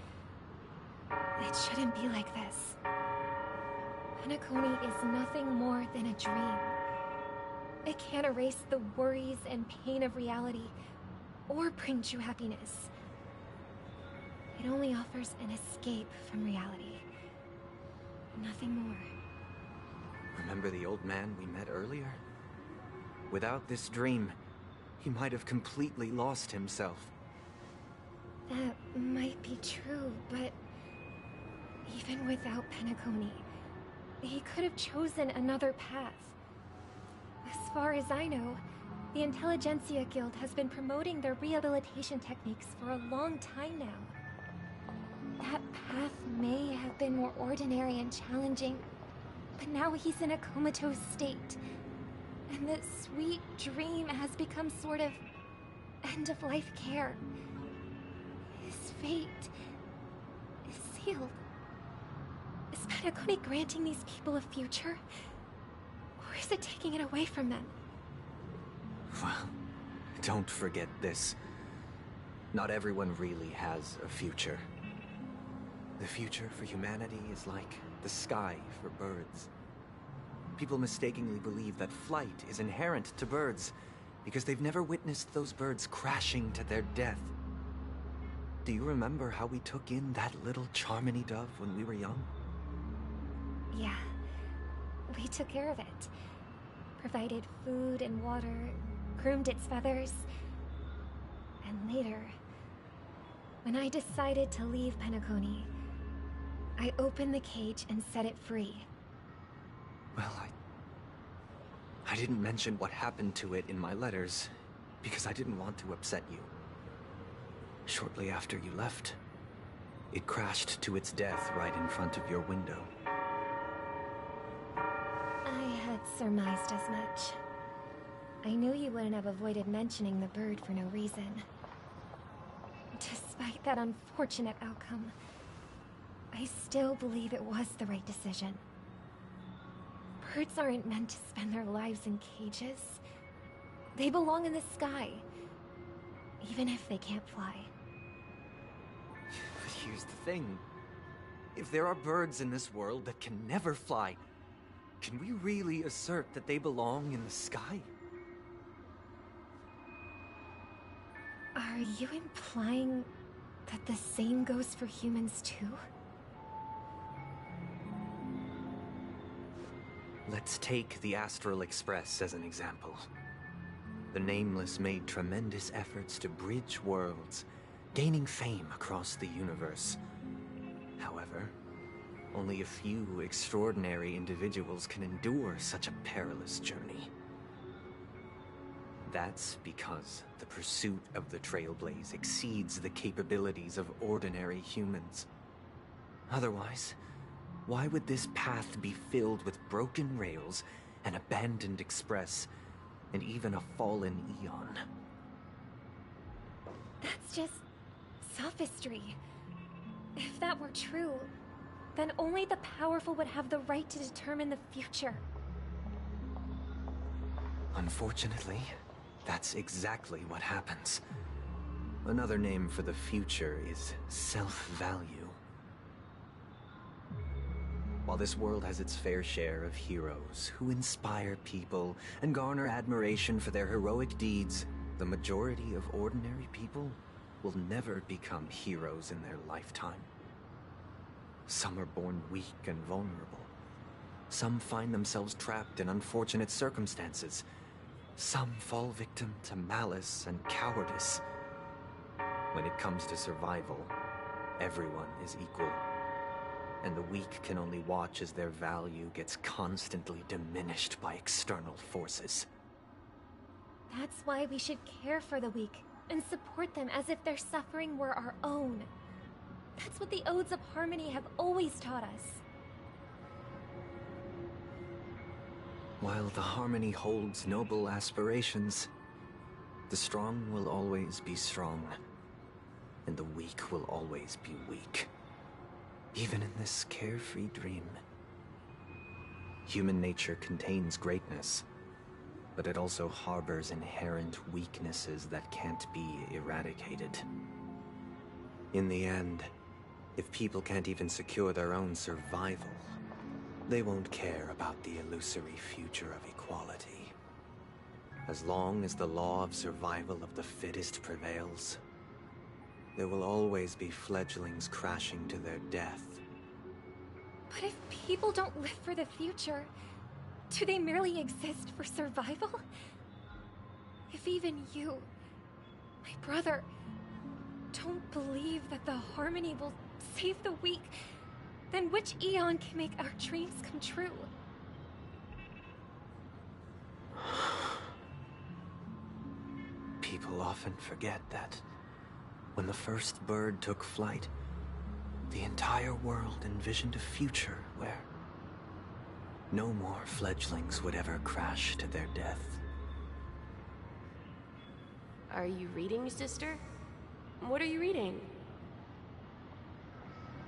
[SPEAKER 18] It shouldn't be like this. Penacony is nothing more than a dream. It can't erase the worries and pain of reality, or bring true happiness. It only offers an escape from reality. Nothing more.
[SPEAKER 15] Remember the old man we met earlier? Without this dream, he might have completely lost himself.
[SPEAKER 18] That might be true, but even without Penacony, he could have chosen another path. As far as I know, the Intelligentsia Guild has been promoting their rehabilitation techniques for a long time now. That path may have been more ordinary and challenging, but now he's in a comatose state. And that sweet dream has become sort of end-of-life care. His fate is sealed. Is Penacony granting these people a future? Or is it taking it away from them?
[SPEAKER 15] Well, don't forget this. Not everyone really has a future. The future for humanity is like the sky for birds. People mistakenly believe that flight is inherent to birds because they've never witnessed those birds crashing to their death. Do you remember how we took in that little Charmony dove when we were young?
[SPEAKER 18] Yeah. We took care of it. Provided food and water, groomed its feathers. And later, when I decided to leave Penacony, I opened the cage and set it free.
[SPEAKER 15] Well, I didn't mention what happened to it in my letters because I didn't want to upset you. shortly after you left. It crashed to its death right in front of your window.
[SPEAKER 18] I had surmised as much. I knew you wouldn't have avoided mentioning the bird for no reason. Despite that unfortunate outcome, I still believe it was the right decision. Birds aren't meant to spend their lives in cages. They belong in the sky, even if they can't fly.
[SPEAKER 15] But here's the thing. If there are birds in this world that can never fly, can we really assert that they belong in the sky?
[SPEAKER 18] Are you implying that the same goes for humans too?
[SPEAKER 15] Let's take the Astral Express as an example. The Nameless made tremendous efforts to bridge worlds, gaining fame across the universe. However, only a few extraordinary individuals can endure such a perilous journey. That's because the pursuit of the Trailblaze exceeds the capabilities of ordinary humans. Otherwise, why would this path be filled with broken rails, an abandoned express, and even a fallen Eon?
[SPEAKER 18] That's just sophistry. If that were true, then only the powerful would have the right to determine the future.
[SPEAKER 15] Unfortunately, that's exactly what happens. Another name for the future is self-value. While this world has its fair share of heroes who inspire people and garner admiration for their heroic deeds, the majority of ordinary people will never become heroes in their lifetime. Some are born weak and vulnerable. Some find themselves trapped in unfortunate circumstances. Some fall victim to malice and cowardice. When it comes to survival, everyone is equal. And the weak can only watch as their value gets constantly diminished by external forces.
[SPEAKER 18] That's why we should care for the weak and support them as if their suffering were our own. That's what the Odes of Harmony have always taught us.
[SPEAKER 15] While the Harmony holds noble aspirations, the strong will always be strong, and the weak will always be weak. Even in this carefree dream. Human nature contains greatness, but it also harbors inherent weaknesses that can't be eradicated. In the end, if people can't even secure their own survival, they won't care about the illusory future of equality. As long as the law of survival of the fittest prevails, there will always be fledglings crashing to their death.
[SPEAKER 18] But if people don't live for the future, do they merely exist for survival? If even you, my brother, don't believe that the Harmony will save the weak, then which Eon can make our dreams come true?
[SPEAKER 15] People often forget that when the first bird took flight, the entire world envisioned a future where no more fledglings would ever crash to their death.
[SPEAKER 20] Are you reading, sister? What are you reading?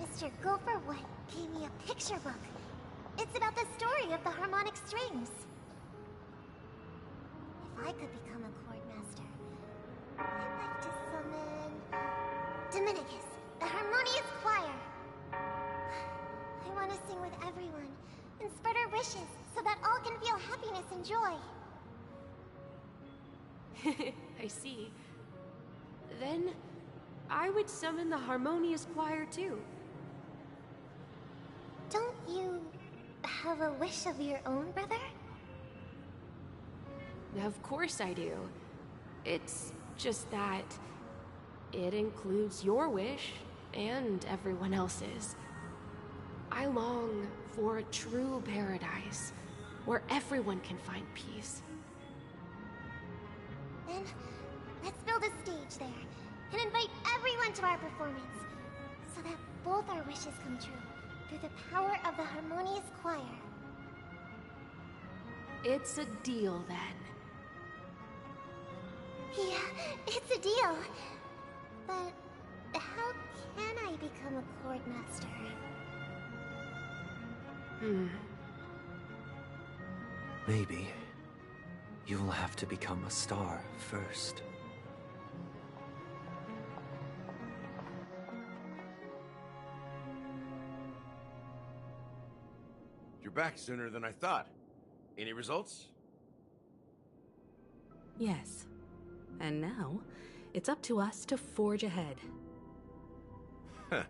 [SPEAKER 23] Mr. Gopherwood gave me a picture book. It's about the story of the harmonic strings. If I could become a chord master, I'd like to summon Dominicus, the harmonious choir. I want to sing with everyone and spread our wishes so that all can feel happiness and joy.
[SPEAKER 20] I see. Then, I would summon the harmonious choir too.
[SPEAKER 23] Don't you have a wish of your own, brother?
[SPEAKER 20] Of course I do. It's just that it includes your wish and everyone else's. I long for a true paradise where everyone can find peace.
[SPEAKER 23] Then, let's build a stage there, and invite everyone to our performance, so that both our wishes come true through the power of the harmonious choir.
[SPEAKER 20] It's a deal, then.
[SPEAKER 23] Yeah, it's a deal. But how can I become a chord master?
[SPEAKER 15] Maybe you'll have to become a star first.
[SPEAKER 14] You're back sooner than I thought. Any results?
[SPEAKER 12] Yes. And now, it's up to us to forge ahead.
[SPEAKER 14] Huh.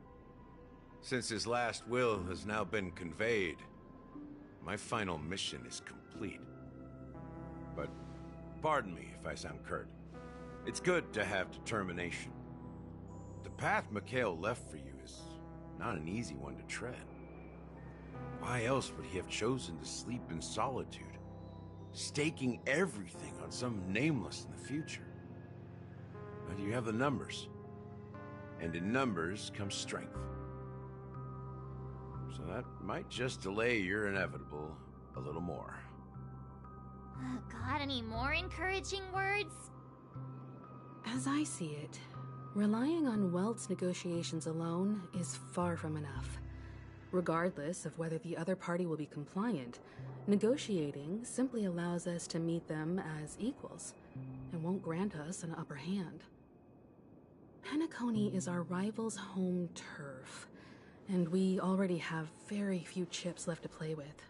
[SPEAKER 14] Since his last will has now been conveyed, my final mission is complete. But pardon me if I sound curt. It's good to have determination. The path Mikhail left for you is not an easy one to tread. Why else would he have chosen to sleep in solitude, staking everything on some nameless in the future? But you have the numbers, and in numbers comes strength. So that might just delay your inevitable a little more.
[SPEAKER 23] Got any more encouraging words?
[SPEAKER 12] As I see it, relying on Weld's negotiations alone is far from enough. Regardless of whether the other party will be compliant, negotiating simply allows us to meet them as equals, and won't grant us an upper hand. Penacony is our rival's home turf, and we already have very few chips left to play with.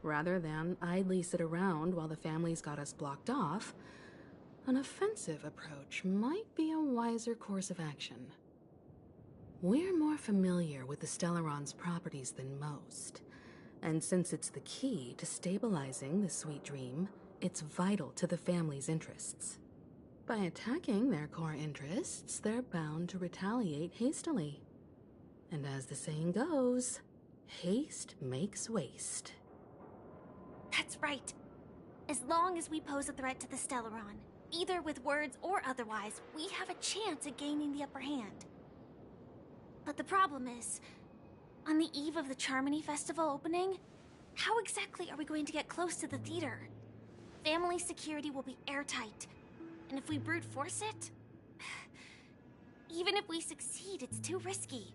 [SPEAKER 12] Rather than idly sit around while the family's got us blocked off, an offensive approach might be a wiser course of action. We're more familiar with the Stellaron's properties than most, and since it's the key to stabilizing the sweet dream, it's vital to the family's interests. By attacking their core interests, they're bound to retaliate hastily. And as the saying goes, haste makes waste.
[SPEAKER 8] That's right. As long as we pose a threat to the Stellaron, either with words or otherwise, we have a chance at gaining the upper hand. But the problem is, on the eve of the Charmony Festival opening, how exactly are we going to get close to the theater? Family security will be airtight, and if we brute force it, even if we succeed, it's too risky.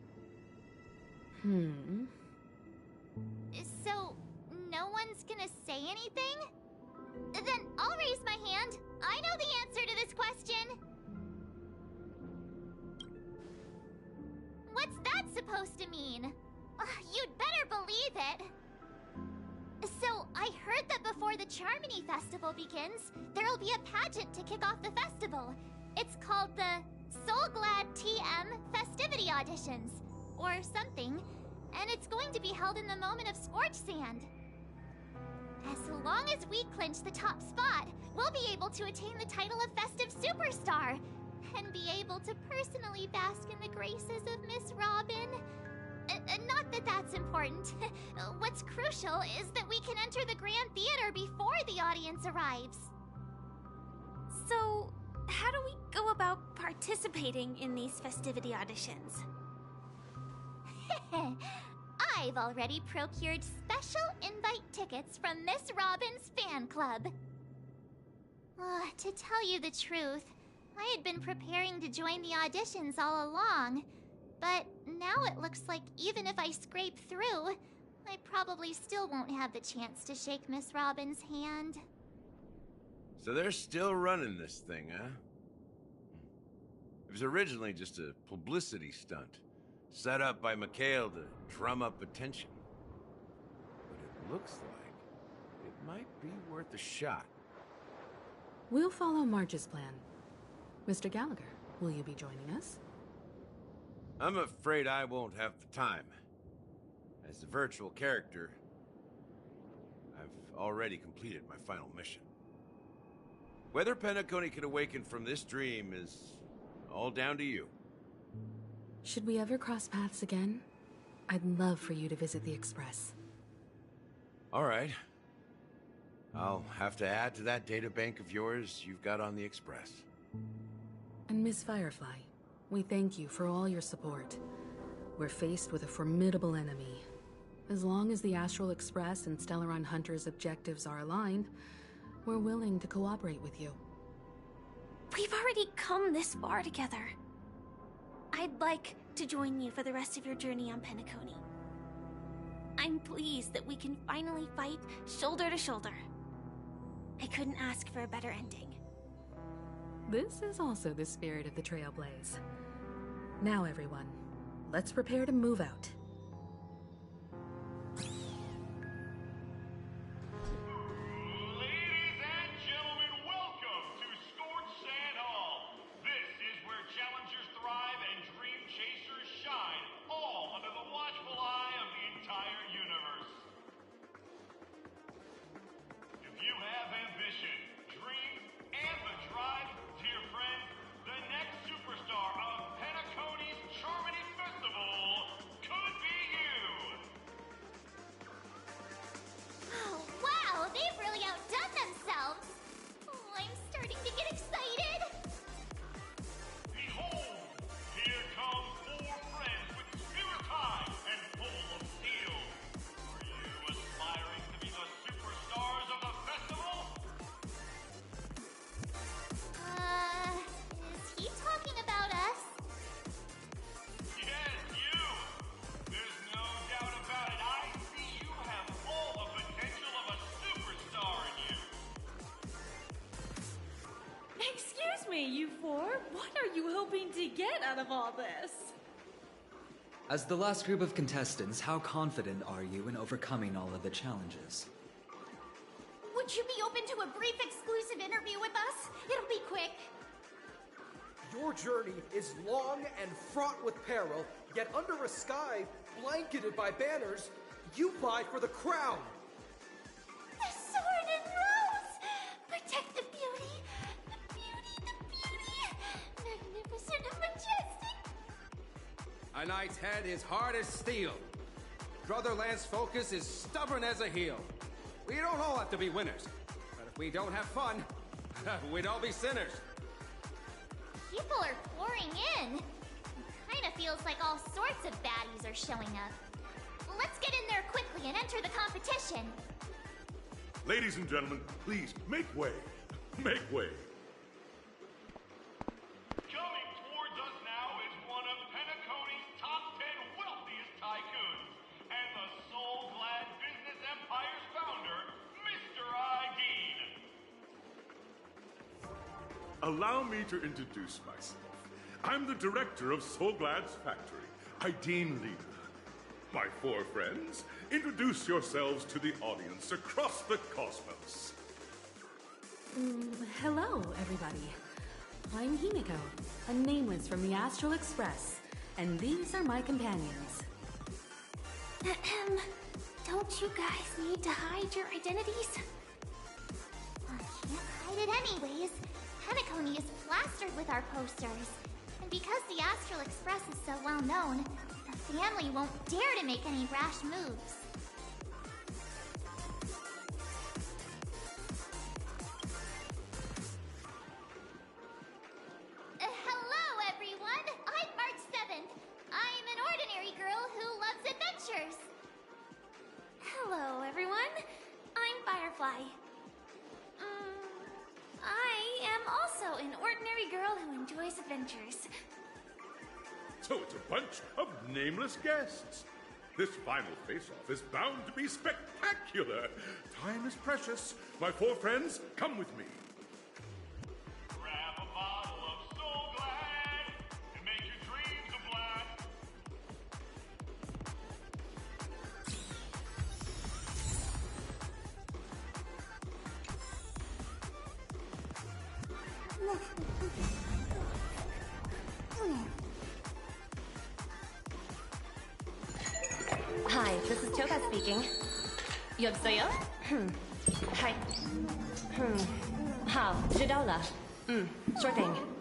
[SPEAKER 23] So, no one's gonna say anything? Then I'll raise my hand. I know the answer to this question. What's that supposed to mean? You'd better believe it. So, I heard that before the Charmony Festival begins, there'll be a pageant to kick off the festival. It's called the Soul Glad TM Festivity Auditions, or something, and it's going to be held in the moment of Scorch Sand. As long as we clinch the top spot, we'll be able to attain the title of Festive Superstar, and be able to personally bask in the graces of Miss Robin. Not that that's important. What's crucial is that we can enter the Grand Theater before the audience arrives.
[SPEAKER 8] So, how do we go about participating in these festivity auditions?
[SPEAKER 23] I've already procured special invite tickets from Miss Robin's fan club. To tell you the truth, I had been preparing to join the auditions all along, but now it looks like even if I scrape through, I probably still won't have the chance to shake Miss Robin's hand.
[SPEAKER 14] So they're still running this thing, huh? It was originally just a publicity stunt, set up by Mikhail to drum up attention. But it looks like it might be worth a shot.
[SPEAKER 12] We'll follow Marge's plan. Mr. Gallagher, will you be joining us?
[SPEAKER 14] I'm afraid I won't have the time. As the virtual character, I've already completed my final mission. Whether Penacony can awaken from this dream is all down to you.
[SPEAKER 12] Should we ever cross paths again? I'd love for you to visit the Express.
[SPEAKER 14] All right. I'll have to add to that data bank of yours you've got on the Express.
[SPEAKER 12] And Miss Firefly, We thank you for all your support. We're faced with a formidable enemy. As long as the Astral Express and Stellaron Hunter's objectives are aligned, we're willing to cooperate with you.
[SPEAKER 8] We've already come this far together. I'd like to join you for the rest of your journey on Penacony. I'm pleased that we can finally fight shoulder to shoulder. I couldn't ask for a better ending.
[SPEAKER 12] This is also the spirit of the Trailblaze. Now, everyone, let's prepare to move out.
[SPEAKER 5] You four? What are you hoping to get out of all this?
[SPEAKER 19] As the last group of contestants, how confident are you in overcoming all of the challenges?
[SPEAKER 23] Would you be open to a brief exclusive interview with us? It'll be quick.
[SPEAKER 22] Your journey is long and fraught with peril, yet under a sky blanketed by banners, you vie for the crown.
[SPEAKER 23] The sword and rose! Protect the beauty! The beauty! Magnificent and majestic!
[SPEAKER 24] A knight's head is hard as steel. Brotherland's focus is stubborn as a heel. We don't all have to be winners, but if we don't have fun, we'd all be sinners.
[SPEAKER 23] People are pouring in. Kinda feels like all sorts of baddies are showing up. Let's get in there quickly and enter the competition.
[SPEAKER 25] Ladies and gentlemen, please make way. Make way.
[SPEAKER 26] Coming towards us now is one of Penacony's top 10 wealthiest tycoons, and the soul-glad business empire's founder, Mr. Dean.
[SPEAKER 25] Allow me to introduce myself. I'm the director of Soulglad's factory, Dean Leader. My four friends, introduce yourselves to the audience across the cosmos.
[SPEAKER 12] Hello, everybody. I'm Himiko, a nameless from the Astral Express, and these are my companions.
[SPEAKER 8] Don't you guys need to hide your identities?
[SPEAKER 23] I can't hide it anyways. Penacony is plastered with our posters. And because the Astral Express is so well known, the family won't dare to make any rash moves. Hello, everyone! I'm March 7th. I'm an ordinary girl who loves adventures.
[SPEAKER 8] Hello, everyone. I'm Firefly. I am also an ordinary girl who enjoys adventures.
[SPEAKER 25] So it's a bunch of nameless guests. This final face-off is bound to be spectacular. Time is precious. My four friends, come with me.
[SPEAKER 26] Grab a bottle of Soul Glad and make your dreams a blast.
[SPEAKER 27] Hi, this is Toka speaking. 여보세요? Hi. 好，知道了. Sure thing.